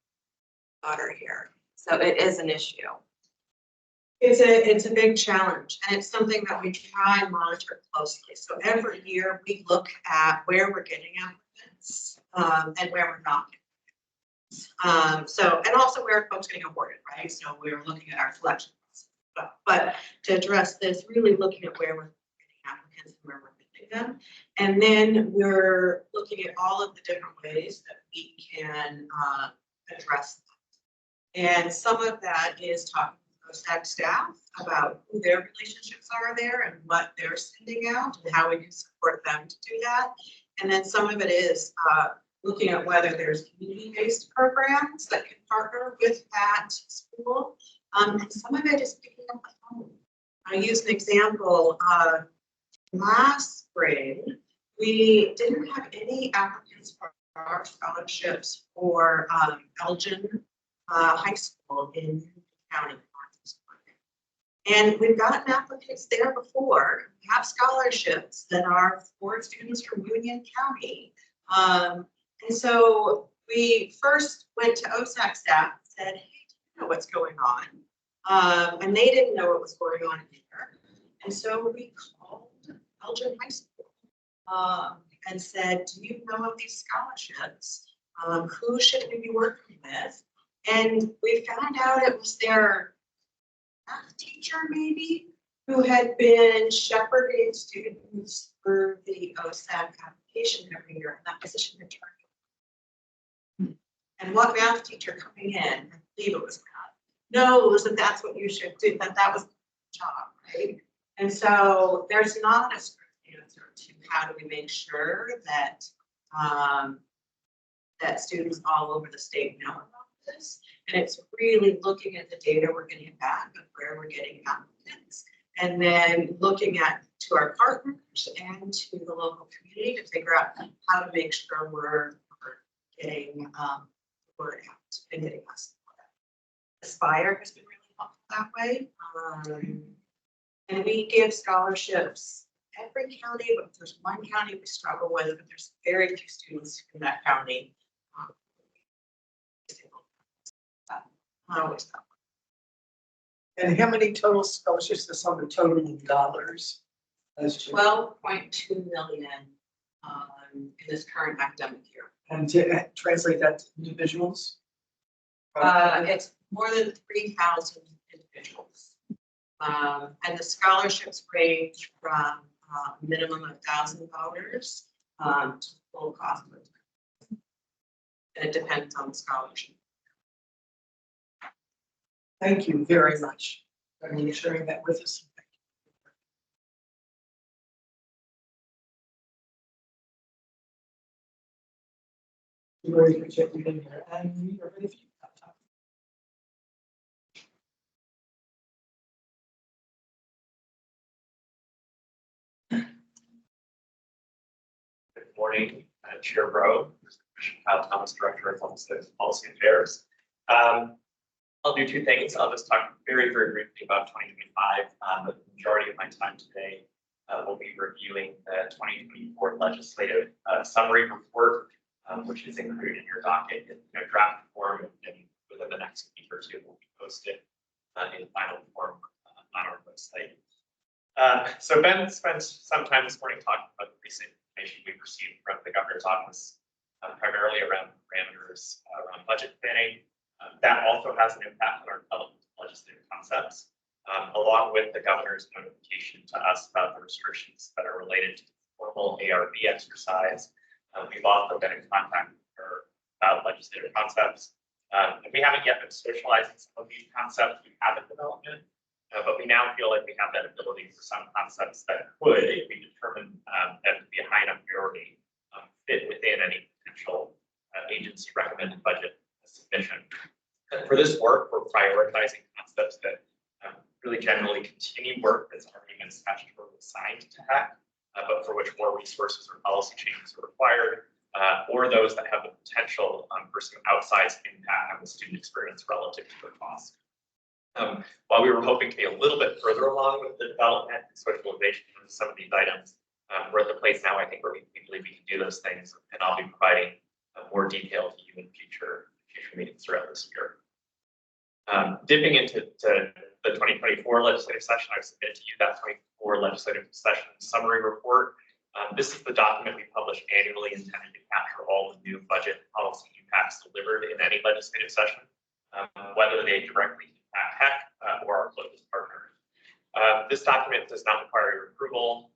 got her here. So it is an issue. It's a big challenge, and it's something that we try and monitor closely. So every year we look at where we're getting applicants and where we're not. And also where folks getting awarded, right? So we're looking at our selection process. But to address this, really looking at where we're getting applicants and where we're getting them. And then we're looking at all of the different ways that we can address that. And some of that is talking to OSAC staff about who their relationships are there and what they're sending out and how we can support them to do that. And then some of it is looking at whether there's community-based programs that can partner with that school. And some of it is picking up the phone. I use an example. Last spring, we didn't have any applicants for our scholarships for Elgin High School in County. And we've gotten applicants there before, we have scholarships that are for students from Union County. And so we first went to OSAC staff and said, hey, do you know what's going on? And they didn't know what was going on either. And so we called Elgin High School and said, do you know of these scholarships? Who should we be working with? And we found out it was their math teacher, maybe, who had been shepherding students through the OSAC application every year, and that position returned. And what math teacher coming in, I believe it was math, knows that that's what you should do, that was the job, right? And so there's not a strict answer to how do we make sure that that students all over the state know about this. And it's really looking at the data we're getting back of where we're getting applicants, and then looking at to our partners and to the local community to figure out how to make sure we're getting word out and getting us. Aspire has been really helpful that way. And we give scholarships every county, but if there's one county we struggle with, but there's very few students in that county. Always that. And how many total scholarships is on the total in dollars? 12.2 million in this current academic year. And to translate that to individuals? It's more than 3,000 individuals. And the scholarships range from a minimum of $1,000 to full cost of it. And it depends on the scholarship. Thank you very much for sharing that with us. You already projected in here, and we are ready for you. Good morning, Chair Rowe, Kyle Thomas, Director of Legislative Policy Affairs. I'll do two things. I'll just talk very briefly about 2025. The majority of my time today will be reviewing the 2024 legislative summary report, which is included in your docket in draft form, and within the next week or two will be posted in final form on our website. So Ben spent some time this morning talking about the recent information we've received from the governor's office, primarily around parameters around budget planning. That also has an impact on our development of legislative concepts, along with the governor's notification to us about the restrictions that are related to the formal ARB exercise. We've also been in contact with her about legislative concepts. And we haven't yet been socializing some of these concepts we have in development, but we now feel like we have that ability for some concepts that could, if we determine them to be a high enough priority, fit within any potential agency recommended budget submission. And for this work, we're prioritizing concepts that really generally continue work that's already been statutorily assigned to HECC, but for which more resources or policy changes are required, or those that have the potential for some outsized impact on the student experience relative to the cost. While we were hoping to be a little bit further along with the development and socialization of some of these items, we're at the place now, I think, where we believe we can do those things, and I'll be providing more detail to you in future meetings throughout this year. Dipping into the 2024 legislative session, I've submitted to you that 2024 legislative session summary report. This is the document we publish annually intended to capture all the new budget policy impacts delivered in any legislative session, whether they directly impact HECC or our closest partners. This document does not require your approval,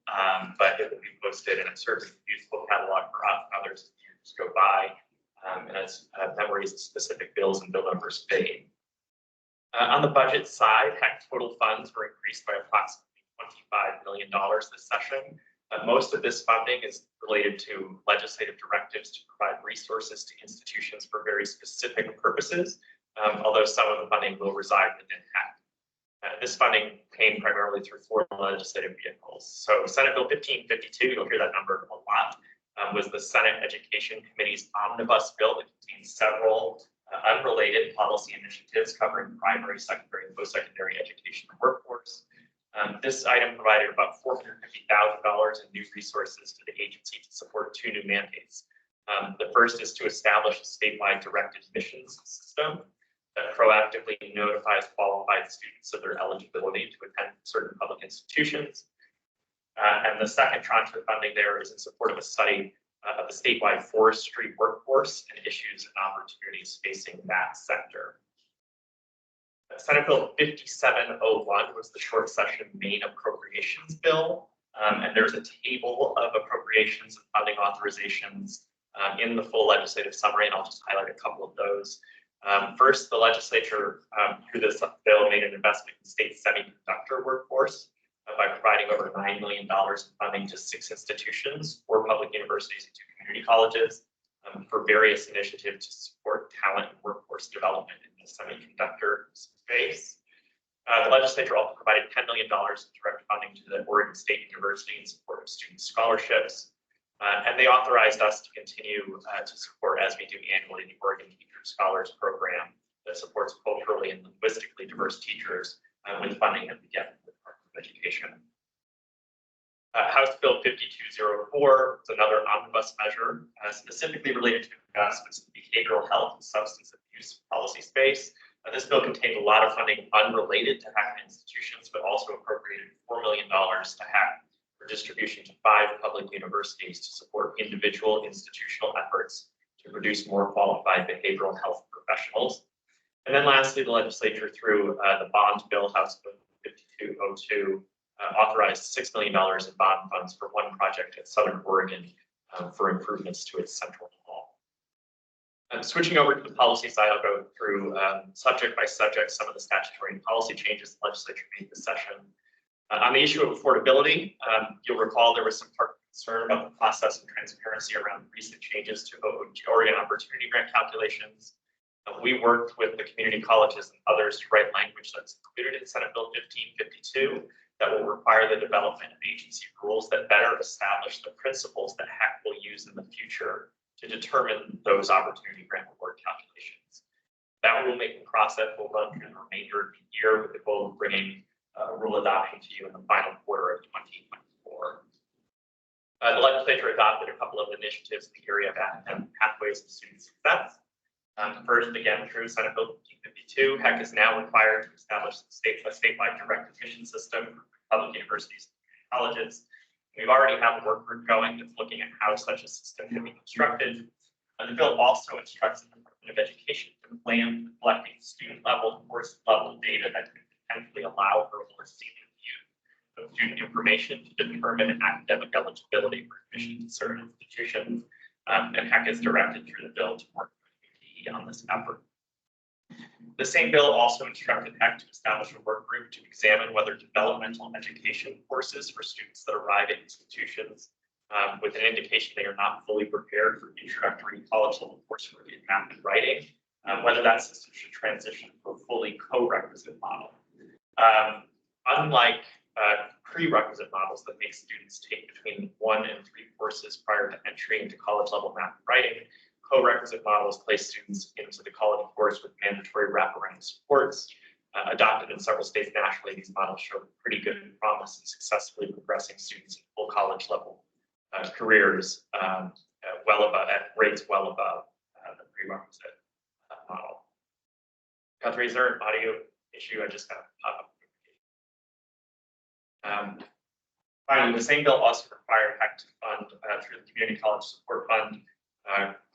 but it will be posted, and it serves as a useful catalog for us and others as years go by, and as memories of specific bills and bill numbers fade. On the budget side, HECC total funds were increased by approximately $25 million this session. Most of this funding is related to legislative directives to provide resources to institutions for very specific purposes, although some of the funding will reside within HECC. This funding came primarily through 4 legislative vehicles. So Senate Bill 1552, you'll hear that number a lot, was the Senate Education Committee's omnibus bill that contains several unrelated policy initiatives covering primary, secondary, and post-secondary education and workforce. This item provided about $450,000 in new resources to the agency to support 2 new mandates. The first is to establish a statewide directed admissions system that proactively notifies qualified students of their eligibility to attend certain public institutions. And the second tranche of funding there is in support of a study of the statewide forestry workforce and issues and opportunities facing that sector. Senate Bill 5701 was the short session main appropriations bill. And there's a table of appropriations and funding authorizations in the full legislative summary, and I'll just highlight a couple of those. First, the legislature, through this bill, made an investment in state semiconductor workforce by providing over $9 million in funding to 6 institutions, 4 public universities and 2 community colleges for various initiatives to support talent and workforce development in the semiconductor space. The legislature also provided $10 million in direct funding to the Oregon State University in support of student scholarships. And they authorized us to continue to support, as we do annually, the Oregon Teacher Scholars Program that supports culturally and linguistically diverse teachers with funding that we get from the Department of Education. House Bill 5204 is another omnibus measure specifically related to investments in behavioral health and substance abuse policy space. This bill contained a lot of funding unrelated to HECC institutions, but also appropriated $4 million to HECC for distribution to 5 public universities to support individual institutional efforts to produce more qualified behavioral health professionals. And then lastly, the legislature, through the bond bill, House Bill 5202, authorized $6 million in bond funds for 1 project at Southern Oregon for improvements to its central hall. Switching over to the policy side, I'll go through subject by subject some of the statutory and policy changes the legislature made this session. On the issue of affordability, you'll recall there was some concern about the process and transparency around recent changes to Oregon Opportunity Grant calculations. We worked with the community colleges and others to write language that's included in Senate Bill 1552 that will require the development of agency rules that better establish the principles that HECC will use in the future to determine those opportunity grant award calculations. That rulemaking process will run through the remainder of the year with the goal of bringing rule adoption to you in the final quarter of 2024. The legislature adopted a couple of initiatives in the area of academic pathways and student success. First, again, through Senate Bill 1552, HECC is now required to establish a statewide direct admission system for public universities and colleges. We've already have a work group going that's looking at how such a system can be constructed. The bill also instructs the Department of Education to plan for collecting student level, course level data that could potentially allow for a more seamless view of student information to determine academic eligibility for admission to certain institutions. And HECC is directed through the bill to work on this effort. The same bill also instructed HECC to establish a work group to examine whether developmental education courses for students that arrive at institutions with an indication they are not fully prepared for introductory college level coursework in math and writing, whether that system should transition to a fully co-requisite model. Unlike prerequisite models that make students take between 1 and 3 courses prior to entry into college level math and writing, co-requisite models place students into the college course with mandatory wraparound supports. Adopted in several states nationally, these models show pretty good promise in successfully progressing students in full college level careers well above, at rates well above the prerequisite model. Guthrie, is there an audio issue? I just got a pop-up. Finally, the same bill also required HECC to fund through the Community College Support Fund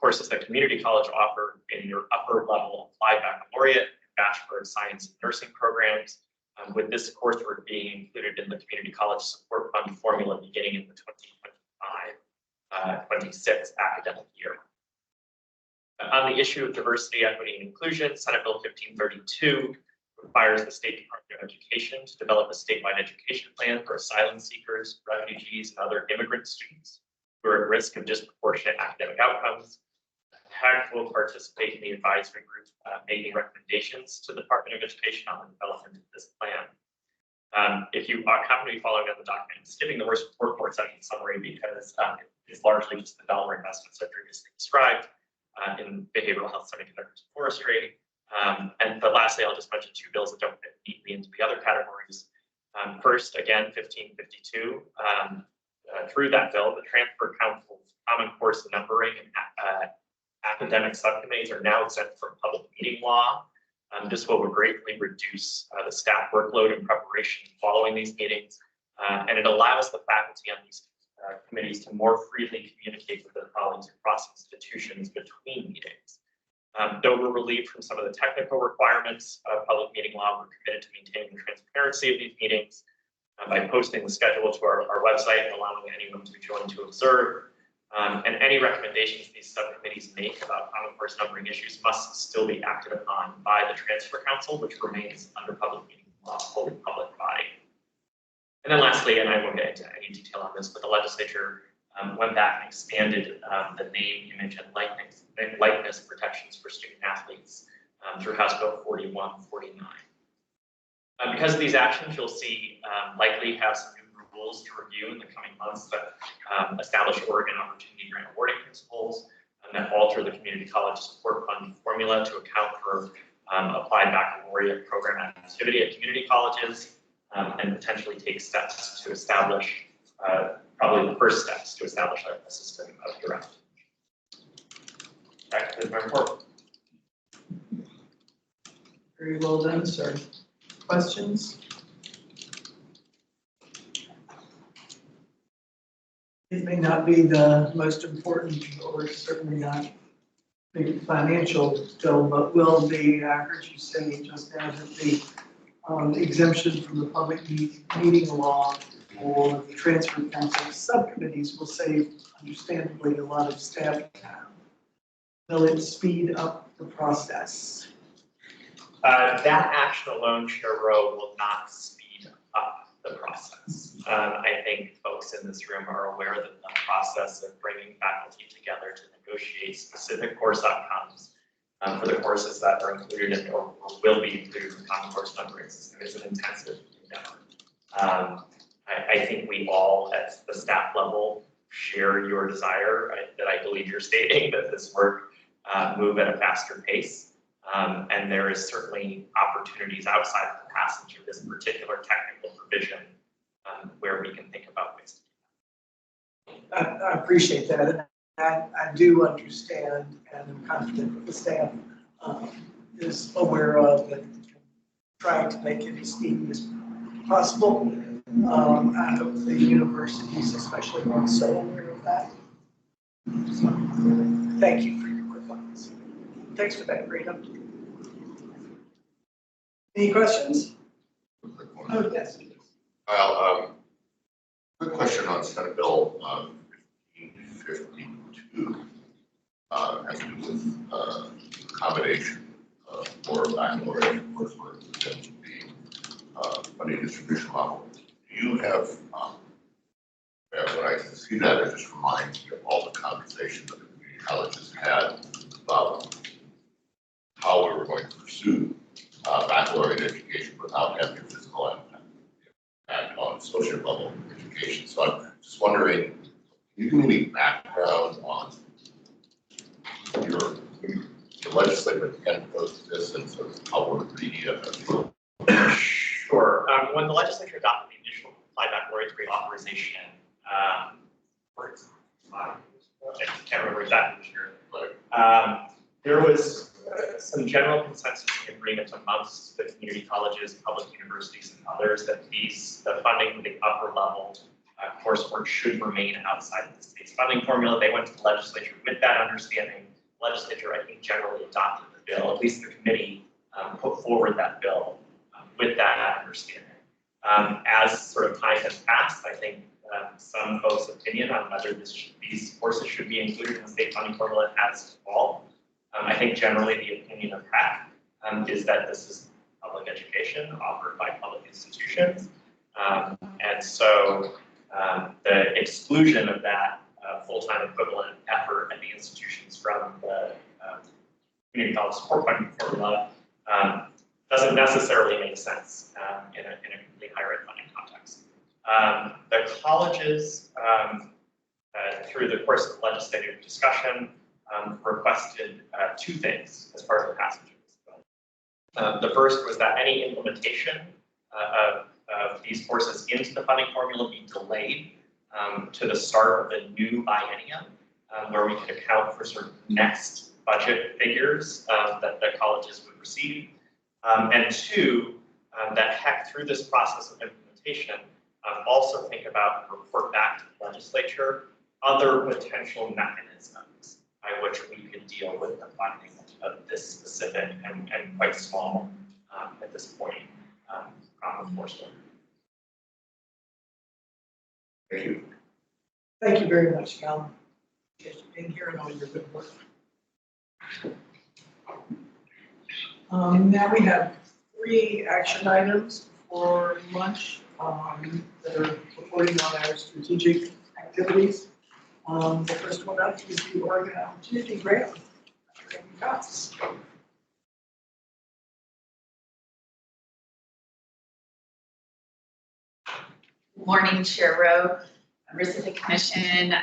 courses that community college offer in your upper level applied baccalaureate, Bachelor of Science and Nursing programs, with this coursework being included in the Community College Support Fund formula beginning in the 2025-26 academic year. On the issue of diversity, equity, and inclusion, Senate Bill 1532 requires the State Department of Education to develop a statewide education plan for asylum seekers, refugees, and other immigrant students who are at risk of disproportionate academic outcomes. HECC will participate in the advisory group making recommendations to the Department of Education on the development of this plan. If you happen to be following on the document, I'm skipping the report section summary because it's largely just the dollar investments I previously described. in behavioral health, semiconductors, and forestry. But lastly, I'll just mention 2 bills that don't fit neatly into the other categories. First, again, 1552. Through that bill, the Transfer Council's common course numbering and academic subcommittees are now exempt from public meeting law. This will greatly reduce the staff workload in preparation following these meetings, and it allows the faculty on these committees to more freely communicate with their colleagues across institutions between meetings. Though we're relieved from some of the technical requirements of public meeting law, we're committed to maintaining the transparency of these meetings by posting the schedule to our website and allowing anyone to join to observe. And any recommendations these subcommittees make about common course numbering issues must still be acted upon by the Transfer Council, which remains under public meeting law, wholly public body. And then lastly, and I won't get into any detail on this, but the legislature went back and expanded the name, image, and likeness protections for student athletes through House Bill 4149. Because of these actions, you'll see likely have some new rules to review in the coming months that establish Oregon Opportunity Grant awarding principles and that alter the Community College Support Fund formula to account for applied baccalaureate program activity at community colleges, and potentially take steps to establish, probably the first steps to establish a system of direct. Back to my report. Very well done, sir. Questions? It may not be the most important, or certainly not big financial bill, but will be, I heard you say just now that the exemption from the public meeting law or the Transfer Council subcommittees will save, understandably, a lot of staff time. Will it speed up the process? That action alone, Chair Rowe, will not speed up the process. I think folks in this room are aware that the process of bringing faculty together to negotiate specific course outcomes for the courses that are included in or will be included in the Common Course numbering system is an intensive endeavor. I think we all at the staff level share your desire that I believe you're stating that this work move at a faster pace. And there is certainly opportunities outside of the passage of this particular technical provision where we can think about ways. I appreciate that. And I do understand and I'm confident that the staff is aware of and trying to make it as speedy as possible. I hope the universities especially are so aware of that. So, thank you for your quick comments. Thanks for that, Rita. Any questions? Oh, yes. Kyle, quick question on Senate Bill 1552 has to do with accommodation for baccalaureate coursework within the funding distribution model. Do you have, when I see that, it just reminds me of all the conversation that the community colleges had about how we were going to pursue baccalaureate education without having physical impact on social level education. So I'm just wondering, can you give me any background on the legislative intent of this and sort of how we're the Sure. When the legislature adopted the initial applied baccalaureate degree authorization, I can't remember exactly which year, there was some general consensus and agreement amongst the community colleges, public universities, and others that the funding for the upper level coursework should remain outside of the state's funding formula. They went to the legislature with that understanding. The legislature, I think, generally adopted the bill. At least the committee put forward that bill with that understanding. As sort of time has passed, I think some folks' opinion on whether these courses should be included in the state funding formula has evolved. I think generally the opinion of HECC is that this is public education offered by public institutions. And so the exclusion of that full-time equivalent effort at the institutions from the community college support funding formula doesn't necessarily make sense in a complete higher ed funding context. The colleges, through the course of legislative discussion, requested two things as part of the passage of this bill. The first was that any implementation of these courses into the funding formula be delayed to the start of the new biennium, where we could account for sort of next budget figures that the colleges would receive. And two, that HECC, through this process of implementation, also think about and report back to the legislature other potential mechanisms by which we could deal with the funding of this specific and quite small at this point coursework. Thank you. Thank you very much, Alan. Being here and all your good work. Now we have 3 action items for lunch that are reporting on our strategic activities. The first one up is the Oregon Opportunity Grant. Morning, Chair Rowe, members of the commission.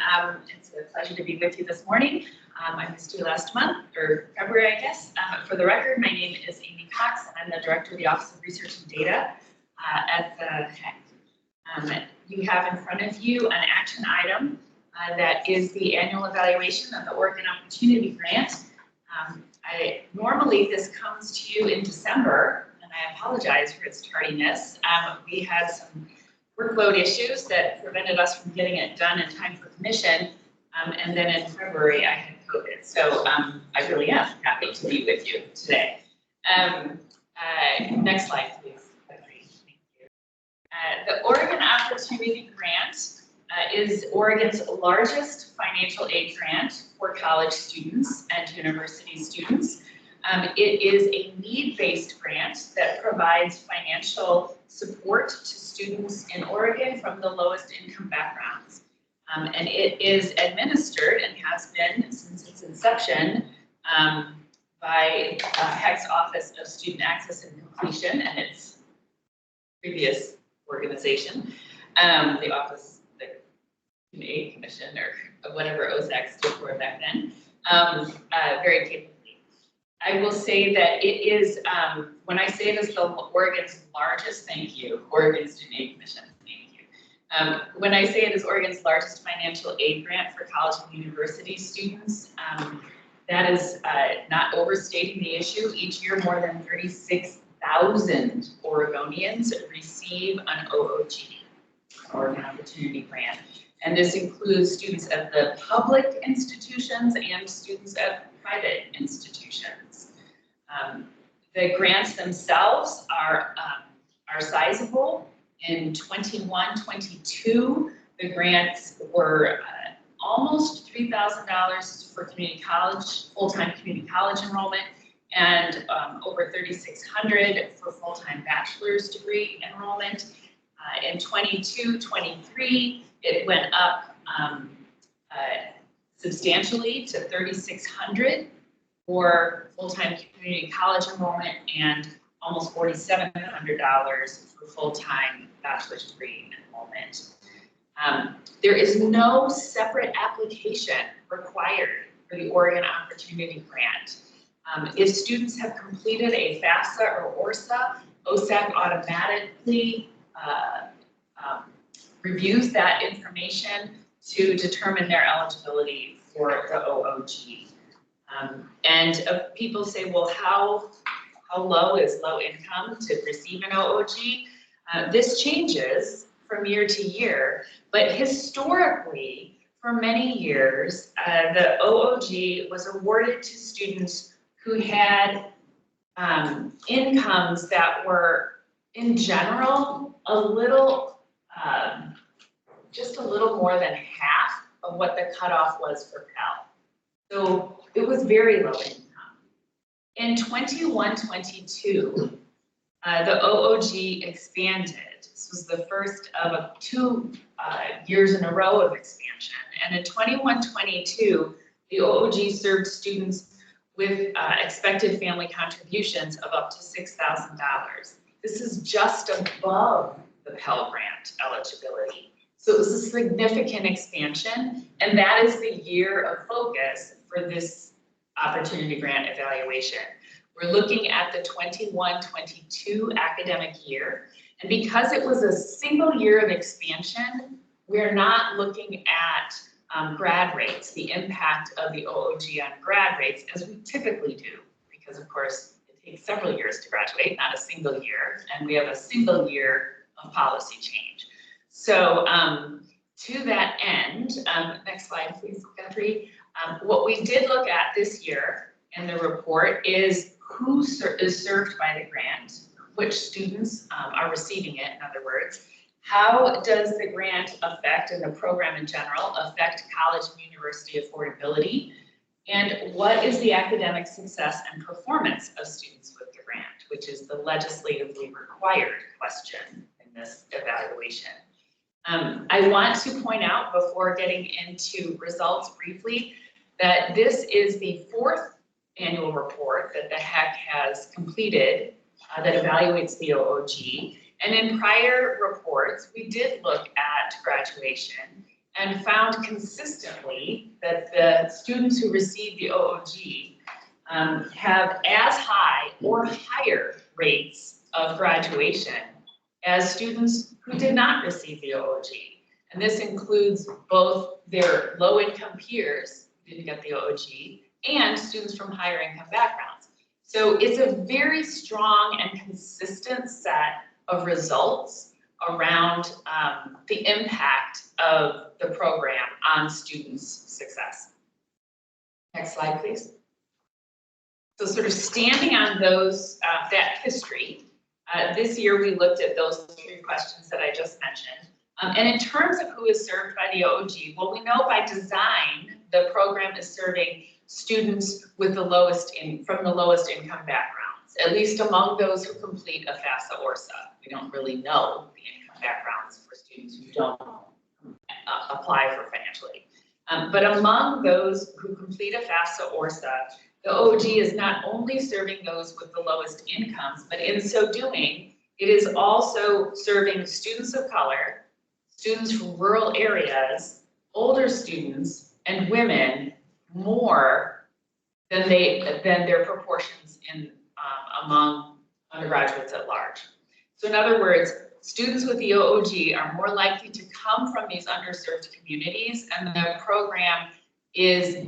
It's a pleasure to be with you this morning. I missed you last month, or February, I guess. For the record, my name is Amy Cox, and I'm the Director of the Office of Research and Data at the HECC. You have in front of you an action item that is the annual evaluation of the Oregon Opportunity Grant. Normally this comes to you in December, and I apologize for its tardiness. We had some workload issues that prevented us from getting it done in time for commission. And then in February, I had COVID. So I really am happy to be with you today. Next slide, please. Thank you. The Oregon Opportunity Grant is Oregon's largest financial aid grant for college students and university students. It is a need-based grant that provides financial support to students in Oregon from the lowest income backgrounds. And it is administered and has been since its inception by HECC's Office of Student Access and Completion and its previous organization, the Office of the Student Aid Commission, or whatever OSAC stood for back then, very capably. I will say that it is, when I say it is the Oregon's largest, thank you, Oregon Student Aid Commission, thank you. When I say it is Oregon's largest financial aid grant for college and university students, that is not overstating the issue. Each year, more than 36,000 Oregonians receive an OOG, Oregon Opportunity Grant. And this includes students at the public institutions and students at private institutions. The grants themselves are sizable. In 21-22, the grants were almost $3,000 for community college, full-time community college enrollment, and over $3,600 for full-time bachelor's degree enrollment. In 22-23, it went up substantially to $3,600 for full-time community college enrollment and almost $4,700 for full-time bachelor's degree enrollment. There is no separate application required for the Oregon Opportunity Grant. If students have completed a FAFSA or ORSA, OSAC automatically reviews that information to determine their eligibility for the OOG. And people say, well, how low is low income to receive an OOG? This changes from year to year, but historically, for many years, the OOG was awarded to students who had incomes that were, in general, a little, just a little more than half of what the cutoff was for Pell. So it was very low income. In 21-22, the OOG expanded. This was the first of 2 years in a row of expansion. And in 21-22, the OOG served students with expected family contributions of up to $6,000. This is just above the Pell Grant eligibility. So it was a significant expansion, and that is the year of focus for this opportunity grant evaluation. We're looking at the 21-22 academic year. And because it was a single year of expansion, we're not looking at grad rates, the impact of the OOG on grad rates, as we typically do, because of course it takes several years to graduate, not a single year, and we have a single year of policy change. So to that end, next slide please, Guthrie. What we did look at this year in the report is who is served by the grant, which students are receiving it, in other words. How does the grant affect, and the program in general, affect college and university affordability? And what is the academic success and performance of students with the grant, which is the legislatively required question in this evaluation. I want to point out, before getting into results briefly, that this is the 4th annual report that the HECC has completed that evaluates the OOG. And in prior reports, we did look at graduation and found consistently that the students who received the OOG have as high or higher rates of graduation as students who did not receive the OOG. And this includes both their low-income peers who didn't get the OOG and students from higher income backgrounds. So it's a very strong and consistent set of results around the impact of the program on students' success. Next slide, please. So sort of standing on those, that history, this year we looked at those 3 questions that I just mentioned. And in terms of who is served by the OOG, well, we know by design, the program is serving students with the from the lowest income backgrounds, at least among those who complete a FAFSA ORSA. We don't really know the income backgrounds for students who don't apply for financial aid. But among those who complete a FAFSA ORSA, the OOG is not only serving those with the lowest incomes, but in so doing, it is also serving students of color, students from rural areas, older students, and women more than their proportions in among undergraduates at large. So in other words, students with the OOG are more likely to come from these underserved communities, and the program is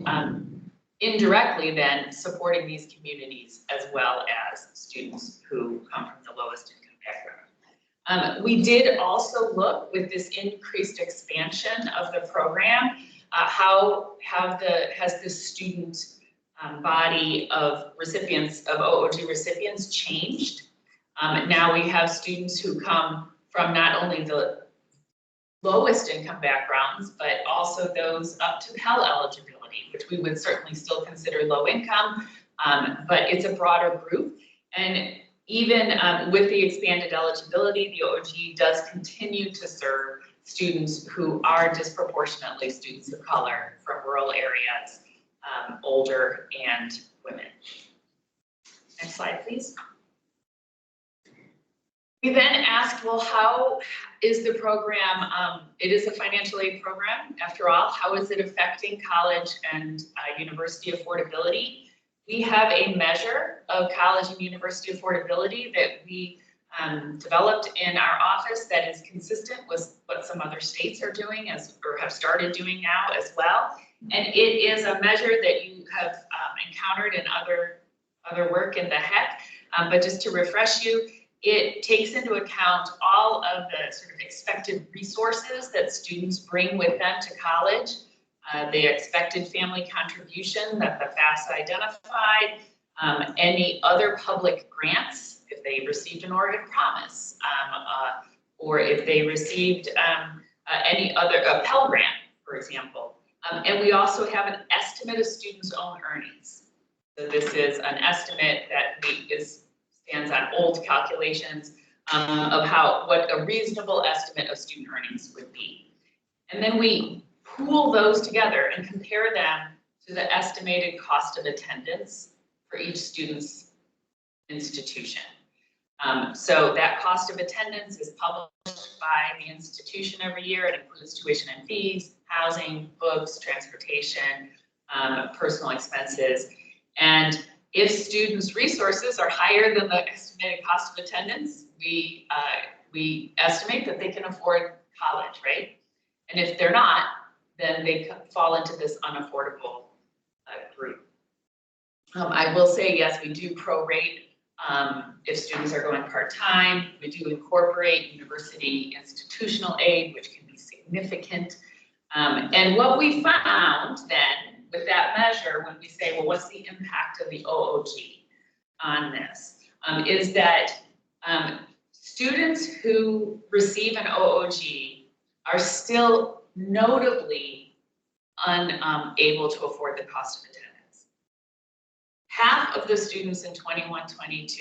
indirectly then supporting these communities as well as students who come from the lowest income background. We did also look, with this increased expansion of the program, how has the student body of recipients, of OOG recipients, changed? Now we have students who come from not only the lowest income backgrounds, but also those up to Pell eligibility, which we would certainly still consider low income, but it's a broader group. And even with the expanded eligibility, the OOG does continue to serve students who are disproportionately students of color from rural areas, older, and women. Next slide, please. We then asked, well, how is the program, it is a financial aid program, after all, how is it affecting college and university affordability? We have a measure of college and university affordability that we developed in our office that is consistent with what some other states are doing or have started doing now as well. And it is a measure that you have encountered in other work in the HECC, but just to refresh you, it takes into account all of the sort of expected resources that students bring with them to college, the expected family contribution that the FAFSA identified, any other public grants, if they received an Oregon Promise, or if they received any other Pell Grant, for example. And we also have an estimate of students' own earnings. So this is an estimate that stands on old calculations of what a reasonable estimate of student earnings would be. And then we pool those together and compare them to the estimated cost of attendance for each student's institution. So that cost of attendance is published by the institution every year. It includes tuition and fees, housing, books, transportation, personal expenses. And if students' resources are higher than the estimated cost of attendance, we estimate that they can afford college, right? And if they're not, then they fall into this unaffordable group. I will say, yes, we do prorate if students are going part-time. We do incorporate university institutional aid, which can be significant. And what we found then with that measure, when we say, well, what's the impact of the OOG on this, is that students who receive an OOG are still notably unable to afford the cost of attendance. Half of the students in 21-22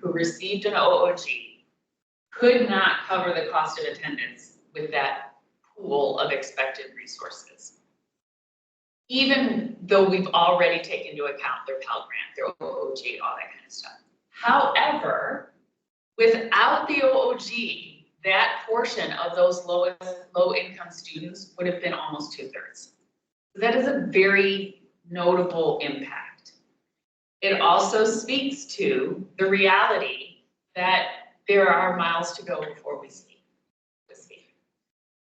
who received an OOG could not cover the cost of attendance with that pool of expected resources, even though we've already taken into account their Pell Grant, their OOG, all that kind of stuff. However, without the OOG, that portion of those low-income students would have been almost 2/3. So that is a very notable impact. It also speaks to the reality that there are miles to go before we see.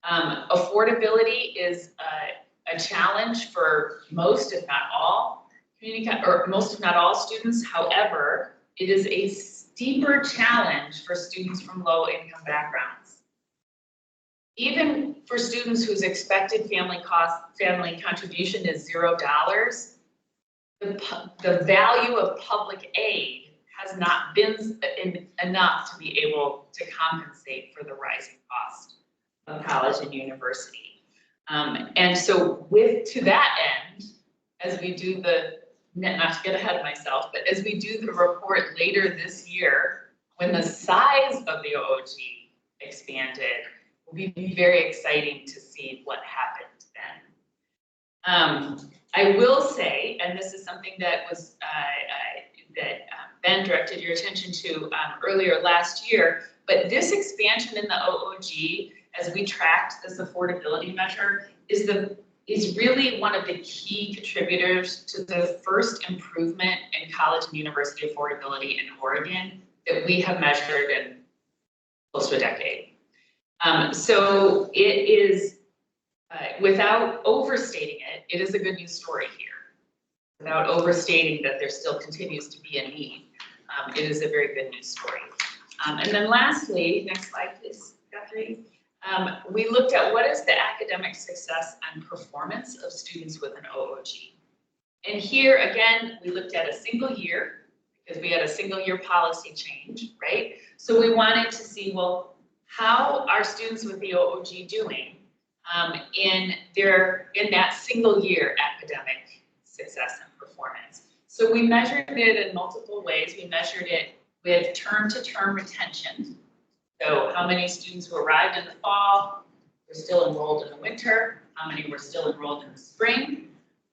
Affordability is a challenge for most, if not all, most, if not all students. However, it is a steeper challenge for students from low-income backgrounds. Even for students whose expected family contribution is $0, the value of public aid has not been enough to be able to compensate for the rising cost of college and university. And so to that end, as we do not to get ahead of myself, but as we do the report later this year, when the size of the OOG expanded, it will be very exciting to see what happened then. I will say, and this is something that was Ben directed your attention to earlier last year, but this expansion in the OOG, as we tracked this affordability measure, is really one of the key contributors to the first improvement in college and university affordability in Oregon that we have measured in close to a decade. So it is, without overstating it, it is a good news story here. Without overstating that there still continues to be a need, it is a very good news story. And then lastly, next slide please, Guthrie. We looked at what is the academic success and performance of students with an OOG. And here again, we looked at a single year because we had a single year policy change, right? So we wanted to see, well, how are students with the OOG doing in that single year academic success and performance. So we measured it in multiple ways. We measured it with term-to-term retention. So how many students who arrived in the fall were still enrolled in the winter, how many were still enrolled in the spring.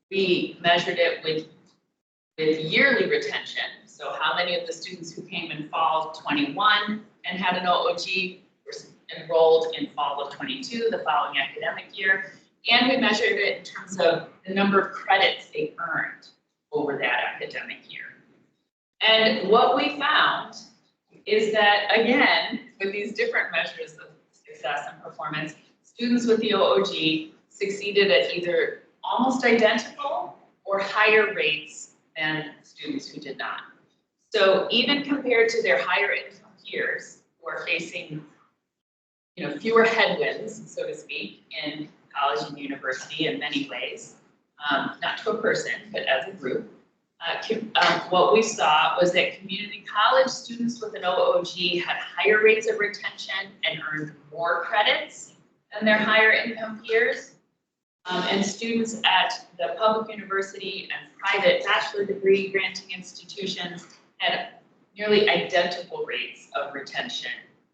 We measured it with yearly retention. So how many of the students who came in fall of 21 and had an OOG were enrolled in fall of 22, the following academic year. And we measured it in terms of the number of credits they earned over that academic year. And what we found is that, again, with these different measures of success and performance, students with the OOG succeeded at either almost identical or higher rates than students who did not. So even compared to their higher income peers who are facing fewer headwinds, so to speak, in college and university in many ways, not to a person, but as a group, what we saw was that community college students with an OOG had higher rates of retention and earned more credits than their higher income peers. And students at the public university and private bachelor degree granting institutions had nearly identical rates of retention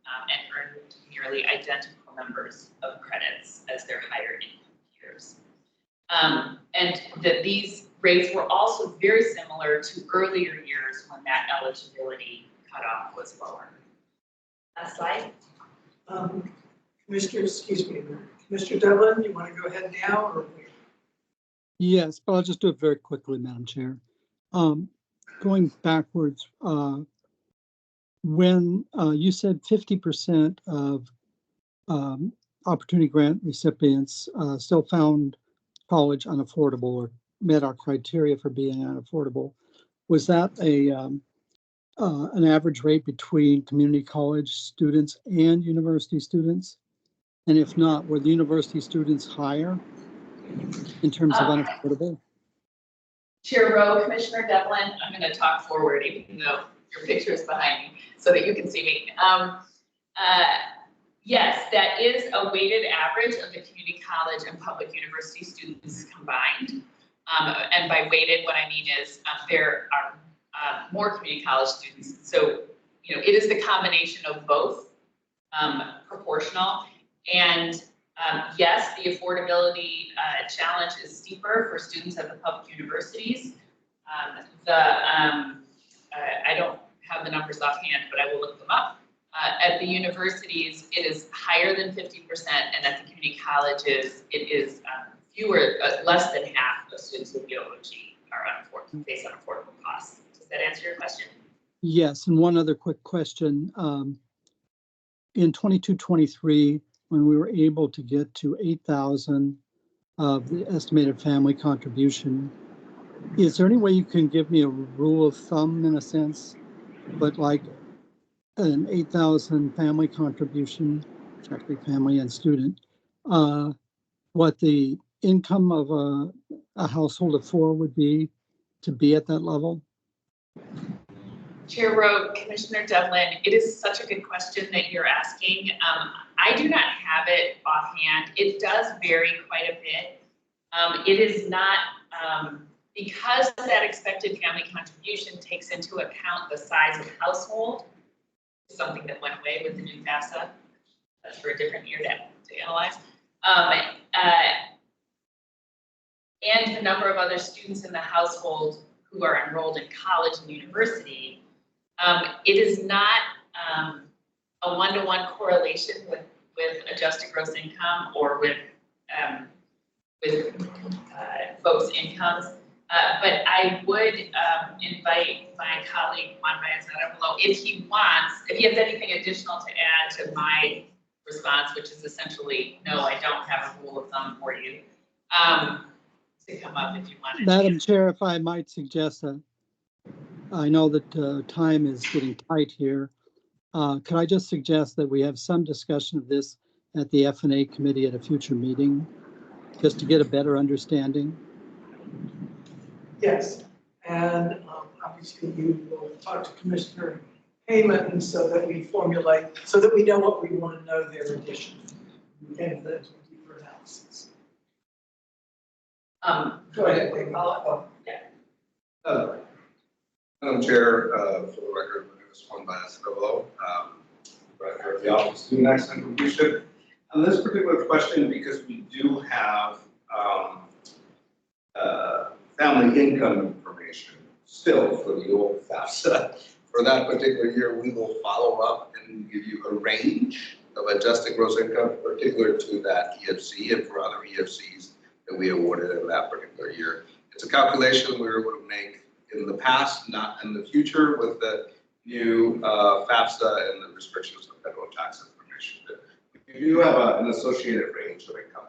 and earned nearly identical numbers of credits as their higher income peers. And that these rates were also very similar to earlier years when that eligibility cutoff was lower. Last slide. Commissioner Devlin, you want to go ahead now or? Yes, but I'll just do it very quickly, Madam Chair. Going backwards, when you said 50% of opportunity grant recipients still found college unaffordable or met our criteria for being unaffordable, was that an average rate between community college students and university students? And if not, were the university students higher in terms of unaffordable? Chair Rowe, Commissioner Devlin, I'm going to talk forward even though your picture is behind me so that you can see me. Yes, that is a weighted average of the community college and public university students combined. And by weighted, what I mean is there are more community college students. So, you know, it is the combination of both, proportional. And yes, the affordability challenge is steeper for students at the public universities. I don't have the numbers offhand, but I will look them up. At the universities, it is higher than 50%, and at the community colleges, it is less than half of students with OOG are unaffordable, based on affordable costs. Does that answer your question? Yes, and one other quick question. In 22-23, when we were able to get to 8,000 of the estimated family contribution, is there any way you can give me a rule of thumb in a sense, but like an 8,000 family contribution, actually family and student, what the income of a household of 4 would be to be at that level? Chair Rowe, Commissioner Devlin, it is such a good question that you're asking. I do not have it offhand. It does vary quite a bit. It is not, because that expected family contribution takes into account the size of household, something that went away with the new FAFSA. That's for a different year to analyze. And the number of other students in the household who are enrolled in college and university. It is not a one-to-one correlation with adjusted gross income or with folks' incomes. But I would invite my colleague Juan Baez-Arevalo, if he has anything additional to add to my response, which is essentially, no, I don't have a rule of thumb for you, to come up if you wanted. Madam Chair, if I might suggest that, I know that time is getting tight here. Could I just suggest that we have some discussion of this at the F&A committee at a future meeting, just to get a better understanding? Yes, and obviously you will talk to Commissioner Hayman so that we know what we want to know their addition and the deeper analysis. Go ahead. Madam Chair, for the record, my name is Juan Baez-Arevalo, Director of the Office of Student Access and Completion. On this particular question, because we do have family income information still for the old FAFSA, for that particular year, we will follow up and give you a range of adjusted gross income, particular to that EFC and for other EFCs that we awarded in that particular year. It's a calculation we were able to make in the past, not in the future, with the new FAFSA and the restrictions of federal tax information. We do have an associated range of income.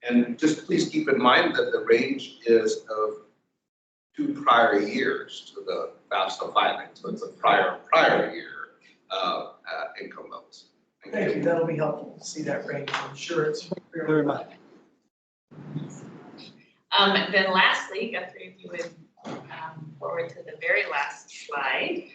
And just please keep in mind that the range is of 2 prior years to the FAFSA filing. So it's a prior year income levels. Thank you. That'll be helpful to see that range. I'm sure it's very much. Then lastly, Guthrie, if you would forward to the very last slide.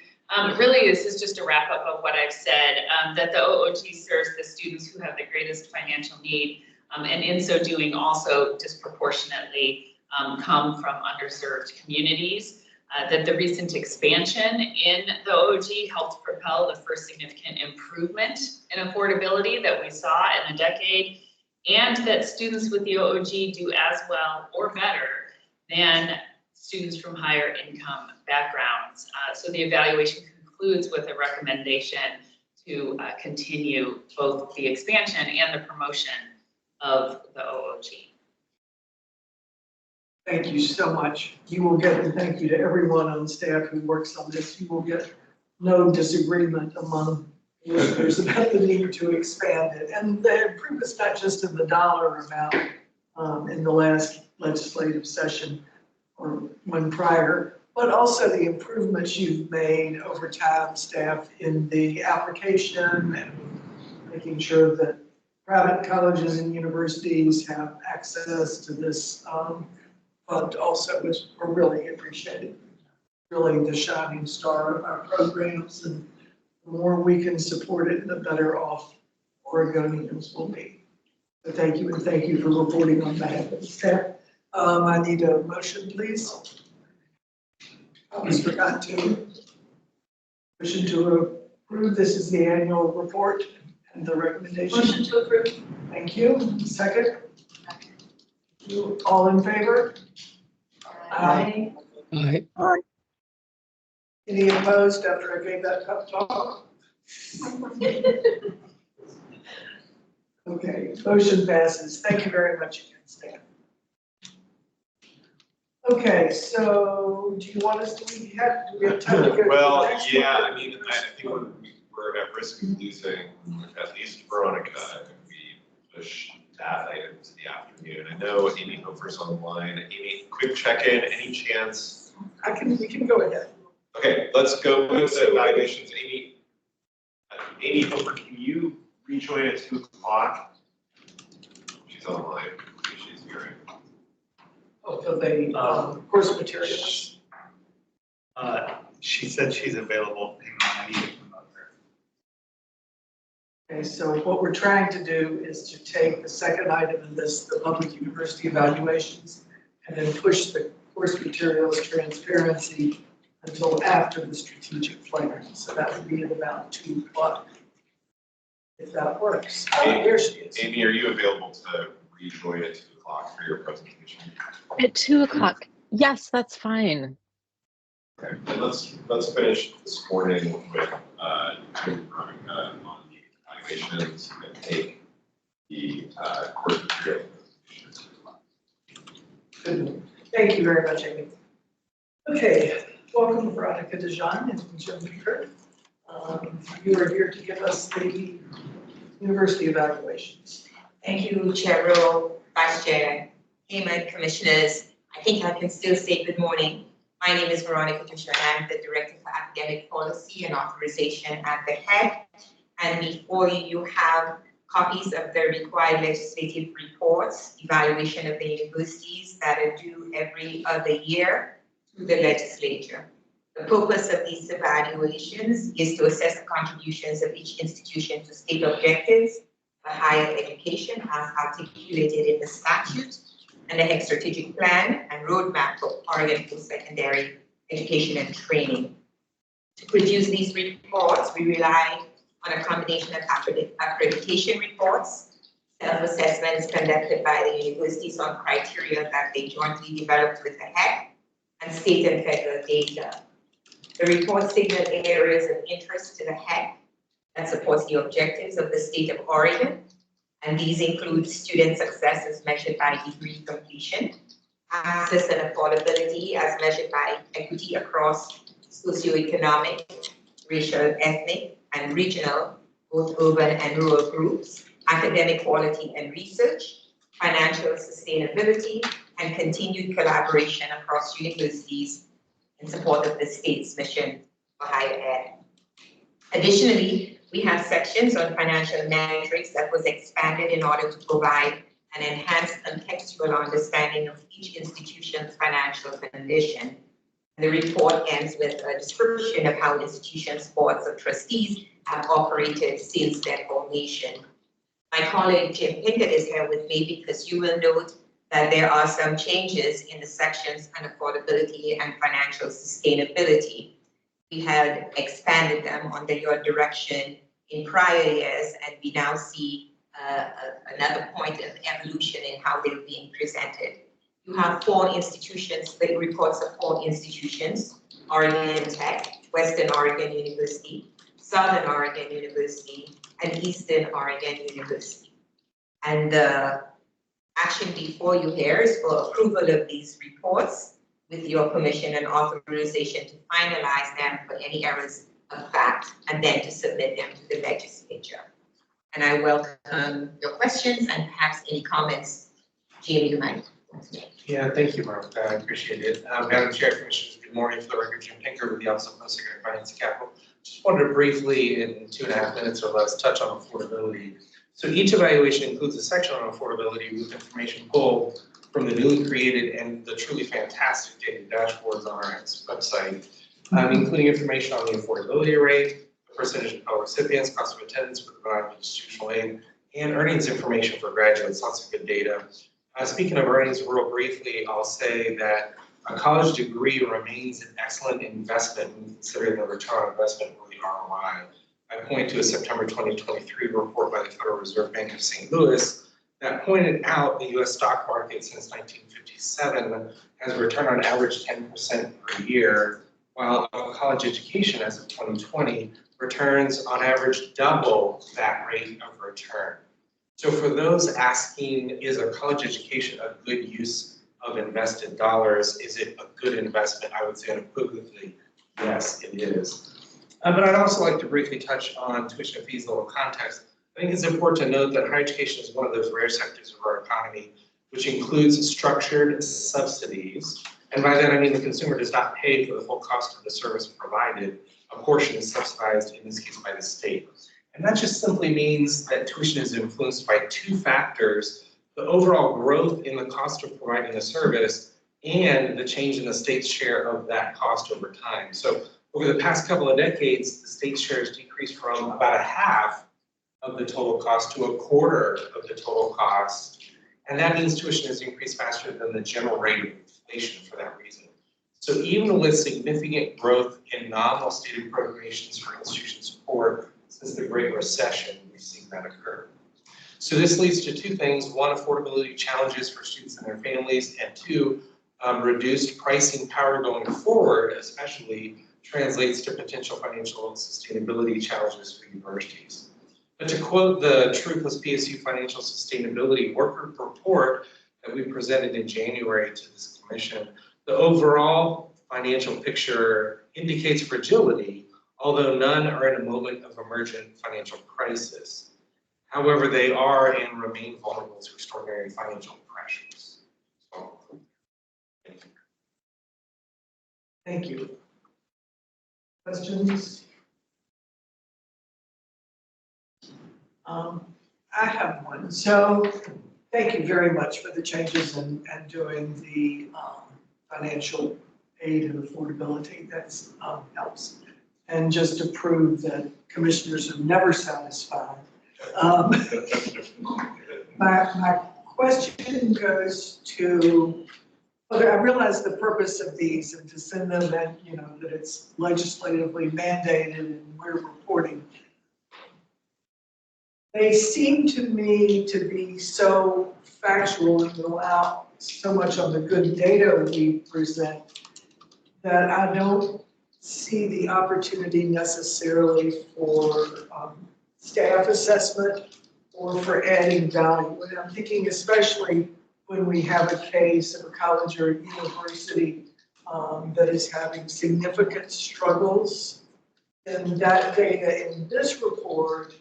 Really, this is just a wrap up of what I've said, that the OOG serves the students who have the greatest financial need, and in so doing also disproportionately come from underserved communities. That the recent expansion in the OOG helped propel the first significant improvement in affordability that we saw in a decade, and that students with the OOG do as well or better than students from higher income backgrounds. So the evaluation concludes with a recommendation to continue both the expansion and the promotion of the OOG. Thank you so much. You will get, and thank you to everyone on staff who works on this. You will get no disagreement among listeners about the need to expand it. And the improvement's not just in the dollar amount in the last legislative session or one prior, but also the improvements you've made over time, staff, in the application and making sure that private colleges and universities have access to this fund also is really appreciated. Really the shining star of our programs, and the more we can support it, the better off Oregonians will be. So thank you, and thank you for reporting on behalf of the staff. I need a motion, please. I almost forgot to. Motion to approve. This is the annual report and the recommendation. Motion to approve. Thank you. Second? You all in favor? Aye. Aye. Any opposed after I gave that pep talk? Okay, motion passes. Thank you very much again, Stan. Okay, so do you want us to, do we have time to go to the Well, next yeah, one? I mean, I think we're at risk of losing at least Veronica if we push that item to the afternoon. I know Amy Hofer's on the line. Amy, quick check-in, any chance? We can go ahead. Okay, let's go with the evaluations. Amy Hofer, can you rejoin at 2 o'clock? She's on the line. She's hearing. Oh, for the course materials. She said she's available. I need to promote her. Okay, so what we're trying to do is to take the second item in this, the public university evaluations, and then push the course materials transparency until after the strategic plan. So that would be at about 2 o'clock. If that works. Oh, here she is. Amy, are you available to rejoin at 2 o'clock for your presentation? At 2 o'clock. Yes, that's fine. Okay, and let's finish this morning with Veronica on the evaluations and take the course material. Good. Thank you very much, Amy. Okay, welcome Veronica DeJean and Jim Meeker. You are here to give us the university evaluations. Thank you, Chair Rowe, Vice Chair, Hammond, Commissioners. I think I can still say good morning. My name is Veronica DeJean. I'm the Director for Academic Policy and Authorization at the HECC. And before you have copies of the required legislative reports, evaluation of the universities that are due every other year to the legislature. The purpose of these evaluations is to assess the contributions of each institution to state objectives for higher education as articulated in the statute and the HECC strategic plan and roadmap for Oregon post-secondary education and training. To produce these reports, we rely on a combination of accreditation reports, self-assessments conducted by the universities on criteria that they jointly developed with the HECC, and state and federal data. The report signal areas of interest to the HECC that supports the objectives of the state of Oregon, and these include student success as measured by degree completion, access and affordability as measured by equity across socioeconomic, racial, ethnic, and regional, both urban and rural groups, academic quality and research, financial sustainability, and continued collaboration across universities in support of the state's mission for higher ed. Additionally, we have sections on financial metrics that was expanded in order to provide an enhanced contextual understanding of each institution's financial condition. The report ends with a description of how institutions' boards of trustees have operated since their formation. My colleague Jim Pinkett is here with me because you will note that there are some changes in the sections on affordability and financial sustainability. We had expanded them under your direction in prior years, and we now see another point of evolution in how they're being presented. You have 4 institutions, the reports of 4 institutions: Oregon Tech, Western Oregon University, Southern Oregon University, and Eastern Oregon University. And the action before you here is for approval of these reports with your permission and authorization to finalize them for any errors of fact, and then to submit them to the legislature. And I welcome your questions and perhaps any comments, Jim, you might want to make. Yeah, thank you, Mark. I appreciate it. Madam Chair, Commissioners, good morning. For the record, Jim Pinker with the Office of Post-Secondary Finance and Capital. Just wanted to briefly, in 2.5 minutes or less, touch on affordability. So each evaluation includes a section on affordability with information pulled from the newly created and the truly fantastic data dashboards on our website, including information on the affordability rate, the percentage of Pell recipients, cost of attendance with provided institutional aid, and earnings information for graduates. Lots of good data. Speaking of earnings, real briefly, I'll say that a college degree remains an excellent investment when considering the return on investment or the ROI. I point to a September 2023 report by the Federal Reserve Bank of St. Louis that pointed out the U.S. stock market since 1957 has returned on average 10% per year, while a college education as of 2020 returns on average double that rate of return. So for those asking, is a college education a good use of invested dollars? Is it a good investment? I would say unequivocally, yes, it is. But I'd also like to briefly touch on tuition fees, a little context. I think it's important to note that higher education is one of those rare sectors of our economy, which includes structured subsidies. And by that, I mean the consumer does not pay for the full cost of the service provided. A portion is subsidized, in this case, by the state. And that just simply means that tuition is influenced by two factors: the overall growth in the cost of providing a service and the change in the state's share of that cost over time. So over the past couple of decades, the state's share has decreased from about a half of the total cost to a quarter of the total cost. And that means tuition has increased faster than the general rate of inflation for that reason. So even with significant growth in nominal state appropriations for institution support since the Great Recession, we've seen that occur. So this leads to two things: one, affordability challenges for students and their families, and two, reduced pricing power going forward, especially translates to potential financial sustainability challenges for universities. But to quote the Truthless PSU Financial Sustainability Work Group report that we presented in January to this commission, the overall financial picture indicates fragility, although none are in a moment of emergent financial crisis. However, they are and remain vulnerable to extraordinary financial pressures. So, thank you. Thank you. Questions? I have one. So thank you very much for the changes and doing the financial aid and affordability. That's helps. And just to prove that commissioners are never satisfied. My question goes to, okay, I realize the purpose of these and to send them and, you know, that it's legislatively mandated and we're reporting. They seem to me to be so factual and go out so much on the good data we present that I don't see the opportunity necessarily for staff assessment or for adding value. And I'm thinking especially when we have a case of a college or a university that is having significant struggles, and that data in this report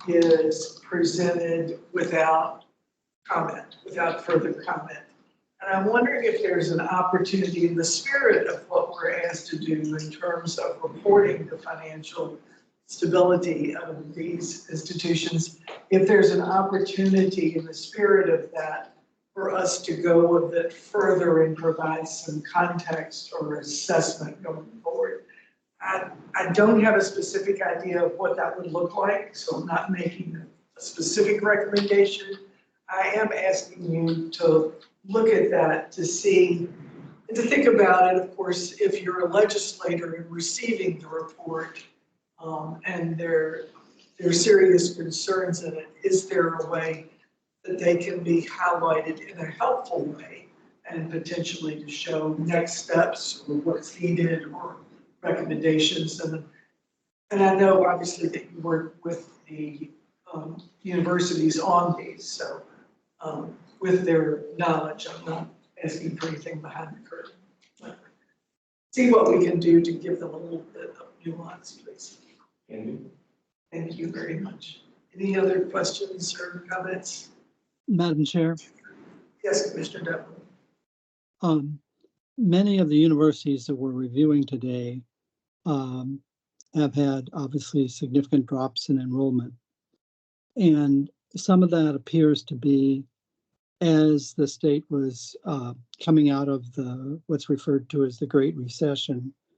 is presented without comment, without further comment. And I'm wondering if there's an opportunity in the spirit of what we're asked to do in terms of reporting the financial stability of these institutions, if there's an opportunity in the spirit of that for us to go a bit further and provide some context or assessment going forward. I don't have a specific idea of what that would look like, so I'm not making a specific recommendation. I am asking you to look at that to see, and to think about it, of course, if you're a legislator and receiving the report and there are serious concerns in it, is there a way that they can be highlighted in a helpful way and potentially to show next steps or what's needed or recommendations? And I know obviously that you work with the universities on these, so with their knowledge. I'm not asking for anything behind the curtain. But see what we can do to give them a little bit of nuance, please. Thank you very much. Any other questions or comments? Madam Chair, Yes, Commissioner Devlin. many of the universities that we're reviewing today have had obviously significant drops in enrollment. And some of that appears to be as the state was coming out of what's referred to as the Great Recession.